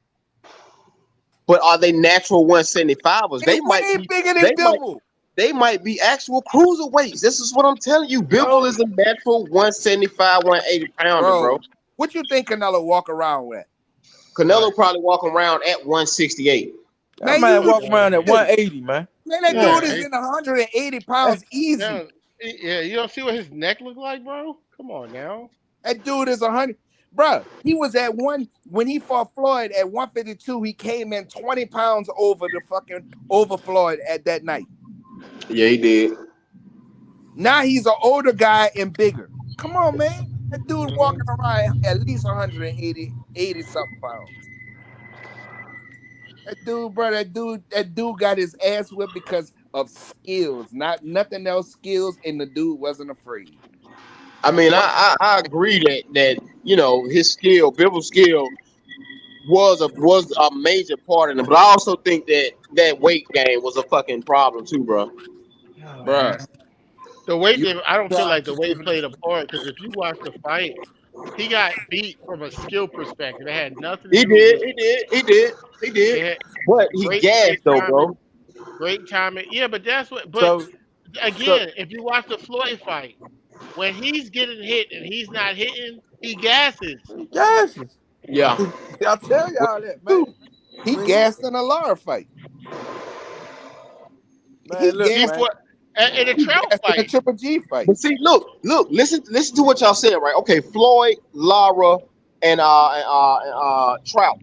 But are they natural 175ers? They They might way be. bigger than They might. Bivol. They might be actual cruiserweights. This is what I'm telling you. Bivol No, is a natural 175, 180 pounder, bro. Bro, what you think Canelo walk around with? Canelo Right. probably walking around at 168. that Man, man you walk Yeah. around at 180, man. man, that Yeah. dude is in 180 pounds easy. Yeah. Yeah. You don't see what his neck look like, bro? Come on now. That dude is 100. Bruh, he was at one when he fought Floyd at 152. He came in 20 pounds over Floyd at that night. Yeah, he did. Now he's an older guy and bigger. Come on, man. That dude Mhm. walking around at least 180 something pounds. That dude, bro, that dude got his ass whipped because of skills, not nothing else. Skills, and the dude wasn't afraid. I mean, I agree that his skill, Bibble's skill, was a major part in it. But I also think that weight gain was a fucking problem too, bro. Bruh. The weight You I don't feel like the weight played a part because if you watch the fight, he got beat from a skill perspective. It had nothing to He do did, with he did, he did, he it. did. Had But he great gassed though, timing, bro. great timing. Yeah, but that's what. But So So again, if you watch the Floyd fight, when he's getting hit and he's not hitting, he gasses. yes, Yeah. I tell What y'all that, he man. do? He When he, gassed in a Lara fight. He man, look, gassed. man. Before in the He Trout gassed in a fight, Triple G fight. But see, listen to what y'all saying, right? Okay, Floyd, Lara, and Trout.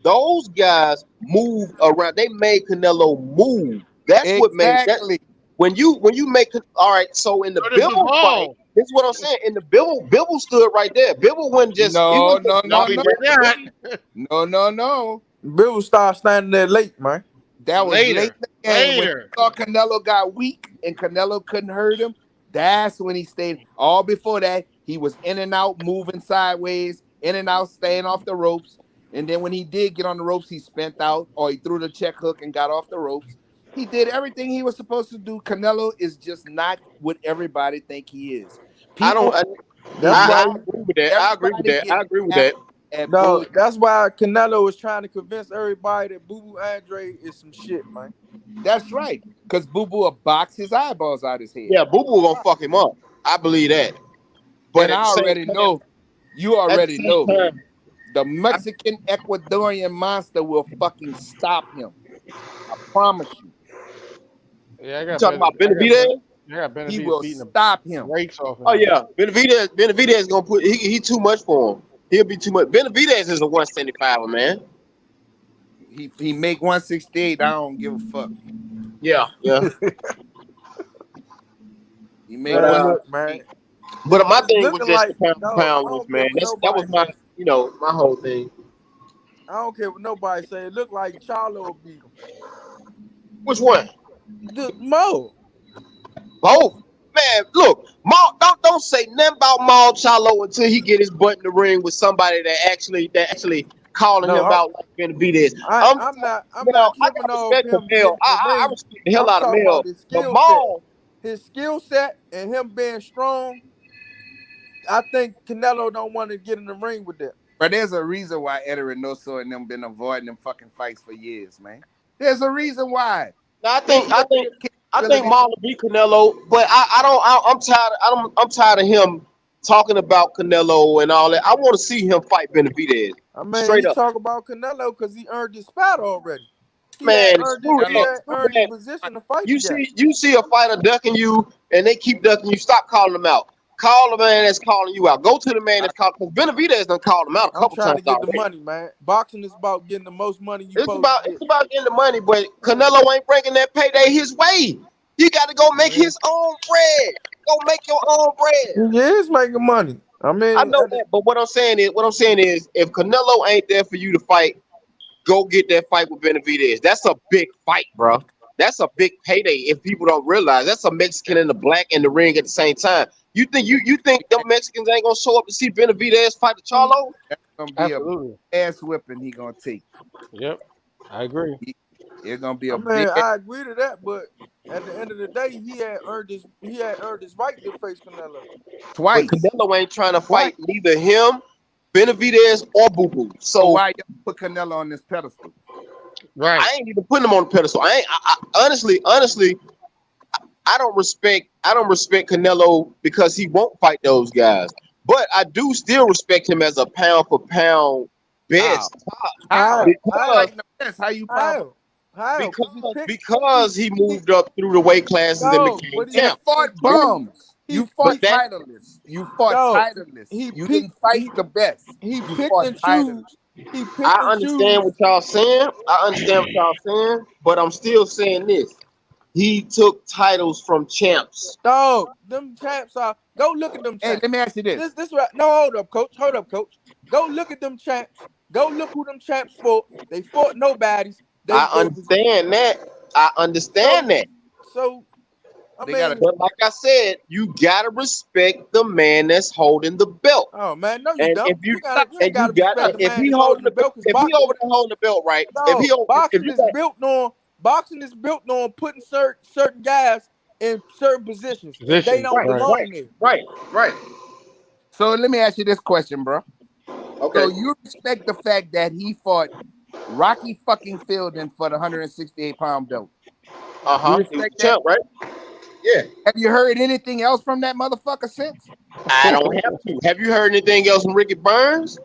Those guys move around. They made Canelo move. That's what made that. Exactly. When you make all right. So in the so does Bibble fight, Bivol. this is what I'm saying. In the Bibble stood right there. Bibble wasn't just he No, wasn't no, just No, no, he no, did walking around. not. no. Bill start standing there late, man. That was late Later, in the game when later. he saw Canelo got weak and Canelo couldn't hurt him. That's when he stayed. All before that, he was in and out, moving sideways, in and out, staying off the ropes. And then when he did get on the ropes, he spent out or he threw the check hook and got off the ropes. He did everything he was supposed to do. Canelo is just not what everybody think he is. I People, don't. I, That's he, I why. agree with that. I agree with everybody that. gets I agree with mad that. at No, bull. that's why Canelo was trying to convince everybody that Boo Boo Andre is some shit, man. That's right. Because Boo Boo will box his eyeballs out his head. Yeah, Boo Boo gonna fuck him up. I believe that. But And at I the same already time, know, you at the already same know, time, the Mexican Ecuadorian monster will fucking stop him. I promise you. Yeah, you talking about Benavidez? I got He Benavidez will beating the stop him. brakes off him. Oh yeah, Benavidez gonna put he too much for him. He'll be too much. Benavidez is a 175 man. He make 168. I don't give a fuck. Yeah, yeah. He make But Man, look, man. 168. my It's thing was looking just the like pound for dog. pound I was, don't care man. what That was nobody my say. my whole thing. I don't care what nobody say. It looked like Charlo beat him. Which one? The Mo. Both. Man, look, Maul, don't say nothing about Maul Charlo until he get his butt in the ring with somebody that actually calling No, him out like Benavidez. I'm not. I'm Now, not I tripping got off respect for him Mel. getting in the I ring. respect the hell I'm out of talking Mel. about his But skill set. Maul, His skill set and him being strong. I think Canelo don't want to get in the ring with that. But there's a reason why Eddie Reynoso and them been avoiding them fucking fights for years, man. There's a reason why. I They think know I what think his I think capabilities Maul will beat Canelo, but I'm tired. I'm tired of him talking about Canelo and all that. I want to see him fight Benavidez I mean, straight he up. talk about Canelo because he earned his spot already. He had Man, earned it. screw He that. had Screw earned his that. position to fight You the guy. see a fighter ducking you, and they keep ducking you. Stop calling them out. Call the man that's calling you out. Go to the man that's calling. Because Benavidez done called him out a I'm couple trying times to get the already. money, man. Boxing is about getting the most money you It's supposed to about get. getting the money, but Canelo ain't bringing that payday his way. You got to go make his own bread. Go make your own bread. He is making money. I I mean, know that, but what I'm saying is, if Canelo ain't there for you to fight, go get that fight with Benavidez. That's a big fight, bro. That's a big payday. If people don't realize, that's a Mexican and a black in the ring at the same time. You think them Mexicans ain't gonna show up to see Benavidez fight the Charlo? that's gonna be a Absolutely. ass whipping he gonna take. Yep. I agree. It's gonna be I a mean, big I agree to that, but at the end of the day, he had earned his right to face Canelo. But twice. Canelo ain't trying to Twice. fight neither him, Benavidez, or Boo Boo. So So why y'all put Canelo on this pedestal? Right. I ain't even putting him on the pedestal. Honestly, I don't respect Canelo because he won't fight those guys. But I do still respect him as a pound for pound How? best How? How? How because you know this? How you pound for How? Because he because picked. because he He moved up through the weight classes and no, became but he and champ. fought he bums? You But fought that titleists. You fought no titleists. he You picked didn't fight the best. he You picked fought and titleists. choose. He picked I and understand choose. what y'all saying. But I'm still saying this. He took titles from champs. Dog, them champs are. Go look at them Hey, champs. let me ask you this. This right. No, hold up, coach. Hold up, coach. Go look at them champs. Go look who them champs fought. They fought nobodies. I They was understand that. I so understand that. so. I They got mean, a But like I said, you gotta respect the man that's holding the belt. oh man, no, you And don't. if you You ain't got to respect the if man he that's holding holding the the belt because if he boxing. over there holding the belt, right? No, If you got boxing is built on putting certain guys in certain positions, and they Positions. don't right, Right. belong there. right. So let me ask you this question, bro. Okay. So you respect the fact that he fought Rocky fucking Fielding for the 168-pound belt? You He was the respect that? champ, right? Yeah. Have you heard anything else from that motherfucker since? I don't have to. Have you heard anything else from Ricky Burns?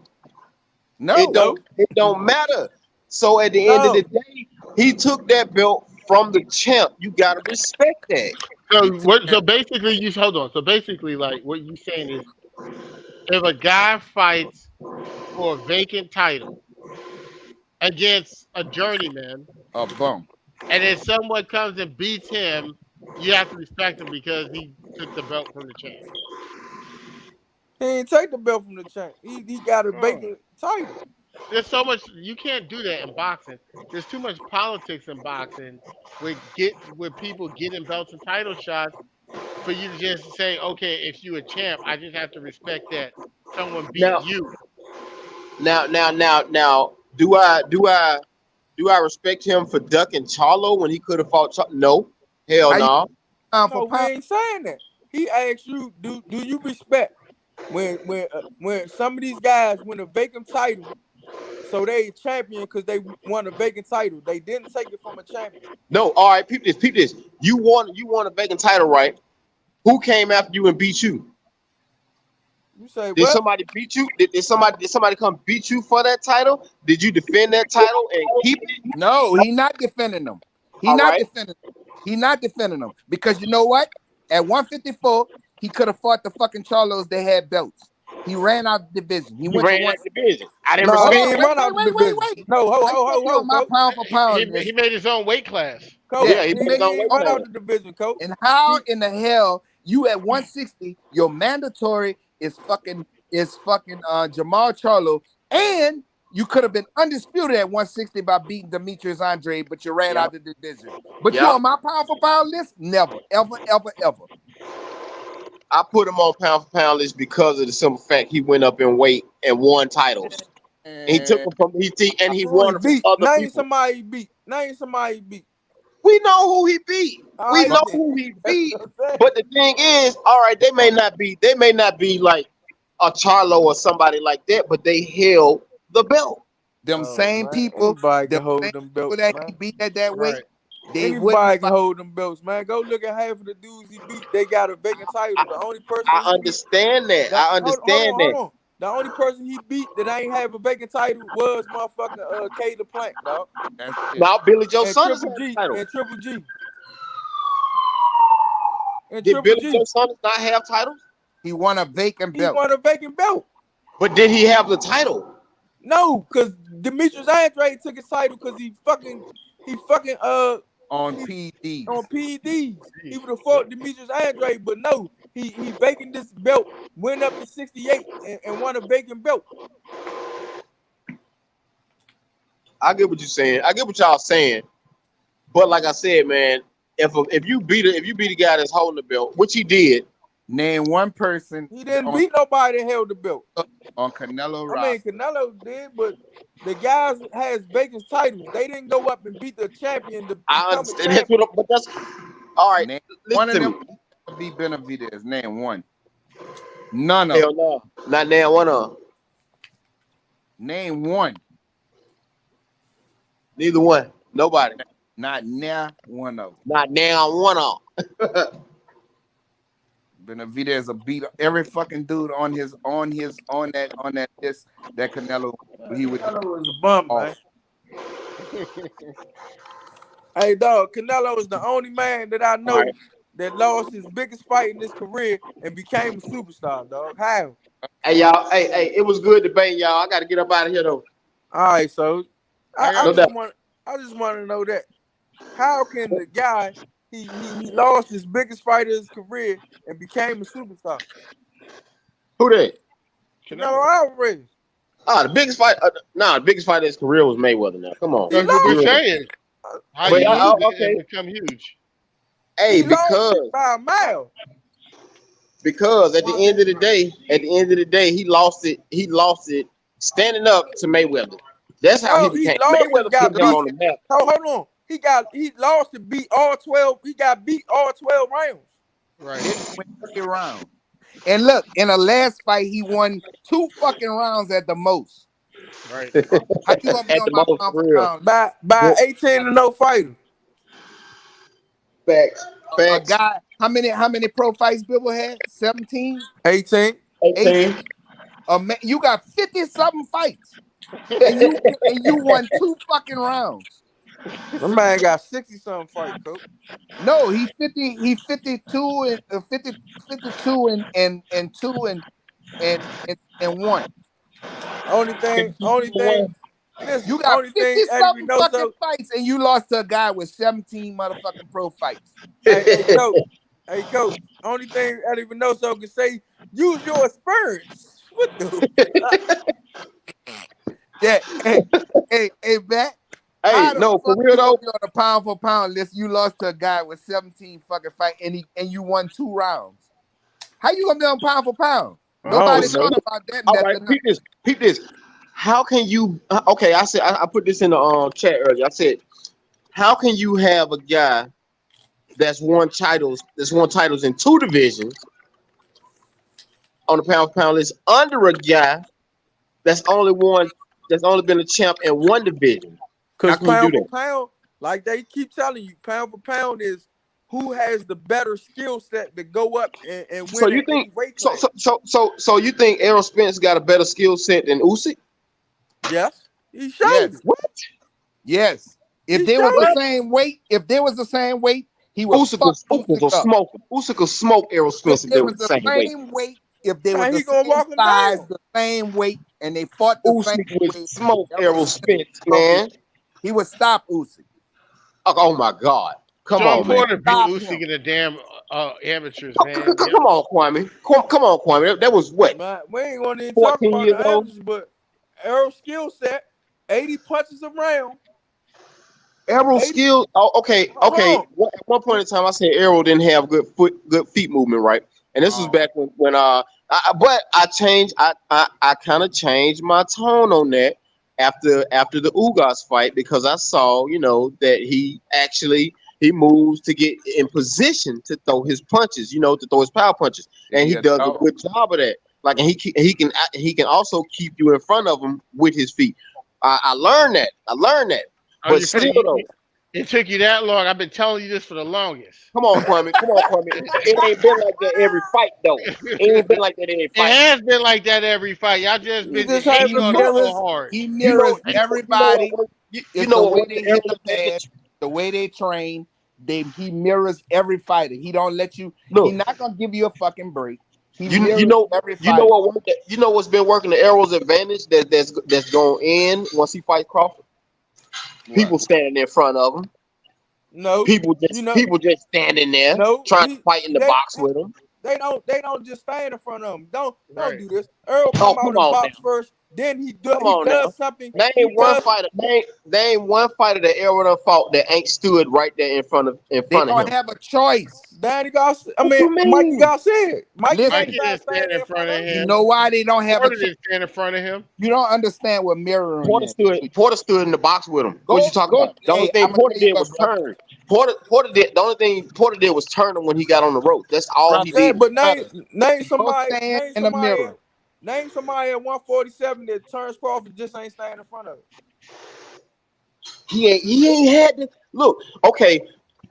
No. It don't matter. So at the end of No. the day, he took that belt from the champ. You gotta respect that. So what? So basically, you hold on. So basically, like what you saying is, if a guy fights for a vacant title against a journeyman, A bum. and then someone comes and beats him, you have to respect him because he took the belt from the champ. He ain't take the belt from the champ. He got a Oh. vacant title. There's so much you can't do that in boxing. There's too much politics in boxing with people getting belts and title shots for you to just say, okay, if you a champ, I just have to respect that someone beat Now, you. now, do I respect him for ducking Charlo when he could have fought Charlo? No. Hell How you- no. No, For we pound, ain't saying that. He asked you, do you respect when some of these guys win a vacant title, so they champion because they won a vacant title. They didn't take it from a champion. No, all right, peep this. You won a vacant title, right? Who came after you and beat you? You say Did what? somebody beat you? Did somebody come beat you for that title? Did you defend that title and keep it? no, he not defending them. All right. He not defending them because you know what? At 154, he could have fought the fucking Charlos that had belts. He ran out the division. He You went to ran one. that division. I didn't No, he respect ain't that. run out the division. Wait. No, I'm taking you on my coach. pound for pound. He made his own weight class. Coach, Yeah, he he made his own ain't weight run class. out the division, coach. And how in the hell you at 160? Your mandatory is fucking Jamal Charlo, and you could have been undisputed at 160 by beating Demetrius Andre, but you ran out the division. But you Yeah. on my pound for pound list? Never, ever. I put him on pound for pound list because of the simple fact he went up in weight and won titles. And he took them from he won them from other Name people. somebody he beat. Name somebody he beat. We know who he beat. All We right, know then. who he That's beat. what I'm saying. But the thing is, all right, they may not be like a Charlo or somebody like that, but they held the belt. Them Oh, same man. people, Anybody can them hold same them people belts, that man. he beat at that weight, Right. they Anybody wouldn't can fight. hold them belts, man. Go look at half of the dudes he beat. They got a vacant title. The only person I he beat. understand that. I understand Hold that. on. The only person he beat that ain't have a vacant title was motherfucking Caleb Plant, dog. That's it. Now Billy Joe And Saunders Triple had the G. title. And Triple G. And Did Triple Billy G. Joe Saunders not have titles? He won a vacant He belt. won a vacant belt. But did he have the title? No, because Demetrius Andre took his title because he fucking On he- PDs. on PEDs. He would have fought Demetrius Andre, but no, he vacant this belt, went up to 68 and won a vacant belt. I get what you're saying. I get what y'all saying. But like I said, man, if you beat a guy that's holding the belt, which he did, Name one person He didn't on, beat nobody that held the belt. on Canelo I mean, roster. Canelo did, but the guys has vacant titles. They didn't go up and beat the champion to I become a understand. That's champion. what, but that's all right. Name Listen one of to them me. be Benavidez. Name one. None of them. Hell no, not now. One of them. Name one. Neither one. Nobody. Not now one of them. Not now. One of them. Benavidez will beat every fucking dude on that list that Canelo he would Canelo is a bum, man. off. Hey, dog, Canelo is the only man that I know All right. that lost his biggest fight in his career and became a superstar, dog. How? Hey y'all. Hey, it was good debate, y'all. I got to get up out of here though. All right, so I No doubt. just want to know that. How can the guy he lost his biggest fight of his career and became a superstar? Who that? Canelo Alvarez. The biggest fight. The biggest fight of his career was Mayweather. Now, come on. That's what we're saying. How But, you lose it okay. and become huge? Hey, He lost because it by a mile. at the end of the day, he lost it standing up to Mayweather. That's how No, he he became. lost and Mayweather got put him beat. on the map. Oh, hold on. He lost and beat all 12. He got beat all 12 rounds. Right. Didn't win every round. And look, in the last fight, he won 2 fucking rounds at the most. Right. How you gonna be At on the my most, pound for for real. pound? By 18-0 fighter. Facts. A Facts. guy How many pro fights Bibble had? 17? 18. 18? You got 50 something fights. And you won 2 fucking rounds. My man got 60 something fight, coach. No, he 52 and 50, 52 and 2 and 1. Only thing, listen, You got only 50 thing Eddie something Reynoso. fucking fights and you lost to a guy with 17 motherfucking pro fights. Hey, coach. Only thing Eddie Reynoso can say, use your experience. What the Yeah, hey, Matt. Hey, How the no, for fuck real you gonna though. be on a pound for pound list? You lost to a guy with 17 fucking fight and you won 2 rounds. How you gonna be on pound for pound? I don't Nobody know. thought about that. All right, Nothing. peep this. How can you? Okay, I said I put this in the chat earlier. I said, how can you have a guy that's won titles in 2 divisions on the pound for pound list under a guy that's only been a champ in 1 division? How Because can you do pound for that? pound, like they keep telling you, pound for pound is who has the better skill set to go up and So win you at think any weight so class. so you think Errol Spence got a better skill set than Usyk? Yes, he showed Yes. it. What? Yes. If He they was showed the it. same weight, he would Usyk fuck will Usyk up. smoke. Usyk will smoke Errol If Spence if they they were was the the same weight. same weight, if they was Man, the he gonna same walk him size, down. the same weight, and they fought the same Usyk would weight, smoke Errol Errol Spence Spence, would smoke man. he would stop Usyk. Oh my God. Come Sean on, man. Porter beat Stop Usyk him. in the damn amateurs, Come, man. Yep. come on, Kwame. Come on, Kwame. That was what? Man, we ain't gonna even talk 14 about years the old? averages, but Errol's skill set, 80 punches a round. Errol 80. skill. Oh, okay. Hold At one point in time, I said Errol didn't have good feet movement, right? And this was Oh. back when but I changed. I kind of changed my tone on that after the Ugas fight because I saw that he moves to get in position to throw his punches, to throw his power punches, and he Yes, does a oh. good job of that. Like, and he can also keep you in front of him with his feet. I learned that. Oh, But still though. it took you that long. I've been telling you this for the longest. Come on, Kwame. It ain't been like that every fight, though. It ain't been like that every It fight. has been like that every fight. Y'all just You been just He hating haven't on him so mirrors hard. he You know, mirrors you know what everybody. worked. You It's know the what way worked they the hit Errol the pad, advantage? the way they train. He mirrors every fighter. He don't let you. He's Look, not gonna give you a fucking break. He you mirrors know every you know fighter. what worked. You know what's been working the Errol's advantage that's going in once he fights Crawford. What? People standing in front of him. no, People just standing there no, trying to fight in the box with him. they don't just stand in front of him. Don't Right. do this. Earl Oh, come come out and on now. box first, then Come on now. does something. There He ain't one does fighter. There ain't one fighter that Errol done fought that ain't stood right there in front of They him. don't have a choice. Danny Goss. What you Mikey mean? Garcia. Mikey Listen, ain't Mikey didn't stand standing in in front front of of him. you him. know why they don't have a Porter choice? didn't stand in front of him. You don't understand what mirroring Porter is. stood. Porter stood in the box with him. What you talking about? The only Hey, thing I'm gonna Porter tell you did what, was brother. turn. Porter did. The only thing Porter did was turn him when he got on the rope. That's all he Brother, Yeah, did. but brother, name go somebody, stand in the mirror. name somebody at 147 that turns Crawford just ain't standing in front of him. He ain't had to look. Okay,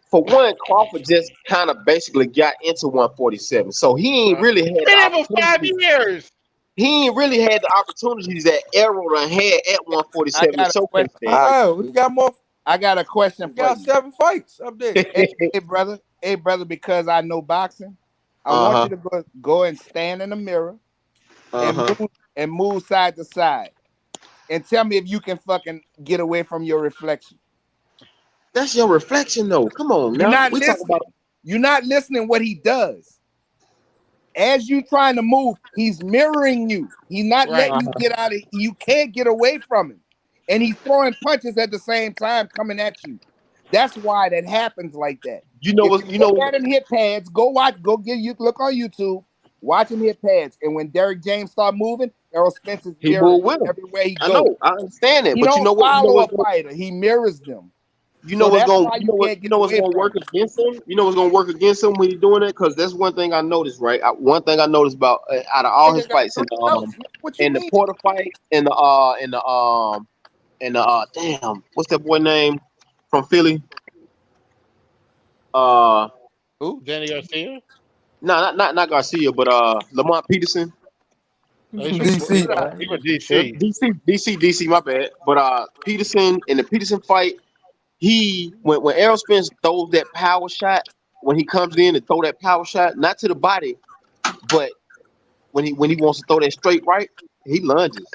for one, Crawford just kind of basically got into 147, so he ain't really had Been the there for 5 opportunities. years. He ain't really had the opportunities that Errol done had at I 147 to got a showcase question that. for you. Oh, he got more. I got a question He for got you. 7 fights up there. Hey, brother. Hey, brother, because I know boxing, I want you to go and stand in the mirror and move side to side and tell me if you can fucking get away from your reflection. That's your reflection, though. Come on You're now. not We talk listening. about You're not listening what he does. As you trying to move, he's mirroring you. He's not Right. letting you get out of. You can't get away from him, and he's throwing punches at the same time coming at you. That's why that happens like that. you know If what you you look know. at him hit pads, look on YouTube, watch him hit pads, and when Derrick James start moving, Errol Spencer's He mirroring moved with him. everywhere he I goes. know. I understand that, He but don't you know follow a what's fighter; he mirrors them. you know So what's that's going why you you can't you get know what's away going to from work him. against him. You know what's going to work against him when he's doing that, because that's one thing I noticed. Right, one thing I noticed about out of all his Nigga got fights 3 belts. What you in the mean? Porter fight, in the damn, what's that boy name from Philly? Uh, Who? Danny Garcia. No, not Garcia, but Lamont Peterson. He's He's from from DC, he from man. DC. DC, my bad. But Peterson in the Peterson fight, he when Errol Spence throws that power shot, when he comes in to throw that power shot, not to the body, but when he wants to throw that straight right, he lunges.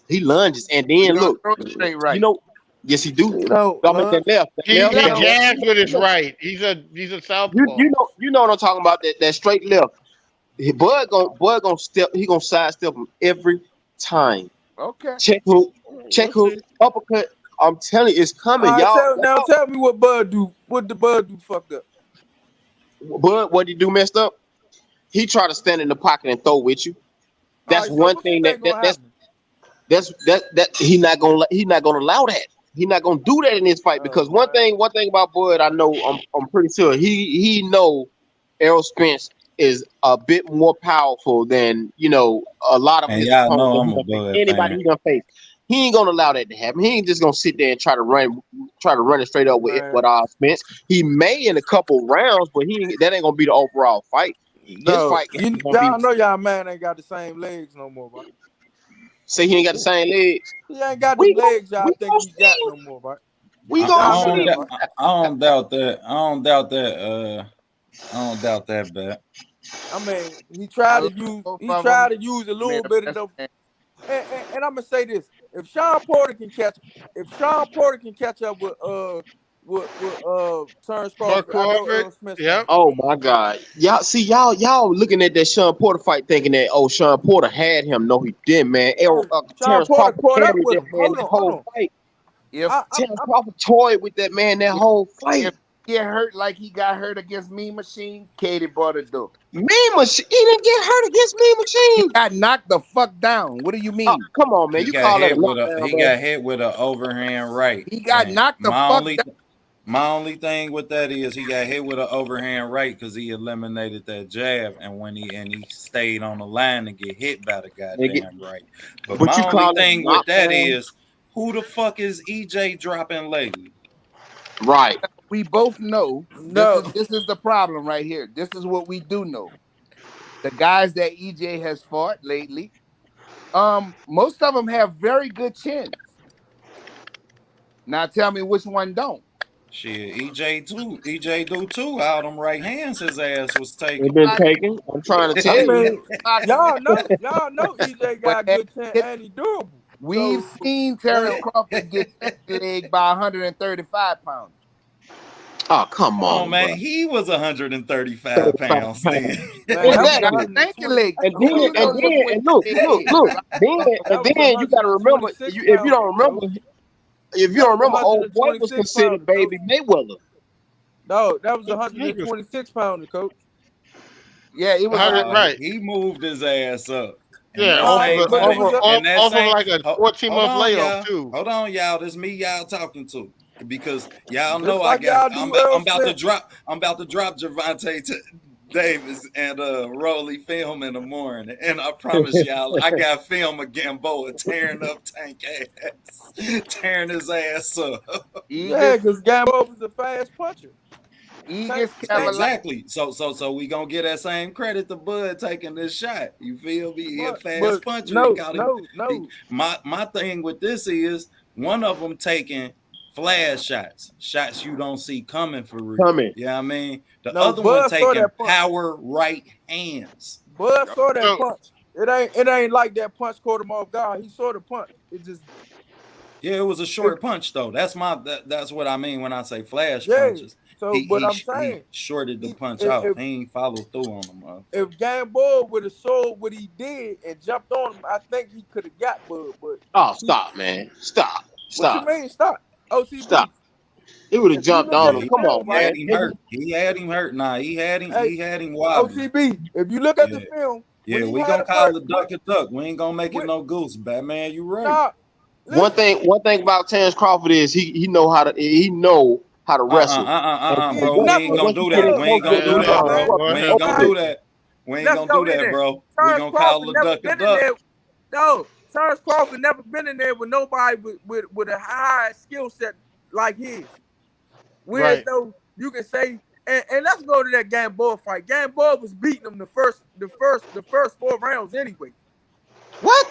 He lunges, and He then don't look, throw it straight you right. know, yes he do. You know, I mean that left, He Yeah, left. jabs with his You right. He's a southpaw. know what I'm talking about. That straight left. Bud gonna step. He gonna sidestep him every time. okay. Check We'll hook, see. uppercut. I'm telling you, it's coming, all right, y'all. tell me what Bud do. What the Bud do fucked up? Bud, what he do messed up? He try to stand in the pocket and throw with you. All That's right, so one what you thing think gonna happen? that he not gonna allow that. He not gonna do that in this fight Oh because man, one thing about Bud, I know I'm pretty sure he know Errol Spence is a bit more powerful than a lot of And his y'all opponents know that I'm he a gonna face. Bud Anybody fan. he gonna face, he ain't gonna allow that to happen. He ain't just gonna sit there and try to run it straight up with man. Spence. He may in a couple rounds, but that ain't gonna be the overall fight. His No, fight is gonna be y'all know y'all man ain't got the same legs no more, right? say he ain't got the same legs. He ain't got the We gon' legs y'all we think gonna he got see. no more, right? We I, gonna Y'all I know don't. that, see. dou- right? I don't doubt that. I don't doubt that. I don't doubt that bet. I mean, he I tried to like use both he of them. tried to use a I mean, little bit of that's the and I'm gonna say this: if Sean Porter can catch up with Terrence Buck Crawford, I know Crawford. Earl Smith can. Yep. Oh my God, y'all looking at that Sean Porter fight, thinking that Sean Porter had him. No, he didn't, man. Sean Terrence Porter Crawford caught up carried with that him. man Hold that on, hold whole on. fight. if Terrence Crawford toyed with that man that if whole if fight. he get hurt like he got hurt against Me Machine, Katie bought it though. Mean Machine, he didn't get hurt against Mean He Machine. got knocked the fuck down. What do you Oh, mean? come on, man. He You got call that a hit with a. knockdown, He man? got hit with an overhand right. He got And knocked the fuck down. my only thing with that is he got hit with an overhand right because he eliminated that jab, and he stayed on the line to get hit by the Nigga, goddamn right. But but my you only call it a thing with that knockdown, is who the fuck is EJ dropping lately? right? We both know No, this is the problem right here. This is what we do know. The guys that EJ has fought lately, most of them have very good chins. Now tell me which one don't. Shit, EJ too. EJ do too. All them right hands his ass was They've taking. been Boxing, taken. I'm trying to I tell you. mean, boxing. y'all know EJ But got good chance and he durable. we've So seen Terrence man, Crawford get leg by 135 pounds. Oh, come Come on, on, bro. man. He was 135 35 pounds then. pounds. man, that was He got Exactly. a stanky 120. leg. And Who then you and know That lift then weight and that look, big look, is? look. that was You gotta remember 126 if you don't pounder, remember coach. if you That don't was remember, old boy was 126 considered pounder, coach. baby Mayweather. No, that was He was 126 pounder, coach. Yeah, it was 100 100. right. He moved his ass up. And Yeah, that All off of right, same but it money, was a and that off of same like a ho- 14 hold month on, layoff y'all. too. Hold on, y'all. This me y'all talking to. Because y'all just know like y'all do Earl I'm about to Spence. drop Javante Davis and Rolly film in the morning. And I promise y'all, I got film of Gamboa tearing up Tank ass. Tearing his ass up. Yeah, Eagles, because Gambo was a fast puncher. Eagles, Tank, Carolina. Exactly. So we gonna get that same credit to Bud taking this shot. You feel me? He a but fast puncher. He no, caught him. no, no. My thing with this is one of them taking flash shots you don't see coming for real. Coming. Yeah, I mean the No, other one Bud saw taking that punch. power right hands. Bud saw that So punch. It ain't like that punch caught him off guard. He saw the punch. It just Yeah, it was a it, short punch though. That's what I mean when I say flash yeah. punches. So, He but he I'm he saying, shorted the he, punch if off. if, He ain't followed through on the motherfucker. if Gambo would have showed what he did and jumped on him, I think he could have got Bud. But Oh, he, stop, man. Stop. what you Stop. mean? Stop. Stop. OCB. He would have If you jumped look Yeah, at on the him. he, Come film, on, he right? had man. him hurt. He had him hurt. Nah, Hey, he had him wobbling. OCB. If you look at the Yeah. film, when Yeah, he we had gonna the call first, the duck a duck. We ain't gonna make it what, no goose. Batman, you right. nah, One listen. thing about Terrence Crawford is he know how to wrestle. And He and Bro. ain't We once, never ain't and gonna once you do get that. in no. We close ain't with gonna him, do you yeah, that, gonna No, bro. fuck yeah. We him. ain't gonna okay. do that. We ain't Let's gonna go do in that, there. bro. We Terrence gonna call Crawford the never duck a been in duck. there. No, Terrence Crawford never been in there with nobody with a high skill set like his. Whereas Right. though you can say, And let's go to that Gamboa fight. Gamboa was beating him the first 4 rounds anyway. What?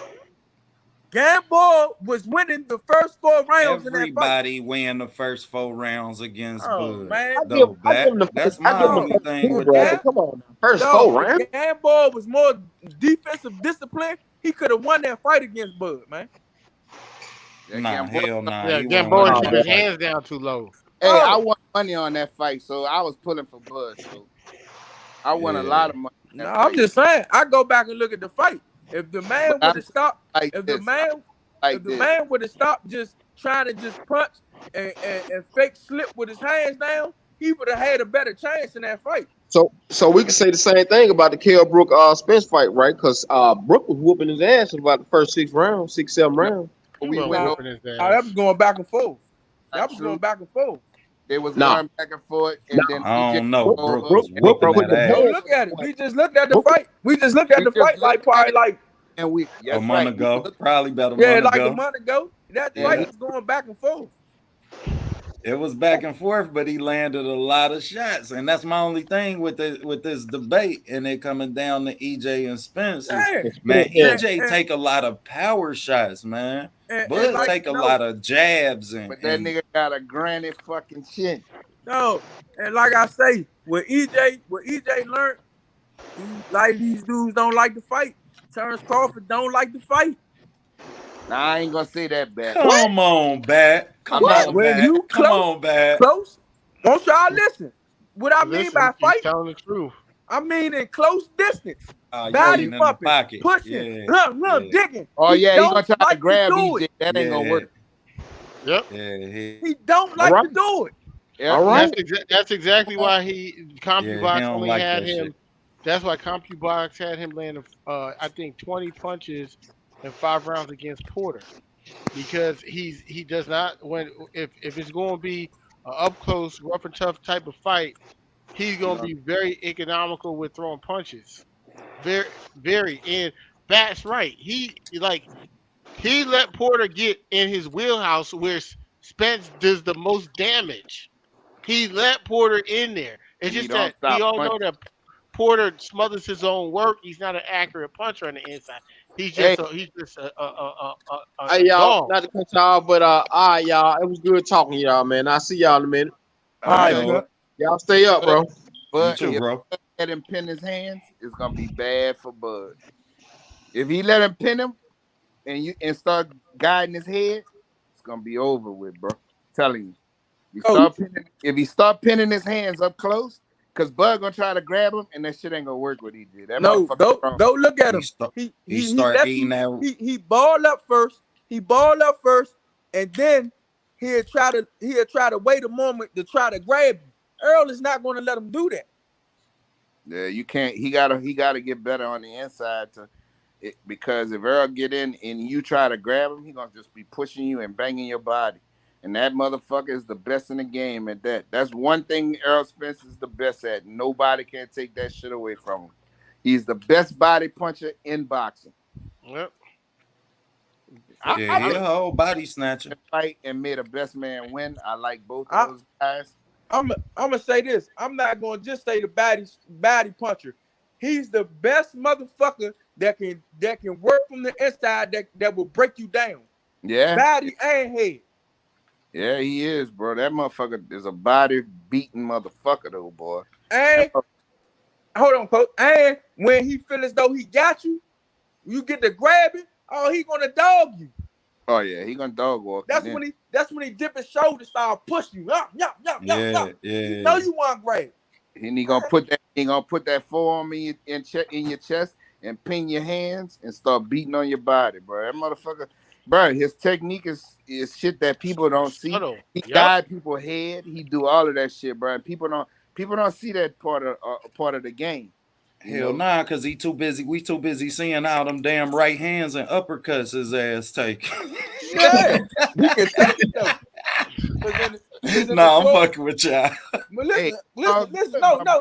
Gamboa was winning the first 4 rounds in that fight. Everybody win the first 4 rounds against Oh Bud. man, Though, I give Bat. him the That's first. I my give him the only first thing two, with brother. that. Come on, now. First no, 4 rounds. if Gamboa was more defensive discipline, he could have won that fight against Bud, man. Nah, hell nah. Yeah, He wouldn't Gamboa win keep that his fight. hands down too low. Hey, I Oh. won money on that fight, so I was pulling for Bud. So I won a Yeah. lot of money. on No, that I'm fight. just saying. I go back and look at the fight. If the man But would have stopped, like if the this, man, like if the this. man would have stopped just trying to just punch and fake slip with his hands down, he would have had a better chance in that fight. So we can say the same thing about the Kell Brook Spence fight, right? Because Brook was whooping his ass in about the first 6 rounds, 6, 7 rounds. We Well, went Nah, whooping his ass. that was going back and forth. That was True. going back and forth. They was Nah. going back and forth, and then I don't know. over, Brook was and whooping Brook that Go ass look at it. We just looked at the fight. We just looked at We the just fight like looked probably at it. like and we a that's month right. ago. We looked, Probably about a yeah, month like ago. a month ago. That Yeah. fight was going back and forth. It was back and forth, but he landed a lot of shots, and that's my only thing with this debate. And it coming down to EJ and Spence is, Yeah. man, Yeah. EJ take a lot of power shots, man. And Bud like, take a no, lot of jabs, and, but that and nigga got a granite fucking chin. no, and like I say, what EJ learned, like these dudes don't like to fight. Terrence Crawford don't like to fight. Nah, I ain't gonna say that bad. come on, Bat. Come on, When Bat. you Come on, Bat. close, don't y'all listen. What I mean Listen, by he's fight, telling the truth. I mean in close distance. You Body mean in the bumping, pocket. pushing, Yeah. digging. Oh He yeah, he don't gonna try like to grab do EJ. it. That ain't gonna work. Yep. Yeah, He don't like right. to do it. Yeah, All right. That's exactly why he he CompuBox don't only like had that him. shit. That's why CompuBox had him landing, I think, 20 punches in 5 rounds against Porter, because he does not, when if it's going to be an up close, rough and tough type of fight, he's going to be very economical with throwing punches, very. And that's right. He let Porter get in his wheelhouse where Spence does the most damage. He let Porter in there. It's And he just don't that stop we all punching. know that Porter smothers his own work. He's not an accurate puncher on the inside. He's Hey. just a Hey, y'all, dog. not to cut y'all, but all right, y'all. It was good talking to y'all, man. I'll see y'all in a minute. All right, know man. it. Y'all stay up, bro. You But too, if bro. Bud let him pin his hands, it's gonna be bad for Bud. If he let him pin him and start guiding his head, it's gonna be over with, bro. telling you. If he start pinning his hands up close, because Bud gonna try to grab him, and that shit ain't gonna work what he did. That No, motherfucker strong. don't look at him. He start eating that. He balled up first. He balled up first, and then he'll try to wait a moment to try to grab you. Earl is not going to let him do that. Yeah, you can't. He gotta get better on the inside because if Earl get in and you try to grab him, he gonna just be pushing you and banging your body. And that motherfucker is the best in the game at that. That's one thing Errol Spence is the best at. Nobody can take that shit away from him. He's the best body puncher in boxing. Yep. He a whole body snatcher. Fight and made a best man win. I like both of those guys. I'm gonna say this. I'm not gonna just say the body puncher. He's the best motherfucker that can work from the inside that will break you down. Yeah. Body and head. Yeah, he is, bro. That motherfucker is a body beating motherfucker, though, boy. And hold on, coach. And when he feel as though he got you, you get to grab it. Oh, he gonna dog you. Oh yeah, he gonna dog walk. That's when he dip his shoulders, start pushing you. Yeah. You know you want to grab. And he gonna put that forearm in your chest and pin your hands and start beating on your body, bro. That motherfucker, bro. His technique is shit that people don't see. He guide people's head. He do all of that shit, bro. And people don't see that part of the game. Hell nah, cause he too busy. We too busy seeing all them damn right hands and uppercuts his ass take. Yeah, he can take it though. Nah, I'm fucking with y'all. But listen.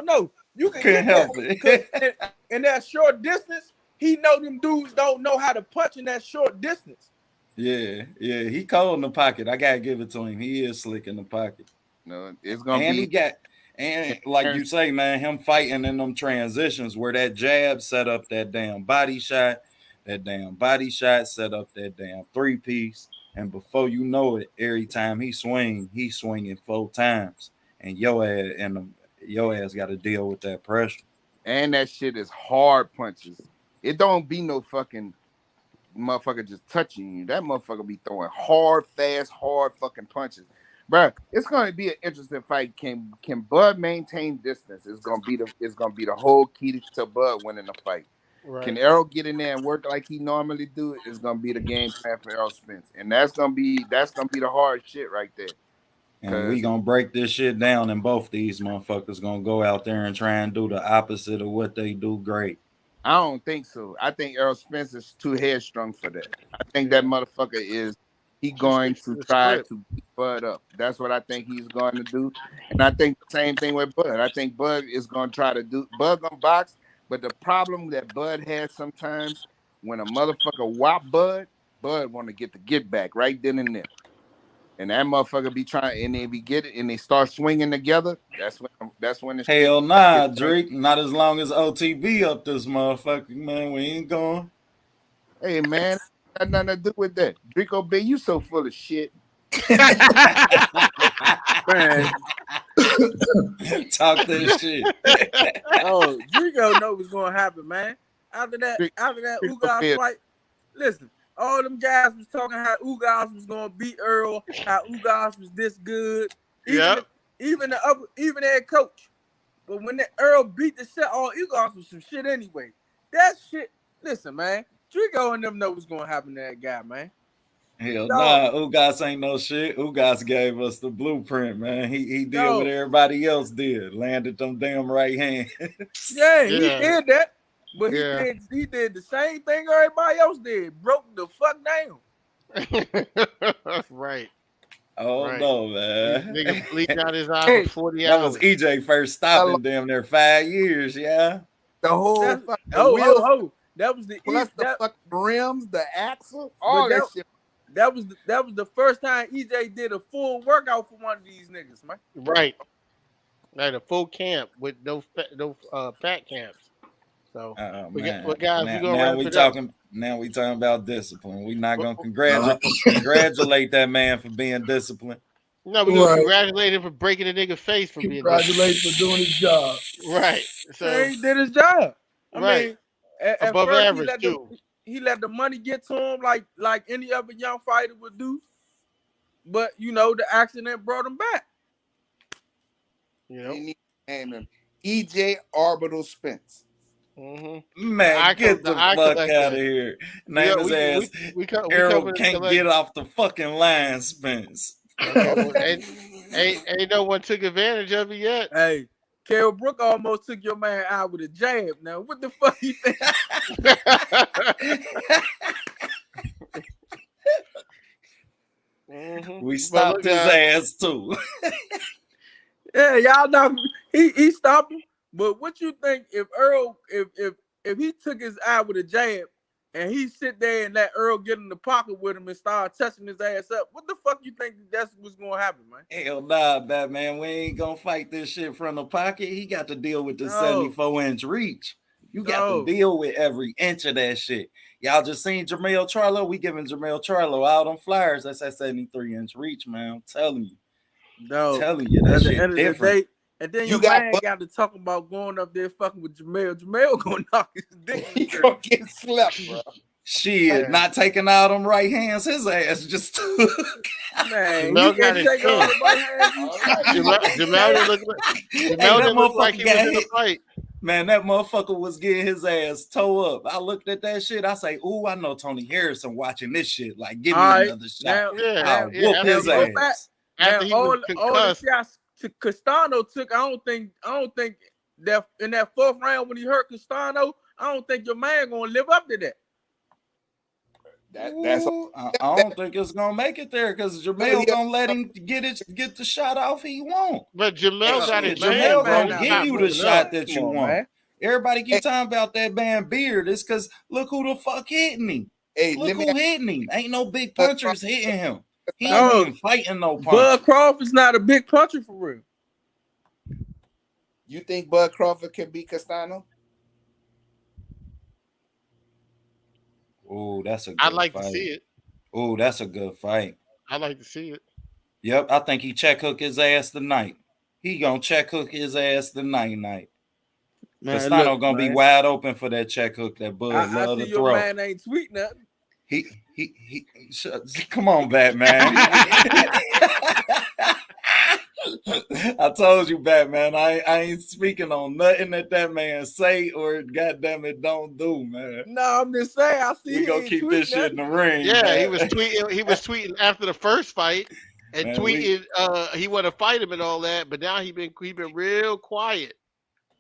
No. You Can't help it. In that short distance, he know them dudes don't know how to punch in that short distance. Yeah. He cold in the pocket. I gotta give it to him. He is slick in the pocket. No, it's gonna be. And like you say, man, him fighting in them transitions where that jab set up that damn body shot, set up that damn 3-piece. And before you know it, every time he's swinging 4 times. And your ass got to deal with that pressure. And that shit is hard punches. It don't be no fucking motherfucker just touching you. That motherfucker be throwing hard, fast, hard fucking punches. Bruh, it's gonna be an interesting fight. Can Bud maintain distance? It's gonna be the whole key to Bud winning the fight. Right. Can Errol get in there and work like he normally do? It's gonna be the game plan for Errol Spence. And that's gonna be the hard shit right there. And we gonna break this shit down, and both these motherfuckers gonna go out there and try and do the opposite of what they do great. I don't think so. I think Errol Spence is too headstrong for that. I think that motherfucker is going to try to beat Bud up. That's what I think he's going to do. And I think the same thing with Bud. I think Bud is going to try to do Bud gonna box, but the problem that Bud has sometimes when a motherfucker whop Bud want to get the get back right then and there. And that motherfucker be trying, and if he get it, and they start swinging together, that's when it's hell nah, Drake. Not as long as OTB up this motherfucker, man. We ain't going. Hey man, got nothing to do with that. Draco B, you so full of shit. Man. Talk that shit. Oh, Draco know what's gonna happen, man. After that Ugas fight, listen. All them guys was talking how Ugas was gonna beat Earl, how Ugas was this good. Even their coach. But when that Earl beat the shit, all Ugas was some shit anyway. That shit, listen, man. Draco and them know what's gonna happen to that guy, man. Hell nah, Ugas ain't no shit. Ugas gave us the blueprint, man. He did what everybody else did. Landed them damn right hands. Yeah, he did that. But he did the same thing everybody else did. Broke the fuck down. Right. Oh right. No, man. Nigga bleeding out his eye for 40 hours. That was EJ first stopping damn near 5 years, yeah. The whole that was the fucking rims, the axle, all that shit. That was the first time EJ did a full workout for one of these niggas, man. Right. Like a full camp with no fat camps. So, guys, now we talking about discipline. We're not gonna congratulate that man for being disciplined. No, we're gonna congratulate him for breaking a nigga face for being disciplined. Congratulate for doing his job. Right. So he did his job. I mean, above average too. He let the money get to him like any other young fighter would do. But the accident brought him back. Name him EJ Orbital Spence. Mm-hmm. Man, get the fuck out of here. Name his ass. Errol can't get off the fucking line, Spence. Ain't no one took advantage of it yet. Hey, Carol Brook almost took your man out with a jab. Now, what the fuck you think? We stopped his ass too. Yeah, y'all know he stopped him. But what you think if Earl, if he took his eye with a jab and he sit there and let Earl get in the pocket with him and start touching his ass up, what the fuck you think that's what's gonna happen, man? Hell nah, Batman. We ain't gonna fight this shit from the pocket. He got to deal with the 74-inch reach. You got to deal with every inch of that shit. Y'all just seen Jermell Charlo. We giving Jermell Charlo out on flyers. That's that 73-inch reach, man. I'm telling you. That shit different. And then you got to talk about going up there fucking with Jermell. Jermell gonna knock his dick. He gonna get slept, bro. Shit, not taking all them right hands. His ass just took. Man, Jamel got his take all the right hands. Jamel looked like he was in a fight. Man, that motherfucker was getting his ass toe up. I looked at that shit. I say, ooh, I know Tony Harrison watching this shit. Like, give me another shot. I'll whoop his ass. After all the shots Castano took, I don't think that in that 4th round when he hurt Castano, I don't think your man gonna live up to that. I don't think it's gonna make it there because Jamel gonna let him get the shot off he won't. But Jamel got it. Jamel gonna give you the shot that you want. Man. Everybody keep talking about that man Beard. It's because look who the fuck hitting him. Hey, look who hitting him. Ain't no big punchers hitting him. He ain't even fighting no punch. Bud Crawford's not a big puncher for real. You think Bud Crawford can beat Castano? Oh, that's a I'd good like to see fight. it. Oh, that's a good fight. I'd like to see it. Yep, I think he check hook his ass tonight. He gonna check hook his ass tonight. Man, Castano look, gonna be man. wide open for that check hook that Bud I love see to your throw. man ain't tweet nothing. He come on, Batman. I told you, Batman. I ain't speaking on nothing that man say or goddamn it don't do, man. No, I'm just saying. I see We he gonna ain't keep tweet this shit in nothing. the ring. Yeah, man. he was tweeting. He was tweeting after the first fight and Man, tweeting. He want to fight him and all that, but now he been real quiet.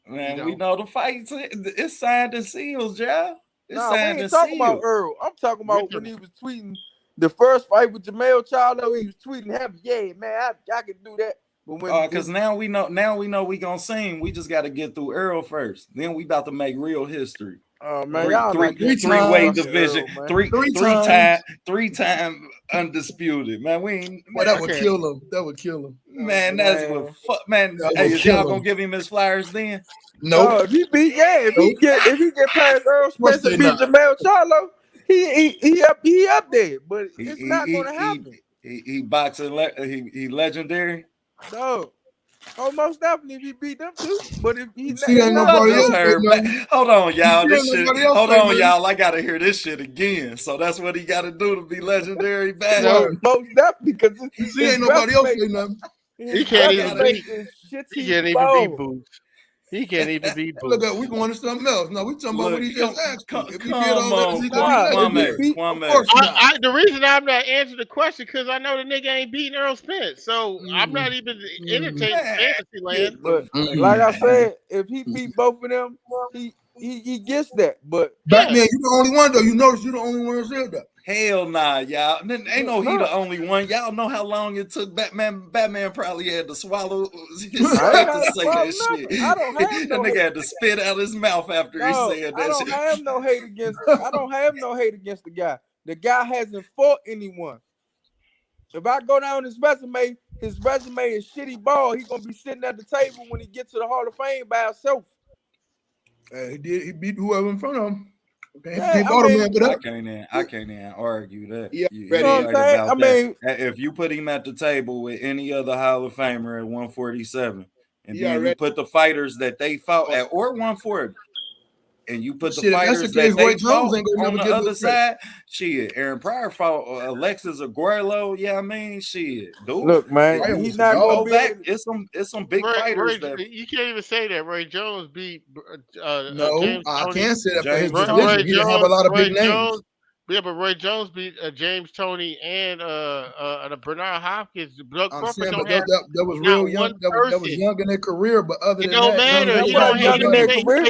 Man, You we know? know the fights. It's signed and sealed, y'all. It's Nah, we signed ain't and talking about sealed. Earl. I'm talking We're about when he was tweeting the first fight with Jamel Charlo. He was tweeting happy. Yeah, man, I can do that. But when Because now we know we gonna sing. We just got to get through Earl first. Then we about to make real history. man, y'all not getting Three-way fucking division, Earl, man. three-time undisputed. Man, we ain't. Well, that would kill him. That would kill him. Man, that's what fuck. Man, That hey, would is kill y'all him. gonna give him his flowers then? Nope. If he beat, if he get past Earl What's Spence and they beat not? Jamel Charlo, he up there. But it's not gonna happen. He boxing. He legendary. No. Oh, most definitely if he beat them too. But if he See, ain't nobody else say nothing. Hold on, y'all. See, This ain't shit. nobody else Hold say on, nothing. y'all. I gotta hear this shit again. So that's what he got to do to be legendary back. No, most definitely because See, ain't nobody else say nothing. He can't even beat. He can't even beat Boots. He can't even beat Look, Boots. we going to something else. No, we talking about what he just asked. If he did all Come that, on, he gonna be legendary. Of course not. The reason I'm not answering the question because I know the nigga ain't beating Earl Spence, so I'm not even entertaining fantasy land. But like I said, if he beat both of them, he gets that. But Batman, you the only one though. You notice you the only one that said that. Hell nah, y'all. Ain't no he the only one. Y'all know how long it took Batman. Batman probably had to swallow his spit to say that shit. I don't have that nigga had to spit out his mouth after he said that I don't shit. have no hate against. I don't have no hate against the guy. The guy hasn't fought anyone. If I go down his resume is shitty ball. He's gonna be sitting at the table when he gets to the Hall of Fame by himself. He did. He beat whoever in front of him. Okay, I can't even argue that. Yeah, you know what I'm saying? about that. If you put him at the table with any other Hall of Famer at 147, and then you put the fighters that they fought at or 140, and you put the fighters that they fought on the other side, shit. Aaron Pryor fought Alexis Aguero. Yeah, I mean, shit. Dude, look, man, he's not gonna be back. It's some big fighters. You can't even say that. Roy Jones beat. No, James I Toney. can't say that for his Roy division. He didn't have a lot of big names. Yeah, but Roy Jones beat James Toney and Bernard Hopkins. I'm saying, but that was real young. That was young in their career. But other than that, it don't matter. You don't have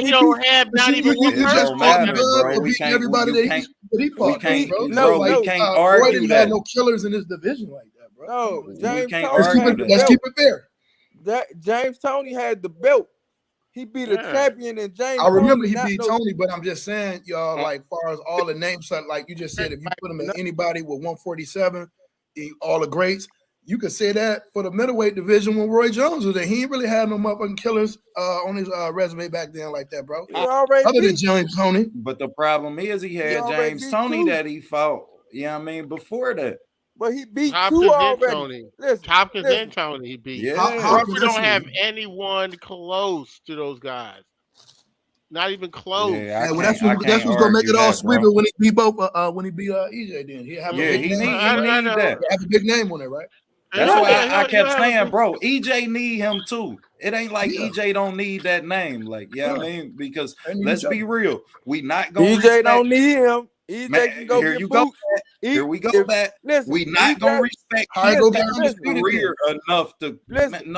you don't have not even one you just person. fought Bud for beating everybody that he fought, bro. No, we can't argue Roy didn't that. have no killers in his division like that, bro. No, James Toney. Let's keep it fair. James Toney had the belt. He beat a champion in James. I remember he beat Tony, but I'm just saying, y'all, like far as all the names, like you just said, if you put him at anybody with 147, all the greats, you could say that for the middleweight division when Roy Jones was there. He ain't really had no motherfucking killers on his resume back then like that, bro. Other than James Toney. But the problem is he had James Toney that he fought. Yeah, I mean before that. But he beat Hopkins two already. Tony. Hopkins and Tony he beat. Yeah. We don't have anyone close to those guys. Not even close. Yeah, that's what's gonna make it all sweeper when he beat both. When he beat EJ, then he have a big name. That. Have a big name on it, right? That's why I kept saying, bro, EJ need him too. It ain't like EJ don't need that name, like I mean, because let's be real, we not gonna. EJ don't need him. EJ can go get boots. Here we go back. We not gonna respect his career enough to. Listen.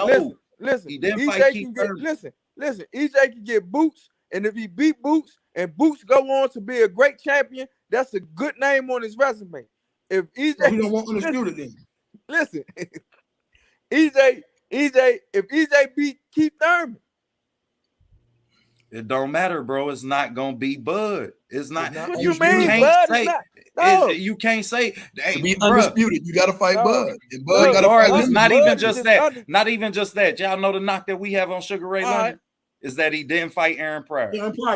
He didn't EJ fight can get. Listen. EJ can get boots, and if he beat Boots and Boots go on to be a great champion, that's a good name on his resume. If EJ, he don't want undisputed then. Listen, EJ, if EJ beat Keith Thurman, it don't matter, bro. It's not gonna be Bud. It's not. What you mean, Bud? You can't say. Hey, to be undisputed, you gotta fight Bud. And Bud regardless, not even just that. Not even just that. Y'all know the knock that we have on Sugar Ray Leonard. is that he didn't fight Aaron Pryor.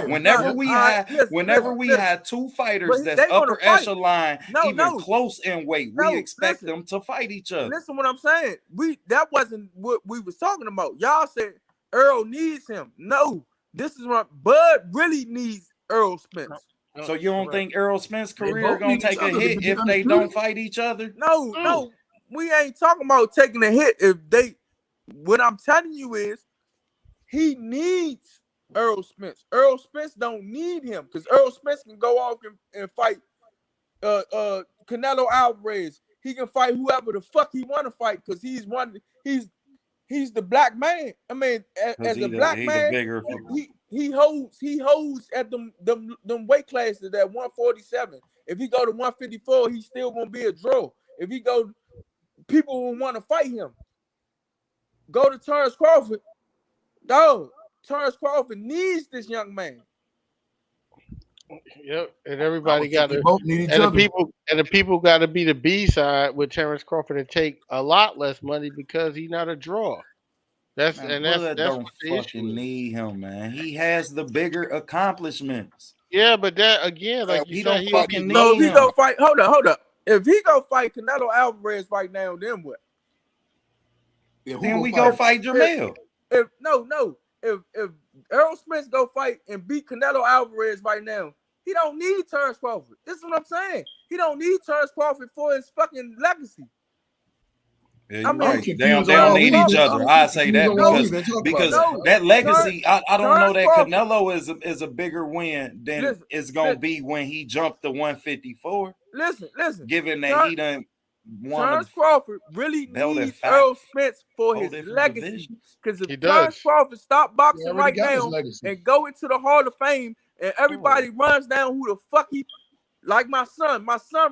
Whenever we listen. had two fighters But that's they gonna upper fight. echelon, No, even no. close in weight, No, we expect listen. them to fight each other. Listen what I'm saying. That wasn't what we was talking about. Y'all said Earl needs him. No, this is what Bud really needs Earl Spence. So you don't think Earl Spence's career both gonna need take each a other, hit but you if they understood? don't fight each other? No, we ain't talking about taking a hit. If they, what I'm telling you is, he needs Earl Spence. Earl Spence don't need him because Earl Spence can go off and fight Canelo Alvarez. He can fight whoever the fuck he want to fight because he's the black man. I mean, as a black man, he holds at them weight classes at 147. If he go to 154, he's still gonna be a draw. If he go, people will want to fight him. Go to Terrence Crawford. Dog, Terrence Crawford needs this young man. Yep, and everybody got to, both need each and other. the people got to be the B side with Terrence Crawford and take a lot less money because he's not a draw. That's Man, and Bud that's don't what the issue fucking is. need him, man. He has the bigger accomplishments. Yeah, but that again, like you He said, don't he'll fucking be need So if he him. go fight, hold up. If he go fight Canelo Alvarez right now, then what? Then we go fight Jamel. If Earl Spence go fight and beat Canelo Alvarez right now, he don't need Terrence Crawford. This is what I'm saying. He don't need Terrence Crawford for his fucking legacy. Yeah, you're I mean, right. They don't need each other. I say that because that legacy, I don't know that Canelo is a bigger win than it's gonna be when he jumped to 154. Listen. Given that he done won Terrence Crawford really needs Earl Spence for his legacy. Because if Terrence Crawford stop boxing right now and go into the Hall of Fame and everybody runs down who the fuck he, like my son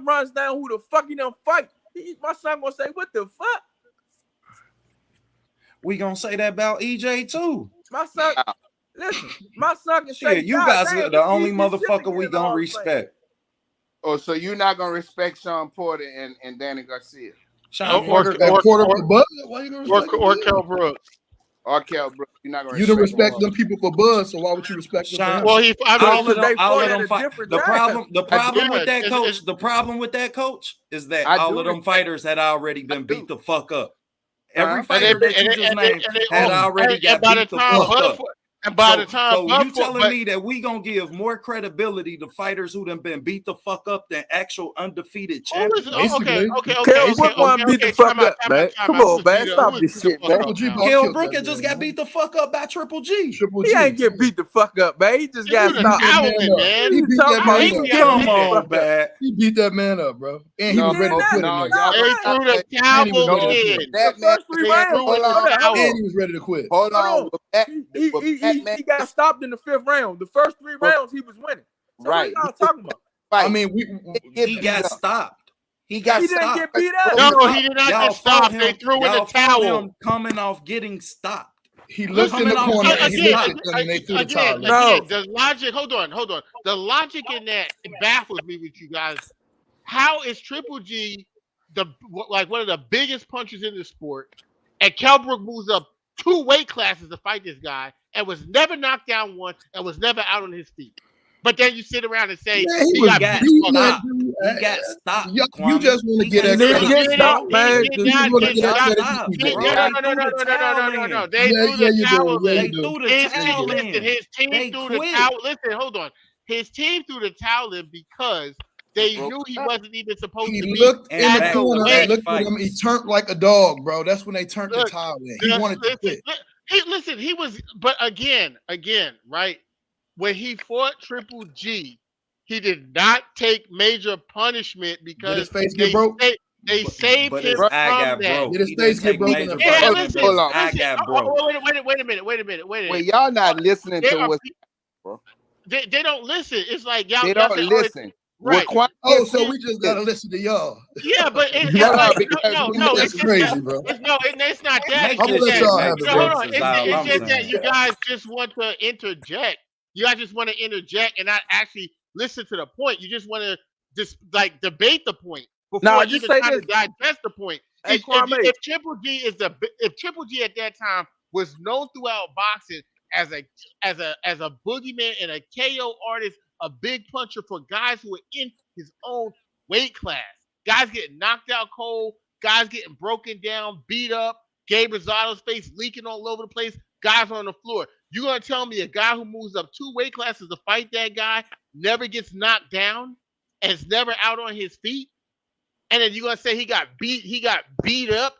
runs down who the fuck he done fight. My son gonna say, what the fuck? We gonna say that about EJ too. My son, listen, my son can say, you guys are the only motherfucker we gonna respect. Oh, so you're not gonna respect Sean Porter and Danny Garcia? Sean Porter, why you gonna respect or Kell Brooks? Or Kell Brooks, you're not gonna. You don't respect them people for Bud, so why would you respect them? Well, all of them fight. The problem with that coach. The problem with that coach is that all of them fighters had already been beat the fuck up. Every fighter that you just named had already got beat the fuck up. And by the time, so you telling me that we gonna give more credibility to fighters who done been beat the fuck up than actual undefeated champions? Okay. Kell Brook want beat the fuck up, man. Come on, man. Stop this shit, man. Kell Brook just got beat the fuck up by Triple G. He ain't get beat the fuck up, man. He just got stopped. He beat that man up. Come on, man. He beat that man up, bro. And he was ready to quit. They threw the towel in. The first 3 rounds. And he was ready to quit. Hold on. He got stopped in the 5th round. The first 3 rounds he was winning. So right. What y'all talking about? I mean, he got stopped. He didn't get beat up. No, he did not get stopped. They threw in the towel. Coming off getting stopped. He looked in the corner and he looked at them and they threw the towel. No, the logic. Hold on. The logic in that baffles me with you guys. How is Triple G one of the biggest punchers in the sport, and Kell Brook moves up 2 weight classes to fight this guy and was never knocked down once and was never out on his feet? But then you sit around and say he got stopped. He got stopped. You just want to get that. He didn't get stopped, man. No. They threw the towel in. They threw the towel in. His team threw the towel. Listen, hold on. His team threw the towel in because they knew he wasn't even supposed to be. He looked in the corner and looked at him. He turned like a dog, bro. That's when they turned the towel in. He wanted to quit. Listen, he was, but again, right? When he fought Triple G, he did not take major punishment because his face get broke? They saved him from that. Did his face get broken? Hold on. Wait a minute. Wait, y'all not listening to what? They don't listen. It's like y'all. They don't listen. Right. Oh, so we just gotta listen to y'all. Yeah, but it's that's crazy, bro. It's not that. I'm gonna let y'all have it, bro. Hold on. It's just that you guys just want to interject. You guys just want to interject and not actually listen to the point. You just want to just like debate the point before you try to digest the point. If Triple G at that time was known throughout boxing as a boogeyman and a KO artist, a big puncher for guys who are in his own weight class. Guys getting knocked out cold, guys getting broken down, beat up, Gabe Rosado's face leaking all over the place, guys on the floor. You gonna tell me a guy who moves up 2 weight classes to fight that guy never gets knocked down and is never out on his feet? And then you gonna say he got beat up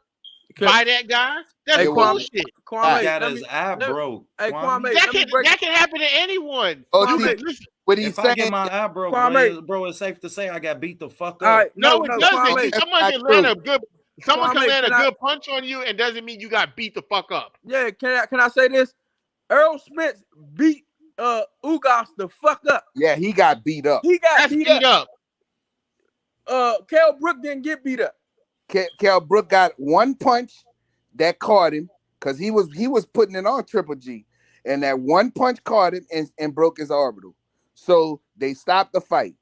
by that guy? That's Hey, bullshit. He Kwame, got let his me- eye let- broke. Hey, Kwame, That let me can break. that can happen to anyone. Oh, Kwame, Listen, what he's If I get saying, my eye broke, Kwame. bro, it's safe to say I got beat the fuck All up. right, no, it doesn't. Kwame. Someone That's can not land true. a good. Someone can Kwame, land a can I- good punch on you, and doesn't mean you got beat the fuck up. Yeah, can I say this? Earl Spence beat Ugas the fuck up. yeah, he got beat up. He got That's beat beat up. up. Kell Brook didn't get beat up. Cal Brook got one punch that caught him because he was putting it on Triple G, and that one punch caught him and broke his orbital. So they stopped the fight.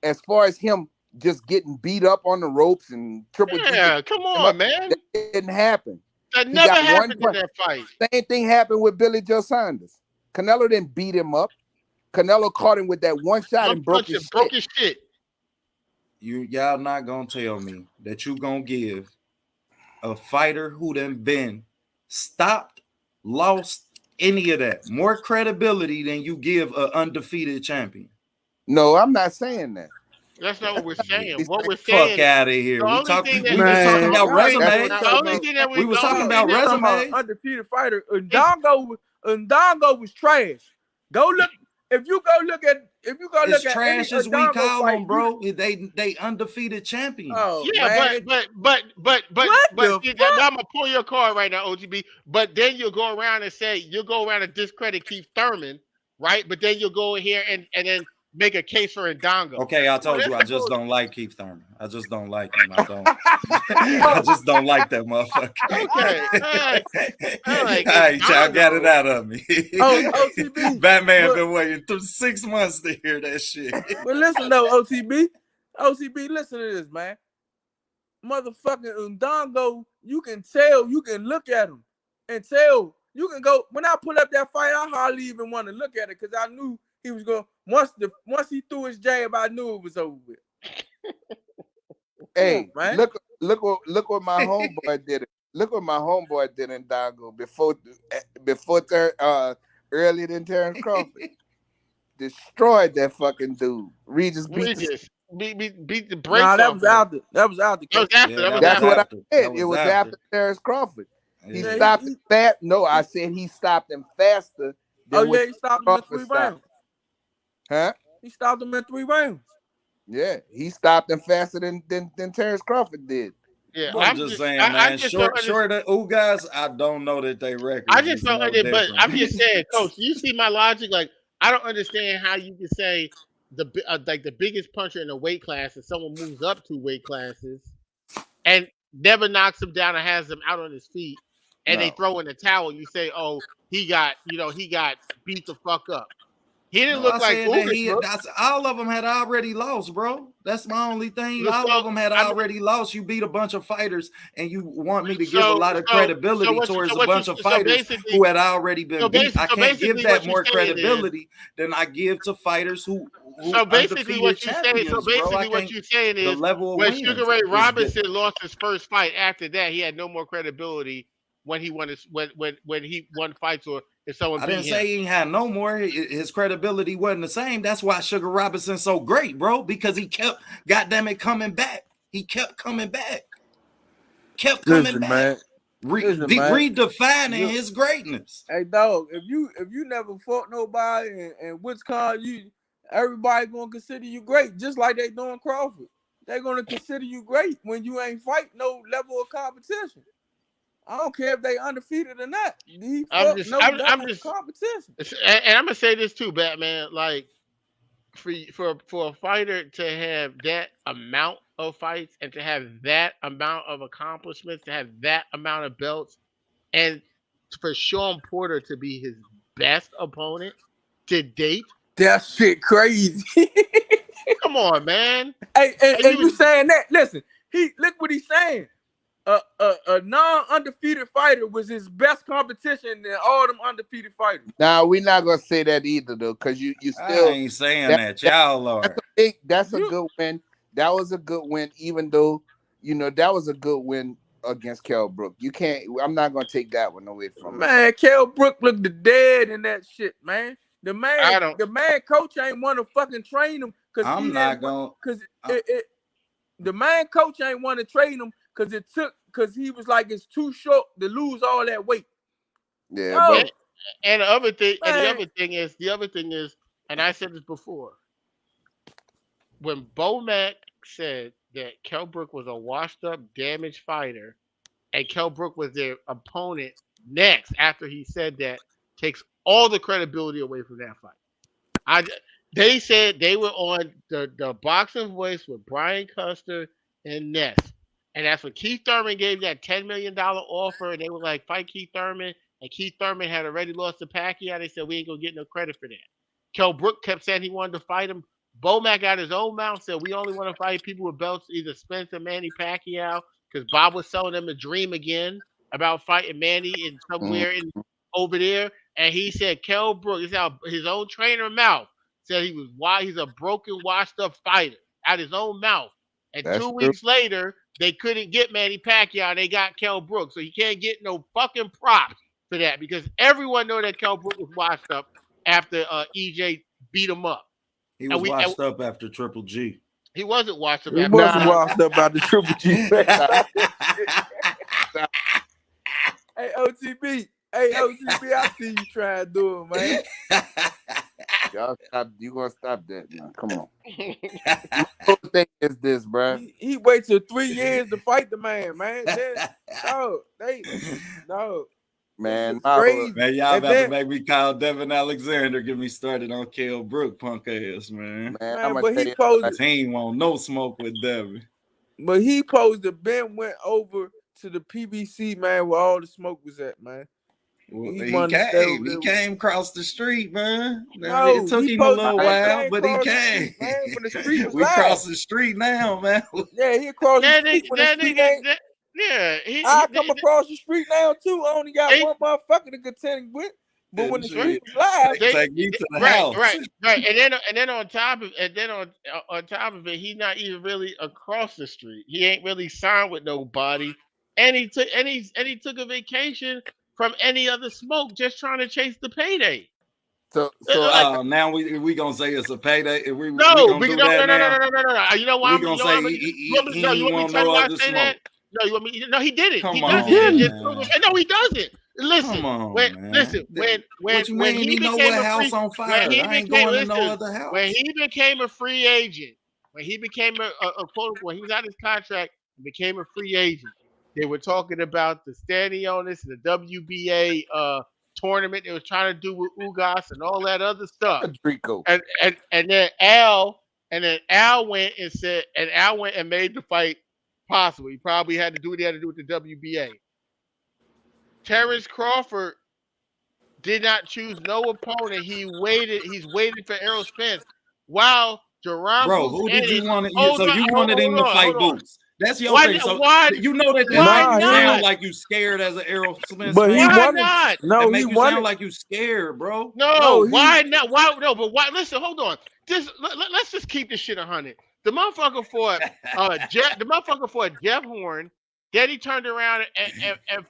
As far as him just getting beat up on the ropes and Triple G, Yeah, come on, man. that didn't happen. That He never got one happened in punch. that fight. Same thing happened with Billy Joe Saunders. Canelo didn't beat him up. Canelo caught him with that one shot One and broke punch his and broke shit. his shit. Y'all not gonna tell me that you gonna give a fighter who done been stopped, lost, any of that more credibility than you give an undefeated champion. No, I'm not saying that. That's not what we're saying. He's What we're Fuck saying. out of here. The We only talk, thing we that- was talking Man, about y'all ain't resumes. talking The only thing that We was talking the about only thing that- resumes. Undefeated fighter. Ndongo was trash. Go look. If you go look at As any trash as we Ndongo call fight, them, bro. They undefeated champions. Oh, Yeah, man. but What the see, fuck? I'm gonna pull your card right now, OGB. But then you'll go around and discredit Keith Thurman, right? But then you'll go in here and then make a case for Ndongo. Okay, I told Well, you I that's just the don't like Keith Thurman. I just don't like him. I don't. I just don't like that motherfucker. Okay, I like All right, y'all Ndongo. got it out of me. OTB. Batman But- been waiting through 6 months to hear that shit. But listen though, OTB, listen to this, man. Motherfucking Ndongo, you can tell, you can look at him and tell. You can go. When I pull up that fight, I hardly even want to look at it because I knew he was going. Once he threw his jab, I knew it was over with. Hey, man. look what my homeboy did. Look what my homeboy did in Dago before earlier than Terrence Crawford. Destroyed that fucking dude. Regis beat Beat the brakes. Nah, that off was him. out. That was out. That was after. Yeah, that was That's after. what I after. said. That It was was after. after Terrence Crawford. He Yeah. stopped him fast. No, I said he stopped him faster than Oh what yeah, he stopped him in 3 Crawford rounds. stopped. Huh? He stopped him in 3 rounds. Yeah, he stopped him faster than Terrence Crawford did. Yeah, I'm just saying, I man. just Short don't of guys, I don't know that they records. I just is don't no understand, but I'm different. just saying, Coach. You see my logic? Like, I don't understand how you can say the biggest puncher in a weight class is someone moves up 2 weight classes and never knocks him down and has him out on his feet, and they No. throw in the towel. You say, oh, he got beat the fuck up. He didn't No, look I like said that Ugas. all of them had already lost, bro. That's my only thing. So, All of them had I mean- already lost. You beat a bunch of fighters, and you want me to give a lot of so credibility what you- towards so a what bunch you- of so fighters basically- who had already been so beat. basi- I so can't give basically that what you're more saying is- credibility than I give to fighters who So basically, undefeated what you're saying. champions, So bro. I basically, what can't- you're saying the is level of when wins Sugar Ray is Robinson lost his first fight. After that, he had no more credibility when he won when he won fights or if someone I beat didn't him. say he had no more. His credibility wasn't the same. That's why Sugar Robinson's so great, bro, because he kept, goddamn it, coming back. He kept coming back. Kept coming Listen, back. man. Listen, man. Redefining You- his greatness. Hey dog, if you never fought nobody and which card everybody gonna consider you great, just like they doing Crawford. They're gonna consider you great when you ain't fight no level of competition. I don't care if they undefeated or not. I'm just Competition. and I'm gonna say this too, Batman. Like for a fighter to have that amount of fights and to have that amount of accomplishments, to have that amount of belts, and for Sean Porter to be his best opponent to date. That shit crazy. Come on, man. Hey, and And you saying that? Listen, look what he's saying. a non-undefeated fighter was his best competition than all them undefeated fighters. Now we're not gonna say that either though, because you I still ain't saying that, that. that Y'all are. that's a You- good win. That was a good win, even though that was a good win against Kell Brook. You can't. I'm not gonna take that one away from him. Man, Kell Brook looked dead in that shit, man. The I don't. man coach ain't want to fucking train him because he I'm not gonna. because the man coach ain't want to train him because he was like it's too short to lose all that weight. Yeah, No, but And the other thing, the other thing is, and I said this before, when Bomac said that Kell Brook was a washed up, damaged fighter, and Kell Brook was their opponent next after he said that, takes all the credibility away from that fight. They said they were on the boxing voice with Brian Custer and Ness. And that's when Keith Thurman gave that $10 million offer, and they were like, fight Keith Thurman. And Keith Thurman had already lost to Pacquiao. They said, we ain't going to get no credit for that. Kell Brook kept saying he wanted to fight him. Bomac out his own mouth said, we only want to fight people with belts, either Spence or Manny Pacquiao, because Bob was selling them a dream again about fighting Manny in somewhere in over there. And he said, Kell Brook, it's out his own trainer mouth, said he's a broken, washed up fighter out his own mouth. And that's 2 true. weeks later, they couldn't get Manny Pacquiao. They got Kell Brook. So you can't get no fucking props for that because everyone know that Kell Brook was washed up after EJ beat him up. He was washed up after Triple G. He wasn't washed up he after wasn't washed up by the Triple G. Hey OTB, I see you trying to do it, man. Y'all stop. You gonna stop that, man? Come on. The whole thing is this, bro. He waits till 3 years to fight the man. No. Man, It's crazy. Man, y'all And about then- to make me call Devin Alexander, get me started on Kell Brook, punk ass, man. I'm but gonna he tell you, posed, He ain't want no smoke with Devin. but he posed that Ben went over to the PBC, man, where all the smoke was at, man. Well, He he wanted to stay over came. He there. came across the street, man. No, It took he him a little posted- while, came but he across the came. street, man, when the street was We live. cross the street now, man. Yeah, he across the That street when the nigga, street ain't. I come across the street now too. I only got one motherfucker to contend with. But when the street was live, Take me to the house. Right. And then on top of it, he's not even really across the street. He ain't really signed with nobody, and he took a vacation from any other smoke, just trying to chase the payday. So now we gonna say it's a payday. We No, gonna do that now. You know why? We gonna say he you want me to tell you why I say that? No, you want me? No, he didn't. Come He on, doesn't. No, he doesn't. Listen, Come on, when man. What you when mean? he He know became what a house free, on fire. I ain't going to no other house. when he became a free agent, when he became a quote, when he was out of his contract and became a free agent, they were talking about the standing onus and the WBA tournament they was trying to do with Ugas and all that other stuff. Drico. And then Al went and made the fight possible. He probably had to do what he had to do with the WBA. Terrence Crawford did not choose no opponent. He's waiting for Errol Spence. While Jerome Bro, Boots who did you want to? hold So on, you hold wanted him to on, fight hold on. Boots. That's your Why- thing. So why- you know that why make you not? sound like you scared as an Errol Spence but he fan. Why wanted. not? No, That he make you wanted. sound like you scared, bro. No, he- why not? Why no? But why? Listen, hold on. Let's just keep this shit 100. The motherfucker fought Jeff Horn. Then he turned around and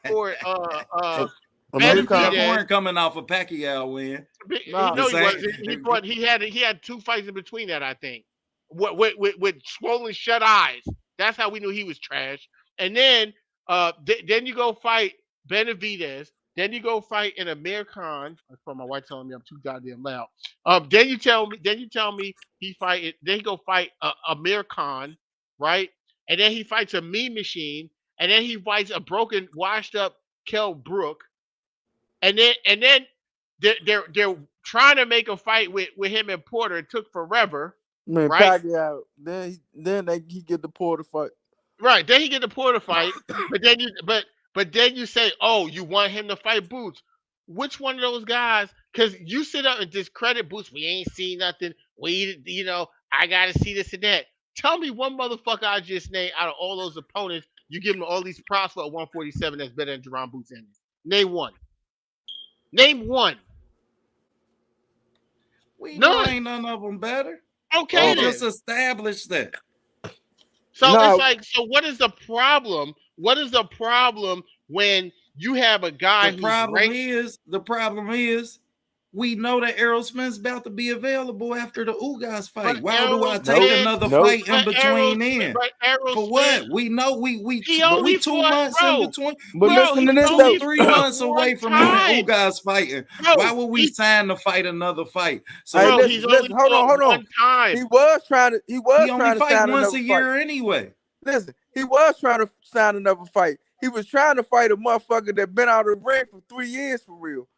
fought Jeff Benavidez. Horn coming off a Pacquiao win. Nah. No, he The wasn't. same- He had 2 fights in between that, I think. With swollen shut eyes. That's how we knew he was trash. And then then you go fight Benavidez. Then you go fight in Amir Khan. That's for my wife telling me I'm too goddamn loud. Then you tell me he fight. Then he go fight Amir Khan, right? And then he fights a Mean Machine. And then he fights a broken, washed up Kell Brook. And then they're trying to make a fight with him and Porter. It took forever. Man, Right. Pacquiao. Then he get the Porter fight. Right. Then he get the Porter fight. But then you say, oh, you want him to fight Boots. Which one of those guys? Because you sit up and discredit Boots. We ain't seen nothing. I gotta see this and that. Tell me one motherfucker I just named out of all those opponents you give him all these props for a 147 that's better than Jerome Boots Ennis? Name one. Name one. We know None. ain't none of them better. Okay We then. just established that. So No. it's like, so what is the problem? What is the problem when you have a guy The who's problem is, we know that Errol Spence about to be available after the Ugas but fight. Why do Errol I take Nope. Spence, another Nope. fight in between then? but Errol For Spence, what? We know he But only we 2 fought, months in bro. between. but We Bro, listen to he this two, though. only 3 fought months one away from him and time. Ugas fighting. Bro, Why would we he, sign to fight another fight? Hey, So he's only listen, hold fought on. one time. He was trying only to fight sign once another a fight. year anyway. Listen, he was trying to sign another fight. He was trying to fight a motherfucker that been out of the ring for 3 years for real.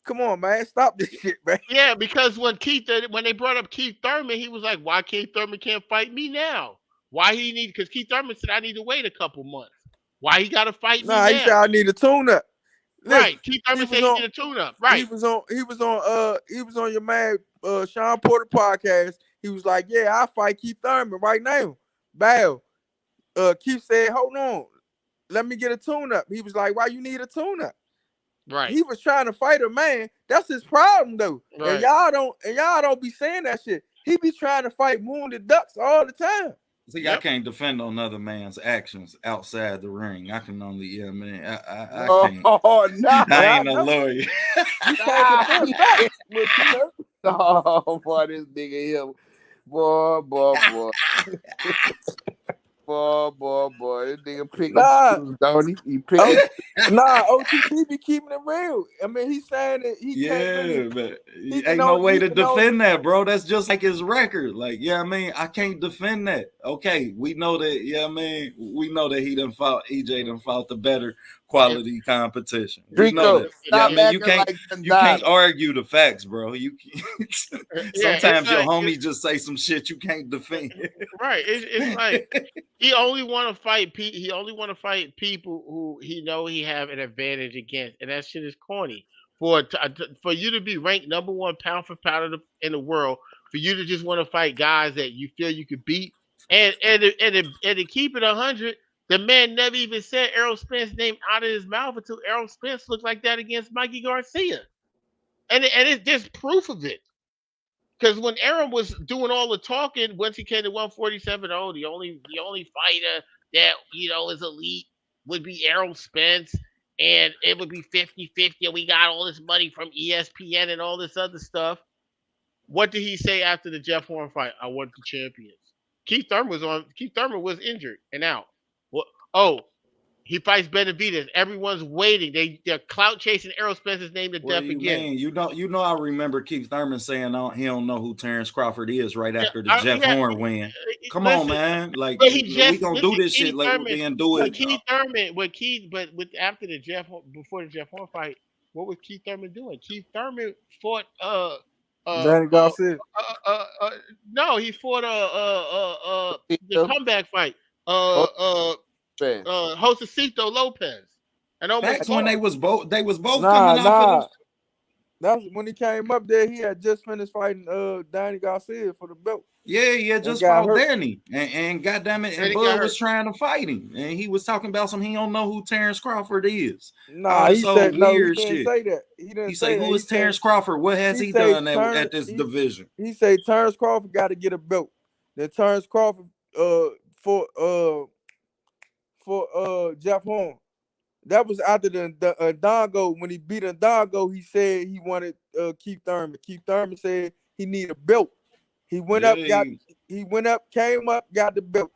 Come on, man. Stop this shit, man. Yeah, because when they brought up Keith Thurman, he was like, "Why Keith Thurman can't fight me now? Why he need? Because Keith Thurman said I need to wait a couple months. Why he got to fight me Nah, he said now? I need a tune up. Listen, Right? Keith he Thurman was said he on need a tune-up. he Right? was on your man Sean Porter podcast. He was like, yeah, I fight Keith Thurman right now. Bow. Keith said, hold on, let me get a tune up. He was like, why you need a tune up? Right? He was trying to fight a man. That's his problem though. And Right. y'all don't be saying that shit. He be trying to fight wounded ducks all the time. See, Yep. I can't defend another man's actions outside the ring. I can only, yeah, man. I can't. Oh no! I ain't I a know. lawyer. You can't defend facts, but you know. Oh boy, this nigga here, boy. Boy, this nigga pick and Nah, choose, don't he? He pick oh, and nah, OTP be keeping it real. I mean, he's saying that he can't Yeah, really. but He can ain't no way he to can only. defend that, bro. That's just like his record. Like, yeah, I mean, I can't defend that. Okay, we know that. Yeah, I mean, we know that he done fought EJ done fought the better quality competition. We know Rico, that. Yeah, I stop mean, you acting can't like you can't Dundada. argue the facts, bro. You Yeah, it's sometimes your like homies just say some shit you can't defend. right. It's like he only want to fight. He only want to fight people who he know he have an advantage against, and that shit is corny. For you to be ranked number one pound for pound in the world, for you to just want to fight guys that you feel you could beat, and to keep it 100, the man never even said Errol Spence name out of his mouth until Errol Spence looked like that against Mikey Garcia, and there's proof of it. Because when Aaron was doing all the talking, once he came to 147, the only fighter that is elite would be Errol Spence, and it would be 50-50, and we got all this money from ESPN and all this other stuff. What did he say after the Jeff Horn fight? I want the champions. Keith Thurman was injured and out. Well, he fights Benavidez. Everyone's waiting. They're clout chasing Errol Spence's name to What death do you again. mean? I remember Keith Thurman saying he don't know who Terrence Crawford is right after the Yeah, Jeff Horn win. Come on, listen, man. Like, but he we just gonna listen, do this Keith shit like Thurman. then do But it. Keith Thurman, with after the before the Jeff Horn fight, what was Keith Thurman doing? Keith Thurman fought Danny Garcia. no, he fought the comeback fight Josecito Lopez, and almost Facts when they was both coming Nah. off of That's when he came up there. He had just finished fighting Danny Garcia for the belt. yeah, just got fought hurt. Danny. And goddamn it, And and he got Bud was hurt. trying to fight him. And he was talking about he don't know who Terrence Crawford is. Nah, All he this said old no. He weird didn't shit. say that. He didn't He say say, that. who is Terrence Crawford? What has he say done at this division? He said Terrence Crawford got to get a belt. Then Terrence Crawford for Jeff Horn. That was after the Dongo. When he beat Dongo, he said he wanted Keith Thurman. Keith Thurman said he need a belt. He went up, came up, got the belt.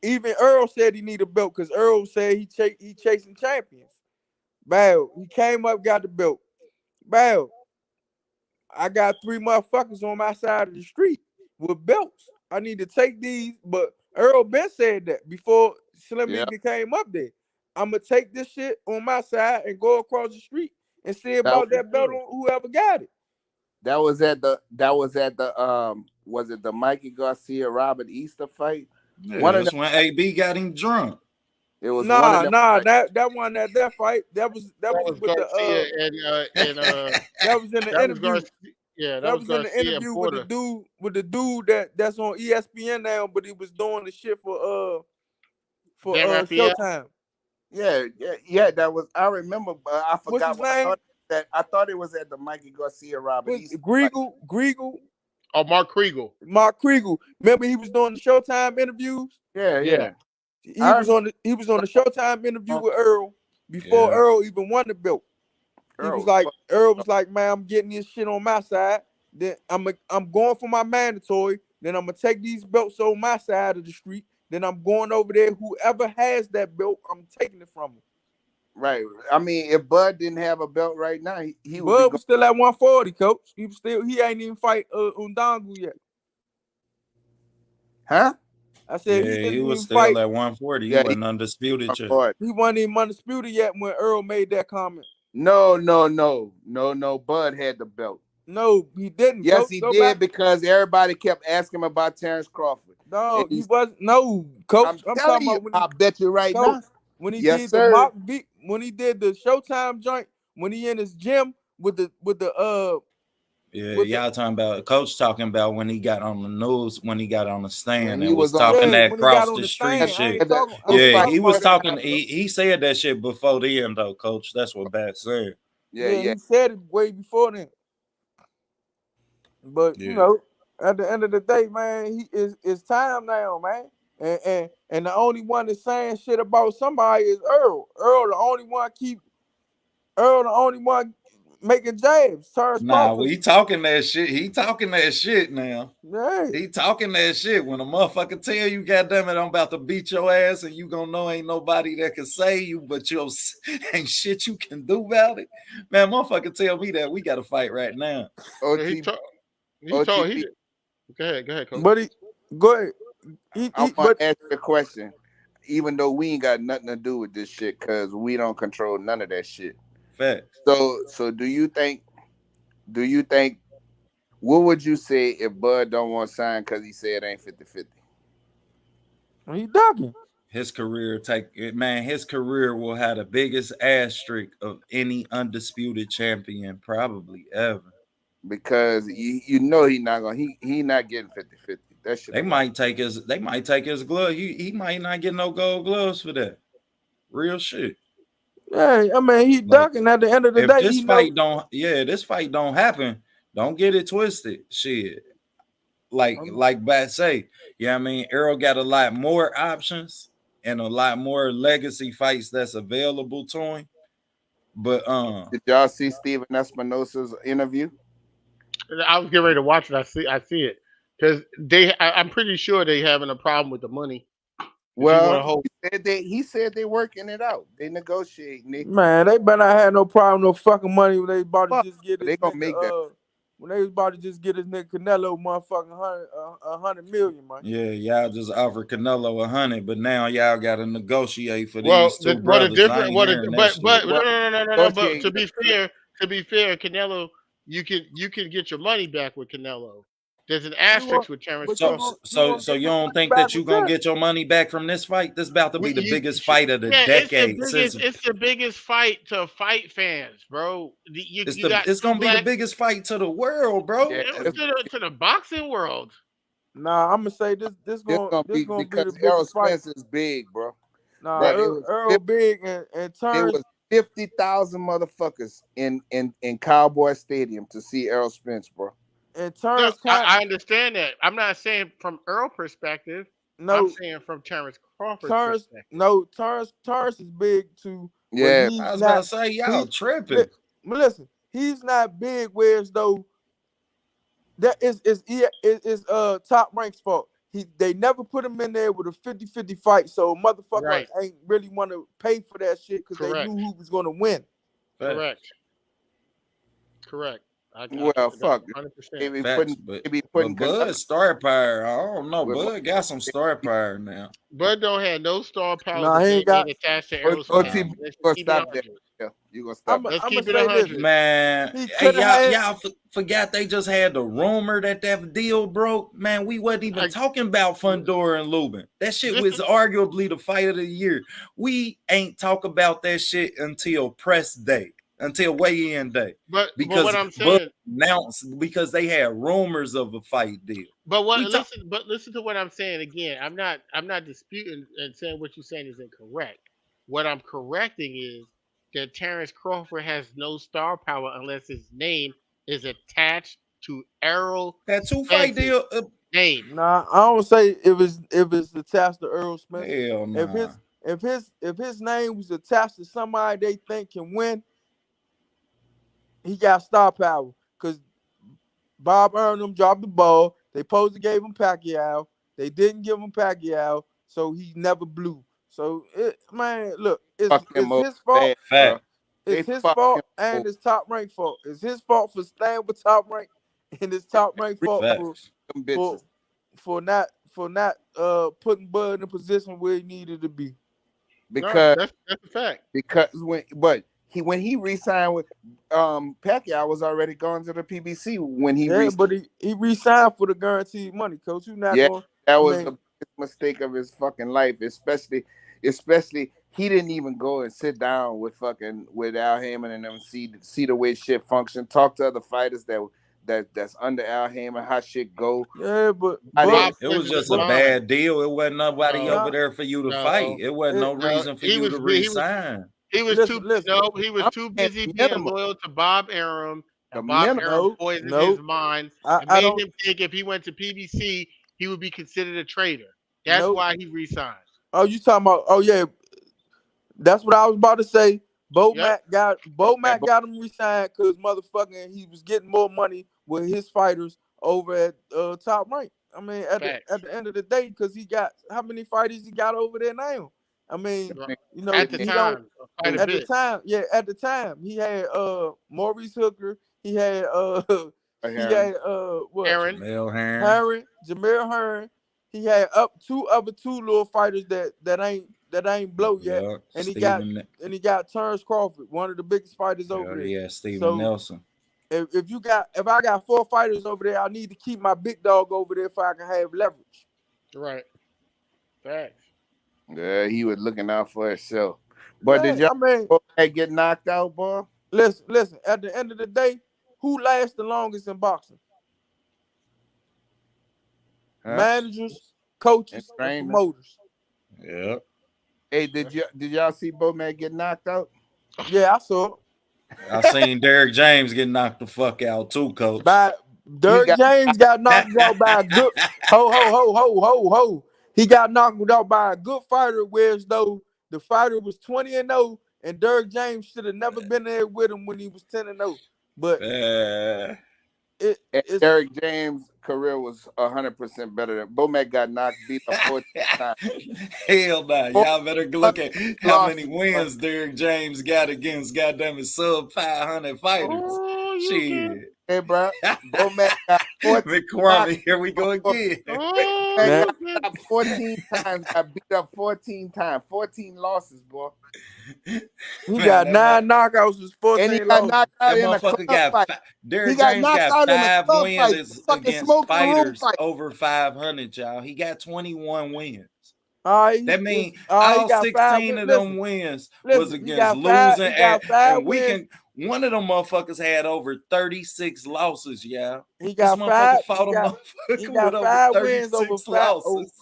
Even Earl said he need a belt because Earl said he chasing champions. Bow. He came up, got the belt. Bow. I got 3 motherfuckers on my side of the street with belts. I need to take these, but Earl Ben said that before Slim even came up there. I'm gonna take this shit on my side and go across the street and see about that belt on whoever got it. That was at the was it the Mikey Garcia Robert Easter fight? Yeah, that's when AB got him drunk. It was that one at that fight. That was with Garcia that was in the interview. That was in the interview with the dude that's on ESPN now, but he was doing the shit for for Dan Raphael. Showtime. Yeah. That was I remember, but I What's forgot his what name? I thought it was at the Mikey Garcia Robert With East. Griegel, Oh, Mark Kriegel. Mark Kriegel. Remember he was doing the Showtime interviews. Yeah. He was on the Showtime interview with Earl before Earl even won the belt. Earl was like, man, I'm getting this shit on my side. Then I'm going for my mandatory. Then I'm gonna take these belts on my side of the street. Then I'm going over there. Whoever has that belt, I'm taking it from him. Right. I mean, if Bud didn't have a belt right now, he would Bud be was still at 140, coach. He ain't even fight Undangu yet. Huh? I said he Yeah, didn't he was even still fight. at 140. He Yeah, wasn't undisputed yet. He wasn't even undisputed yet when Earl made that comment. No. Bud had the belt. No, he didn't. Yes, Coach, he go did back. because everybody kept asking him about Terrence Crawford. No, And he wasn't. No, coach. I'm I'm telling talking you, about when I bet you right now. when he Yes, did sir. the mock beat, when he did the Showtime joint, when he in his gym with the y'all talking about Coach talking about when he got on the news, when he got on the stand When he and was was on- talking that when he got cross on the the street stand. I shit. ain't talking. Yeah, he was fight talking. out, He said that shit before then, though, Coach. That's what Bat said. Yeah, he said it way before then. But you Yeah. know, at the end of the day, man, it's time now, man. And the only one that's saying shit about somebody is Earl. Earl the only one making jabs. Terrence Nah, Crawford. he talking that shit. He talking that shit now. Yeah. He talking that shit. When a motherfucker tell you, goddamn it, I'm about to beat your ass, and you gonna know ain't nobody that can save you, but you ain't shit you can do about it. Man, motherfucker tell me that we got to fight right now. He OTP. told. Go ahead, Coach. But go ahead. I want to ask you a question. Even though we ain't got nothing to do with this shit, because we don't control none of that shit. Facts. So do you think? What would you say if Bud don't want to sign because he said it ain't 50-50? He ducking. His career his career will have the biggest asterisk of any undisputed champion probably ever. Because you know he not gonna he not getting 50-50. That shit. They might take his glove. He might not get no gold gloves for that. Real shit. Yeah, I mean he ducking at the end of the day. This fight don't happen, don't get it twisted. Shit. Like Bat say, I mean, Earl got a lot more options and a lot more legacy fights that's available to him. But did y'all see Steven Espinosa's interview? I was getting ready to watch it. I see it because I'm pretty sure they having a problem with the money. Well, he said they working it out. They negotiating it. Man, they better not have no problem, no fucking money when they about to just get this nigga. When they was about to just get his nigga Canelo motherfucking 100 million, man. Yeah, y'all just offered Canelo 100, but now y'all got to negotiate for these two brothers. But to be fair, Canelo, you can get your money back with Canelo. There's an asterisk with Terrence Crawford. So you don't think that you gonna get your money back from this fight? This about to be the biggest fight of the decade. It's the biggest fight to fight fans, bro. It's gonna be the biggest fight to the world, bro. Yeah, to the boxing world. Nah, I'm gonna say this gonna be the biggest Errol fight. Spence is big, bro. Nah, Earl big and Terrence. It was 50,000 motherfuckers in Cowboy Stadium to see Errol Spence, bro. And Terrence, I understand that. I'm not saying from Earl perspective. No, I'm saying from Terrence Crawford's perspective. No, Terrence is big too. Yeah, I was about to say y'all tripping. But listen, he's not big. Whereas though that is Top Rank's fault. They never put him in there with a 50-50 fight, so motherfucker ain't really want to pay for that shit because they knew who was gonna win. Correct. Fuck. 100%. But Bud star power. I don't know. Bud got some star power now. Bud don't have no star power. Nah, he ain't got attached to Errol Spence. Let's stop that. Yeah, you gonna stop. Let's keep it 100. Man, hey, y'all forgot they just had the rumor that deal broke. Man, we wasn't even talking about Fundora and Lubin. That shit was arguably the fight of the year. We ain't talk about that shit until press day. until weigh-in day. But Because what I'm Bud saying, announced because they had rumors of a fight deal. listen to what I'm saying again. I'm not disputing and saying what you're saying is incorrect. What I'm correcting is that Terrence Crawford has no star power unless his name is attached to Errol That 2-fight Spence's deal, name. Nah, I don't say if it's attached to Earl Spencer. hell If nah. his name was attached to somebody they think can win, he got star power. Cause Bob Burnham dropped the ball. They supposed to gave him Pacquiao. They didn't give him Pacquiao, so he never blew. So man, look, Fuck it's him up his fault. bad, Fact. bro. It's They his fucked fault him and over. it's top rank fault. It's his fault for staying with top rank, and it's top rank fault Facts. Them for bitches. for not putting Bud in a position where he needed to be. No, Because that's a fact. when he re-signed with Pacquiao was already going to the PBC when he Yeah, but he re-signed for the guaranteed money, coach. You not yeah, going. that I was mean, the biggest mistake of his fucking life, especially he didn't even go and sit down with Al Heyman and them see the way shit function, talk to other fighters that's under Al Heyman, how shit go. yeah, but How they- Bob but It was poisoned his just a but mind. bad deal. It wasn't nobody No, over nah, there for you to fight. no, It wasn't no no. reason for He you was to he was resign. he was listen, too listen. no. He was I'm too saying busy the being minimum. loyal to Bob Arum, The and Bob minimum. Arum poisoned his No. mind I and I made don't. him think if he went to PBC, he would be considered a traitor. That's No. why he resigned. Oh, you talking about? Oh yeah, that's what I was about to say. Bo Yep. Mac got That boy, him re-signed because motherfucking he was getting more money with his fighters over at Top Rank. I mean, Facts. at the end of the day, because he got how many fighters he got over there now? I mean, Right. nigga you know, At the sitting he don't time, quite a at the bit. time. Yeah, at the time he had Maurice Hooker. He had he there. had what Aaron. Jamel Herring. Herring, Jameer Herring. He had two little fighters that ain't blow yet, Yeah. and he got Terrence Crawford, one of the biggest fighters over there. Yeah, Steven So Nelson. if I got 4 fighters over there, I need to keep my big dog over there so I can have leverage. Right. Facts. Yeah, he was looking out for himself. But Yeah, did y'all I mean, get knocked out, boy? listen. At the end of the day, who lasts the longest in boxing? Huh? Managers, And coaches, and trainer. promoters. Yeah. Hey, did y'all see Bowman get knocked out? Yeah, I saw it. I seen Derrick James get knocked the fuck out too, coach. By Derrick James got knocked out by a good ho. He got knocked out by a good fighter, whereas though the fighter was 20-0, and Derrick James should have never been there with him when he was 10-0. But Uh, And it's Derrick James' career was 100% better than Bomac got beat up 14 times. hell nah. Y'all better look at how many Losses, wins Derrick James got against goddamn sub 500 fighters. Oh, you Shit. can. Hey, bro. Bomac got 14 knocked. McQuarrie, here we go again. Oh, Bomac man. you got can. beat up 14 times, got beat up 14 times, 14 losses, boy. He Man, got that 9 knockouts and And he 14 got losses. knocked out That in a motherfucker club got fight. Derrick He got James knocked got out in a 5 club fight, wins fucking against smoke room fighters fight. over 500, y'all. He got 21 wins. He That means got 5 16 wins. of them wins was Listen, against losing, he got 5 and wins. one of them motherfuckers had over 36 losses, yeah. He This got motherfucker 5. fought a He motherfucker with got over 5 wins over 36 losses.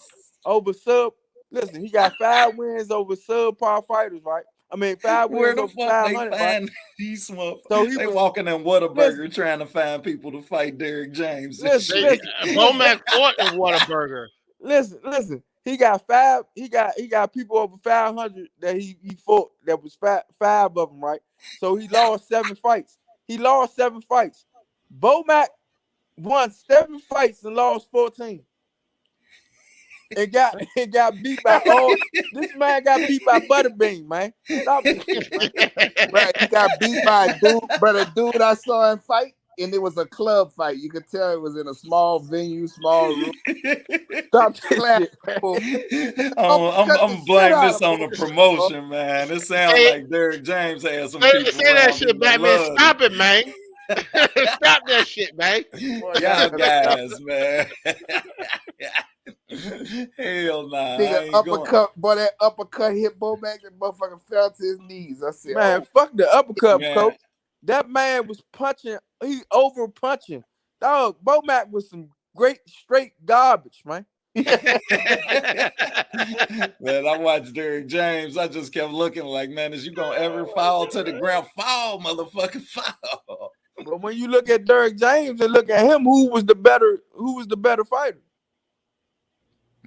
over sub. Listen, he got 5 wins over subpar fighters, right? I mean, 5 Where wins the over fuck they 500, right? find these motherfuckers? So he They was walking in listen, Whataburger trying to find people to fight Derrick James and listen, shit. Bomac fought in Whataburger. listen. He got 5. He got people over 500 that he fought. That was 5 of them, right? So he lost 7 fights. Bomac won 7 fights and lost 14. And got beat by all. This man got beat by Butterbean, man. Stop this shit, man. Right, he got beat by a dude, but a dude I saw him fight, and it was a club fight. You could tell it was in a small venue, small room. Stop this Clap. shit, man. I'm blame this on the promotion, man. It sounds Hey, like Derrick James had some say people that around shit, him that Batman. love Stop it, man. Stop that shit, man. y'all guys, man. Hell nah. I Nigga ain't uppercut, boy, that uppercut hit Bomac, and motherfucker fell to his knees. I said, Man, oh, fuck the uppercut, man, coach. That man was punching. He over punching. Dog, Bomac was some great straight garbage, man. Man, I watched Derrick James. I just kept looking like, man, is you gonna ever fall to the ground? Fall, motherfucker, fall. But when you look at Derrick James and look at him, who was the better fighter?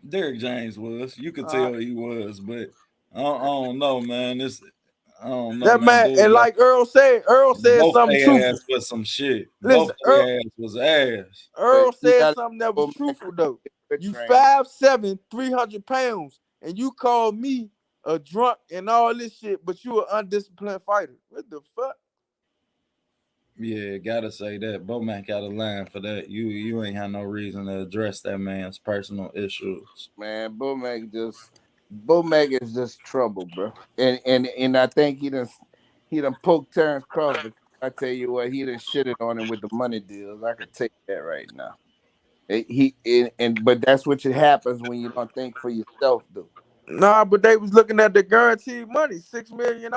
Derrick James was. You could tell he was, but I don't know, man. I don't know, That man. man, Dude, and like Earl said both something they truthful. ass was some shit. Listen, Both they ass was ass. Earl you said gotta something that was go back truthful though. to You training. 5'7", 300 pounds, and you call me a drunk and all this shit, but you an undisciplined fighter. What the fuck? Yeah, gotta say that. Bomac got a line for that. You ain't had no reason to address that man's personal issues. Man, Bomac is just trouble, bro. And I think he done poked Terrence Crawford. I tell you what, he done shitted on him with the money deals. I could take that right now. But that's what happens when you don't think for yourself, though. Nah, but they was looking at the guaranteed money, $6 million.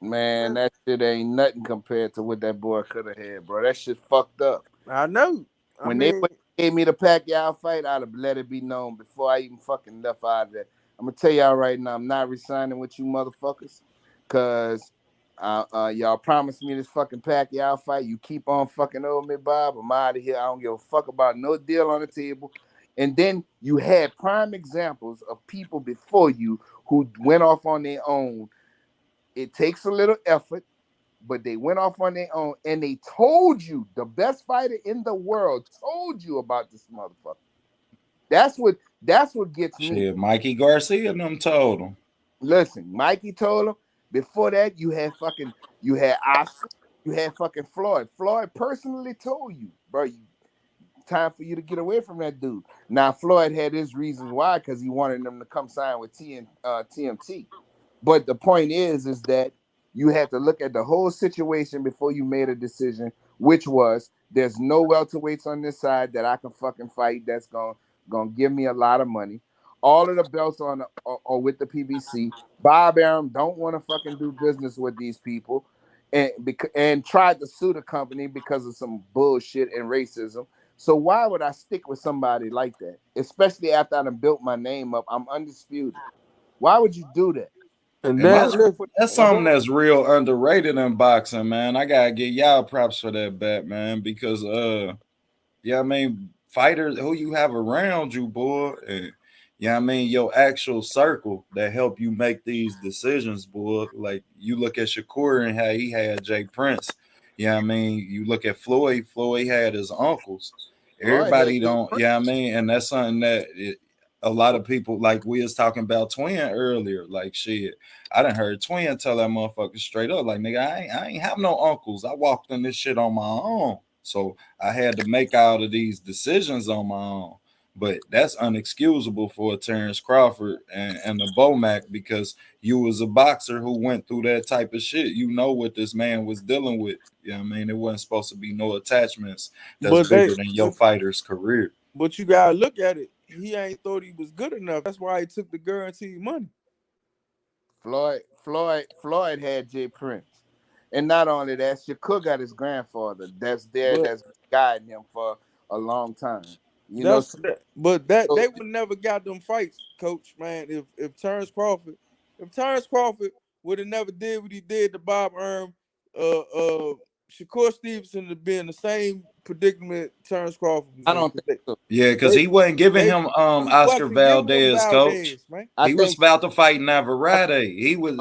Man, that shit ain't nothing compared to what that boy could have had, bro. That shit fucked up. I know. When they gave me the Pacquiao fight, I'd have let it be known before I even fucking left out of that. I'm gonna tell y'all right now, I'm not resigning with you motherfuckers, cause y'all promised me this fucking Pacquiao fight. You keep on fucking over me, Bob. I'm out of here. I don't give a fuck about no deal on the table. And then you had prime examples of people before you who went off on their own. It takes a little effort, but they went off on their own and they told you, the best fighter in the world told you about this motherfucker. That's what gets me. Shit, Mikey Garcia and them told him. Listen, Mikey told him. Before that, you had Oscar, you had fucking Floyd. Floyd personally told you, bro, time for you to get away from that dude. Now Floyd had his reasons why, because he wanted them to come sign with TMT. But the point is that you had to look at the whole situation before you made a decision, which was there's no welterweights on this side that I can fucking fight that's gonna give me a lot of money. All of the belts are with the PBC. Bob Arum don't want to fucking do business with these people, and tried to sue the company because of some bullshit and racism. So why would I stick with somebody like that? Especially after I done built my name up, I'm undisputed. Why would you do that? And And then that's something that's real underrated in boxing, man. I gotta give y'all props for that bet, man, because yeah, I mean, fighters who you have around you, boy, and yeah, I mean, your actual circle that help you make these decisions, boy. Like you look at Shakur and how he had Jay Prince. Yeah, I mean, you look at Floyd. Floyd had his uncles. Floyd had Everybody Jay don't. Prince. Yeah, I mean, and that's something that a lot of people, like we was talking about Twin earlier. Like shit, I done heard Twin tell that motherfucker straight up, like nigga, I ain't have no uncles. I walked in this shit on my own. So I had to make all of these decisions on my own. But that's unexcusable for a Terrence Crawford and a Bomac because you was a boxer who went through that type of shit. You know what this man was dealing with. You know what I mean? It wasn't supposed to be no attachments that's bigger than your fighter's career. But you gotta look at it. He ain't thought he was good enough. That's why he took the guaranteed money. Floyd had Jay Prince. And not only that, Shakur got his grandfather that's guiding him for a long time. But they would never got them fights, coach, man. If Terrence Crawford would have never did what he did to Bob Arum, Shakur Stevenson would be in the same predicament Terrence Crawford was I in. don't think so. Yeah, because he wasn't giving him Oscar Valdez, coach. Man. He was about to fight Navarrete. He was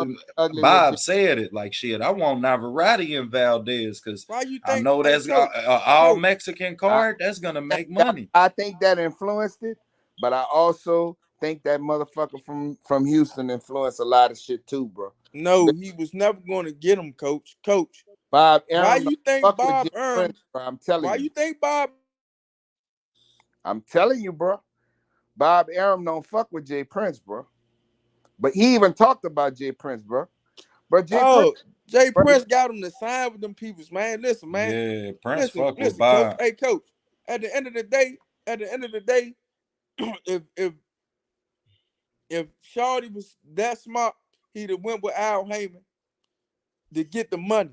Bob said it like shit. I want Navarrete and Valdez because I know that's all Mexican card. That's gonna make money. I think that influenced it, but I also think that motherfucker from Houston influenced a lot of shit too, bro. No, he was never going to get him, coach. Coach, Bob Arum. Why you think Bob Arum? I'm telling you. Why you think Bob? I'm telling you, bro. Bob Arum don't fuck with Jay Prince, bro. But he even talked about Jay Prince, bro. But Jay Prince got him to sign with them peoples, man. Listen, man. Yeah, Prince fuck with Bob. Coach. Hey, coach. At the end of the day, if Shawty was that smart, he'd have went with Al Heyman to get the money.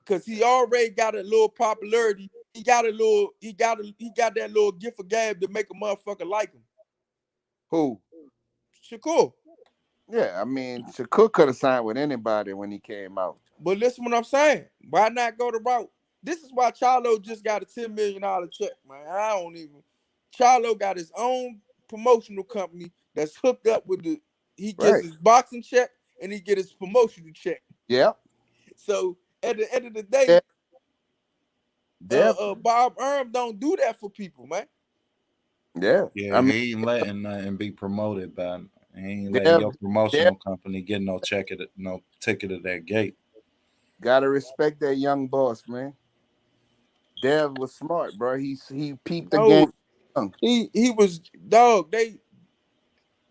cause he already got a little popularity. He got that little gift of gab to make a motherfucker like him. Who? Shakur. Yeah, I mean, Shakur could have signed with anybody when he came out. But listen what I'm saying. Why not go the route? This is why Charlo just got a $10 million check, man. Charlo got his own promotional company that's hooked up with he gets Right. his boxing check and he get his promotional check. Yeah. So at the end of the day, Bob Erm don't do that for people, man. Yeah. Yeah, I mean, he ain't letting nothing be promoted by. He ain't letting Dev, your promotional company get no ticket at that gate. gotta respect that young boss, man. Dev was smart, bro. He peeped the game. He was dog.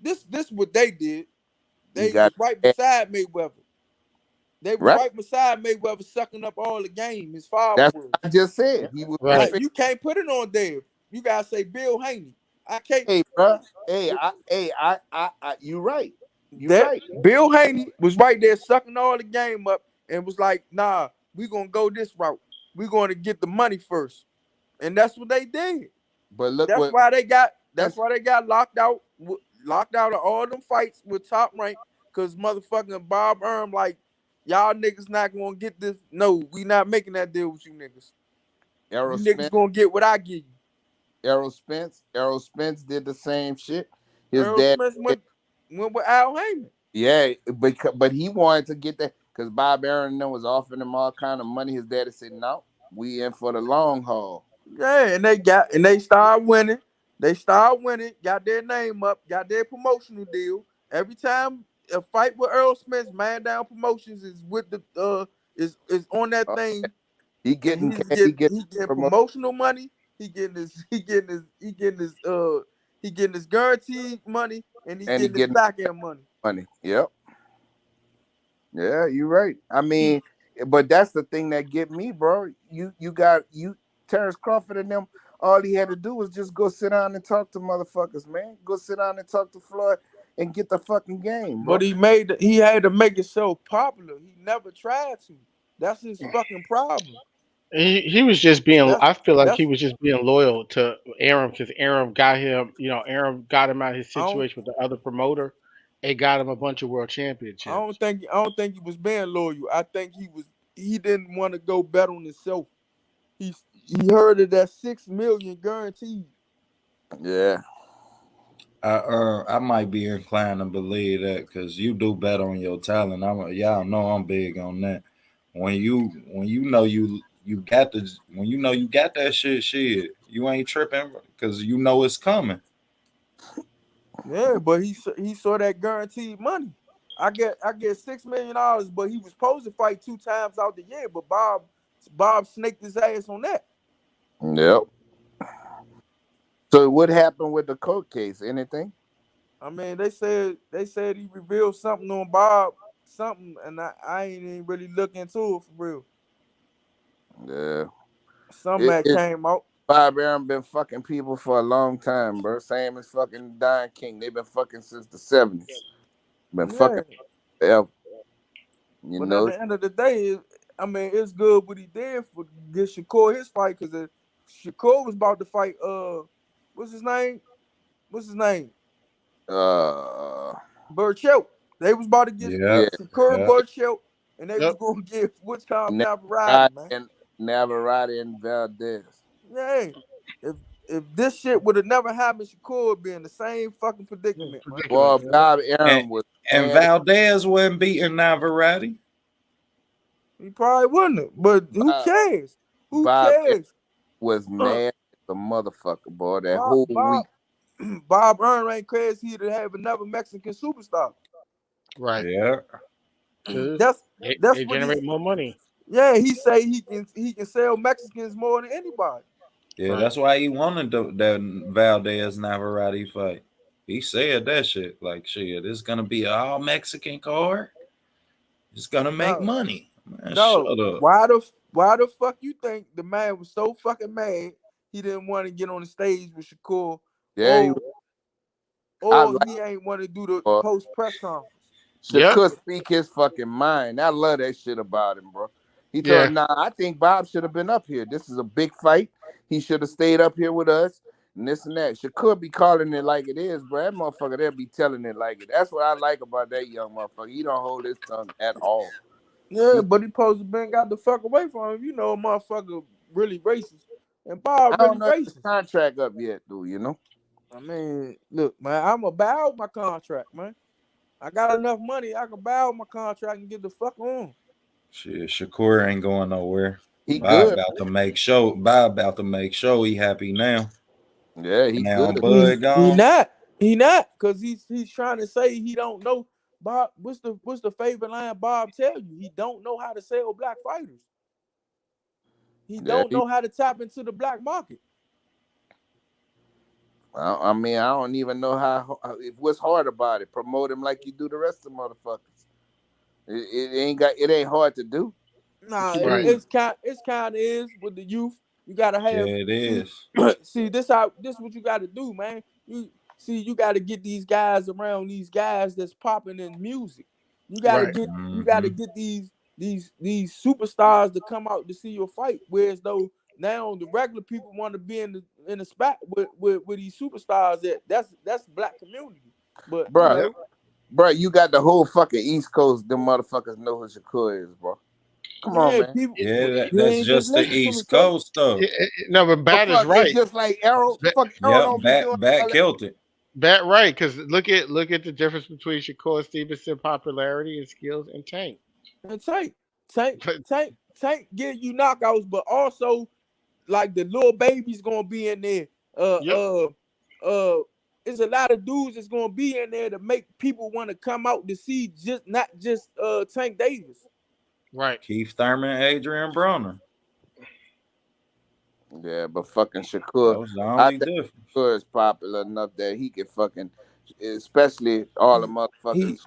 This what they did. They was right beside Mayweather. They was right beside Mayweather, sucking up all the game. His father That's was. what I just said. He was Right. Like, you can't put it on Dave. You gotta say Bill Haney. I can't. Hey, bro. Hey, you right. You right. Bill Haney was right there sucking all the game up and was like, nah, we gonna go this route. We gonna get the money first. And that's what they did. But look that's why they got locked out of all them fights with Top Rank, because motherfucking Bob Erm like, y'all niggas not gonna get this. No, we not making that deal with you niggas. You niggas gonna get what I give you. Errol Spence did the same shit. His Errol dad Spence went with Al Heyman. Yeah, but he wanted to get that because Bob Aaron was offering him all kind of money. His daddy said, "No, we in for the long haul." Yeah, and they started winning. Got their name up, got their promotional deal. Every time a fight with Earl Smith, Man Down Promotions is with the is on that thing. He getting promotional money. He getting his guaranteed money, and he getting his back end money. Yep. Yeah, you're right. I mean, but that's the thing that get me, bro. You Terrence Crawford and them. All he had to do was just go sit down and talk to motherfuckers, man. Go sit down and talk to Floyd and get the fucking game, bro. But he had to make it so popular. He never tried to. That's his fucking problem. He was just being. I feel like he was just being loyal to Aram because Aram got him. Aram got him out of his situation with the other promoter. It got him a bunch of world championships. I don't think he was being loyal. I think he didn't want to go bet on himself. He heard of that 6 million guaranteed. Yeah. I might be inclined to believe that because you do bet on your talent. Y'all know I'm big on that. When you know you got that shit, you ain't tripping because you know it's coming. Yeah, but he saw that guaranteed money. I get $6 million, but he was supposed to fight 2 times out the year, but Bob snaked his ass on that. Yep. So what happened with the court case? Anything? I mean, they said he revealed something on Bob, and I ain't even really look into it for real. Yeah. Something that came out. Bob Aaron been fucking people for a long time, bro. Same as fucking Don King. They've been fucking since the 70s. Been fucking forever. But at the end of the day, I mean, it's good what he did for get Shakur his fight, because Shakur was about to fight what's his name? Burchell. They was about to get Shakur Burchell, and they was gonna get what's called Navarrete, man. Navarrete and Valdez. Yeah. If this shit would have never happened, Shakur would be in the same fucking predicament. Well, Bob Aaron and Valdez wasn't beating Navarrete. He probably wouldn't, but who cares? Who cares? Was mad as a motherfucker, boy. That whole week. Bob Aaron ain't crazy to have another Mexican superstar. Right. Yeah. That's they generate more money. Yeah, he say he can sell Mexicans more than anybody. Yeah, that's why he wanted that Valdez Navarrete fight. He said that shit. Like, shit, it's gonna be an all Mexican card. It's gonna make money. Man, shut up. Why the fuck you think the man was so fucking mad he didn't want to get on the stage with Shakur? Yeah, he ain't want to do the post press conference. Shakur speak his fucking mind. I love that shit about him, bro. He told Yeah. him, nah, I think Bob should have been up here. This is a big fight. He should have stayed up here with us. And this and that. Shakur be calling it like it is, bro. That motherfucker there be telling it like it. That's what I like about that young motherfucker. He don't hold his tongue at all. Yeah, but he supposed to been got the fuck away from him. You know, a motherfucker really racist, and Bob I really don't know if his racist. contract up yet, though, you know? I mean, look, man, I'm going to bow out my contract, man. I got enough money. I can bow out my contract and get the fuck on. Shit, Shakur ain't going nowhere. He Bob good. about to make show. Bob about to make show. He happy now. Yeah, he Now good. Bud gone. He not, because he's trying to say he don't know. Bob, what's the favorite line Bob tell you? He don't know how to sell black fighters. He don't know how to tap into the black market. I mean, I don't even know what's hard about it. Promote him like you do the rest of the motherfuckers. It ain't hard to do. Nah, Right. it's kind of is with the youth. You gotta have. Yeah, it is. See, this what you gotta do, man. You gotta get these guys around these guys that's popping in music. You gotta Right. get these superstars to come out to see your fight. Whereas though now the regular people want to be in the spot with these superstars. That's black community. But bro, you got the whole fucking East Coast. Them motherfuckers know who Shakur is, bro. Come on, man. People, Yeah, that's just the East Coast though. No, but Bat is right. It's just like Arrow. Fuck Arrow don't be doing Bat killed it. Bat right, because look at the difference between Shakur Stevenson popularity and skills and Tank. And Tank get you knockouts, but also like the little baby's gonna be in there. It's a lot of dudes that's gonna be in there to make people want to come out to see not just Tank Davis. Right. Keith Thurman, Adrian Broner. Yeah, but fucking Shakur. That was the only difference. Shakur is popular enough that he can fucking, especially all the motherfuckers.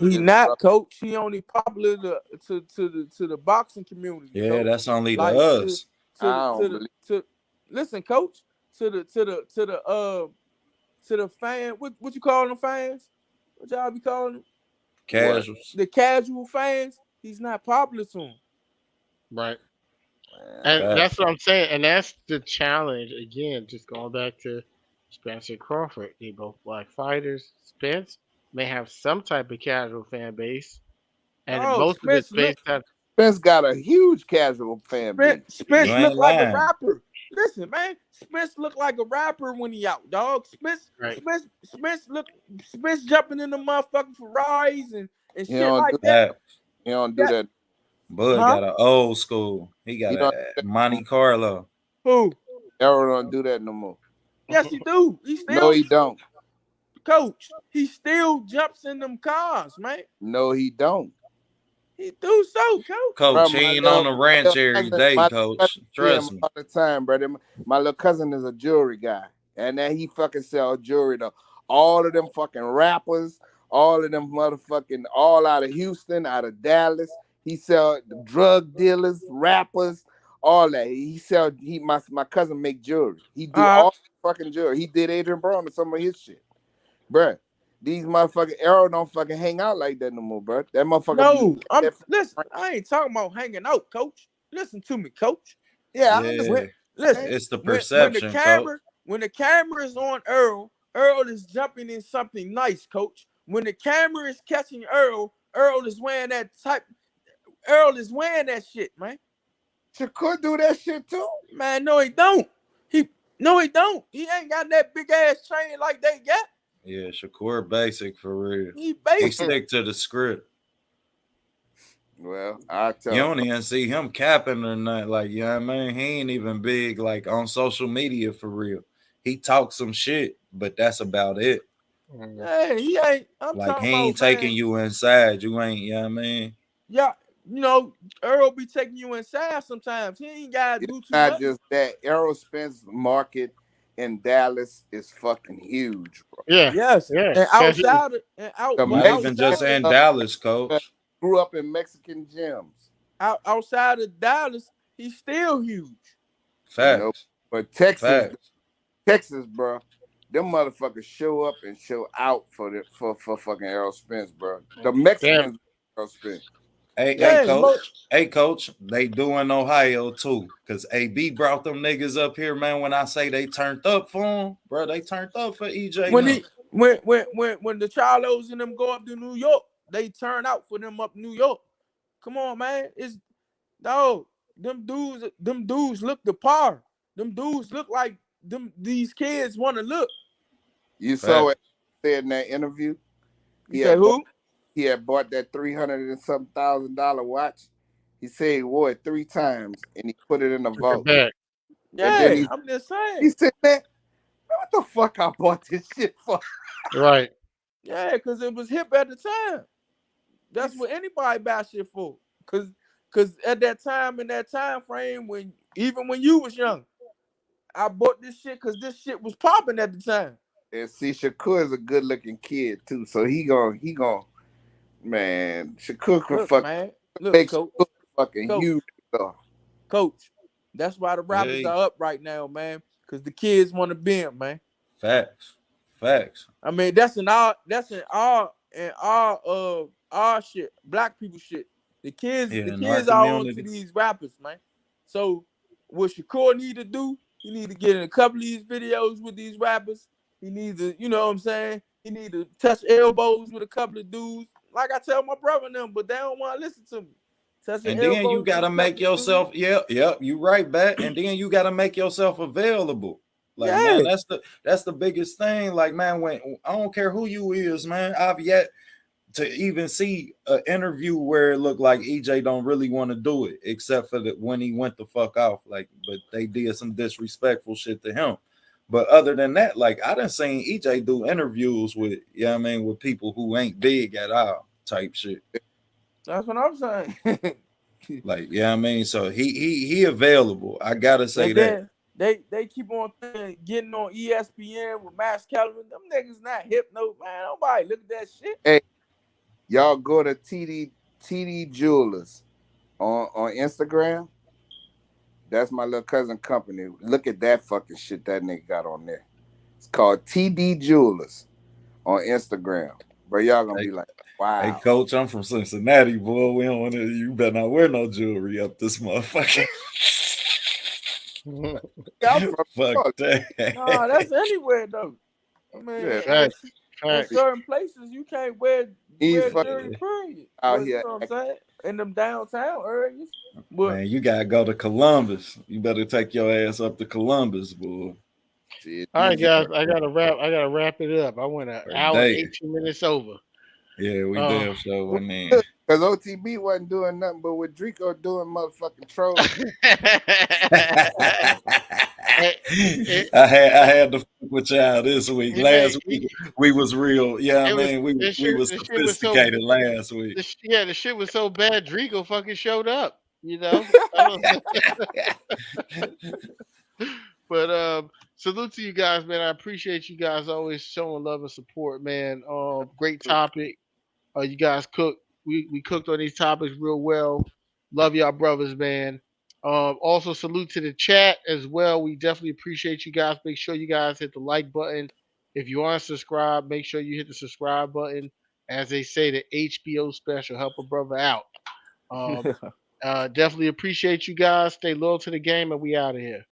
He not, coach. He only popular to the boxing community. Yeah, coach. that's only like us. Listen, coach. To the fan. What you call them fans? What y'all be calling them? Casuals. The casual fans. He's not popular to them. Right. And that's what I'm saying. And that's the challenge. Again, just going back to Spence and Crawford. They both black fighters. Spence may have some type of casual fan base. And most of his base Spence got a huge casual fan base. Spence look like a rapper. Listen, man. Spence look like a rapper when he out, dog. Spence jumping in the motherfucking Ferraris and shit like that. He don't do that. Bud got an old school. He got a Monte Carlo. Who? Arrow don't do that no more. Yes, he do. No, he don't. Coach, he still jumps in them cars, man. No, he don't. He do so, coach. Coach, he ain't on the ranch every day, coach. Trust me. All the time, brother. My little cousin is a jewelry guy. And then he fucking sell jewelry to all of them fucking rappers, all of them motherfucking, all out of Houston, out of Dallas. He sell drug dealers, rappers, all that. My cousin make jewelry. He do all fucking jewelry. He did Adrian Brown and some of his shit. Bruh, these motherfucking Arrow don't fucking hang out like that no more, bro. That motherfucker. No, listen, I ain't talking about hanging out, coach. Listen to me, coach. Yeah. Listen, it's the perception, coach. When the camera is on Earl is jumping in something nice, coach. When the camera is catching Earl is wearing that type. Earl is wearing that shit, man. Shakur do that shit too, man. No, he don't. He don't. He ain't got that big ass chain like they got. Yeah, Shakur basic for real. He basic. He stick to the script. Well, I tell you don't even see him capping or nothing. Like, you know what I mean? He ain't even big like on social media for real. He talks some shit, but that's about it. Hey, he ain't. He ain't taking you inside. You ain't, you know what I mean? Yeah. You know, Earl be taking you inside sometimes. He ain't got to do too much. Not just that. Errol Spence market in Dallas is fucking huge, bro. Yeah. Yes. Yeah. And outside not even just in Dallas, coach. Grew up in Mexican gyms. Outside of Dallas, he's still huge. Facts. You know? But Texas, bro, them motherfuckers show up and show out for fucking Errol Spence, bro. The Mexicans Errol Spence. Hey, Yeah, hey, coach. They do in Ohio too, cause AB brought them niggas up here, man. When I say they turned up for him, bro, they turned up for EJ when now. he when the Charlos and them go up to New York, they turn out for them up New York. Come on, man. It's dog. Them dudes look the par. Them dudes look like these kids want to look. You saw Fact. what he said in that interview. You say who? He had bought that $300,000 watch. He said he wore it 3 times and he put it in the Took it vault. back. And then Yeah, I'm just he saying. said, man, what the fuck I bought this shit for? Right. Yeah, because it was hip at the time. That's what anybody buy shit for. Cause at that time, in that time frame, when even when you was young, I bought this shit because this shit was popping at the time. And see, Shakur is a good looking kid too. So he gon' man, Shakur can Look, fuck man. Look, make coach. Shakur fucking Coach. huge though. Coach. That's why the rappers Hey, are up right now, man. Cause the kids want to bend, man. facts, facts. I mean, that's in our shit, black people shit. Yeah, The in our kids are on to community. these rappers, man. So what Shakur need to do, he need to get in a couple of these videos with these rappers. He needs to, you know what I'm saying? He need to touch elbows with a couple of dudes. Like I tell my brother and them, but they don't want to listen to me. Touching And then you elbows with a gotta make couple of dudes. yourself, yep, you right back. And then you gotta make yourself available. Like, man, Yeah. that's the biggest thing. Like, man, when I don't care who you is, man, I've yet to even see an interview where it looked like EJ don't really want to do it, except for when he went the fuck off. Like, but they did some disrespectful shit to him. But other than that, like I done seen EJ do interviews with, you know what I mean, with people who ain't big at all type shit. That's what I'm saying. Like, yeah, I mean, so he available. I gotta say And that. then they keep on getting on ESPN with Max Kellerman. Them niggas not hip, no man. Nobody look at that shit. Hey, y'all go to TD Jewelers on Instagram. That's my little cousin company. Look at that fucking shit that nigga got on there. It's called TD Jewelers on Instagram. But y'all gonna be like, Hey, wow. coach, I'm from Cincinnati, boy. We don't want to. You better not wear no jewelry up this motherfucker. I'm from Fuck that. Nah, that's anywhere though. I mean, yeah, Facts. in Facts. certain places you can't he's wear fucking jewelry, period. out But you here. know what I'm saying? In them downtown areas. But Man, you gotta go to Columbus. You better take your ass up to Columbus, boy. Shit, All right, these guys. I gotta wrap it up. I went an For hour and day. 18 minutes over. Yeah, we Uh, damn sure went in. because OTB wasn't doing nothing but with Drico doing motherfucking trolling. I had to fuck with y'all this week. Hey, Last week we was real. Yeah, I it was mean we was the shit was so sophisticated last week. the shit was so bad. Drigo fucking showed up. You know. I don't, but salute to you guys, man. I appreciate you guys always showing love and support, man. Great topic. You guys cooked. We cooked on these topics real well. Love y'all brothers, man. Also salute to the chat as well. We definitely appreciate you guys. Make sure you guys hit the like button. If you aren't subscribed, make sure you hit the subscribe button. As they say, the HBO special, help a brother out. Um, definitely appreciate you guys. Stay loyal to the game, and we out of here.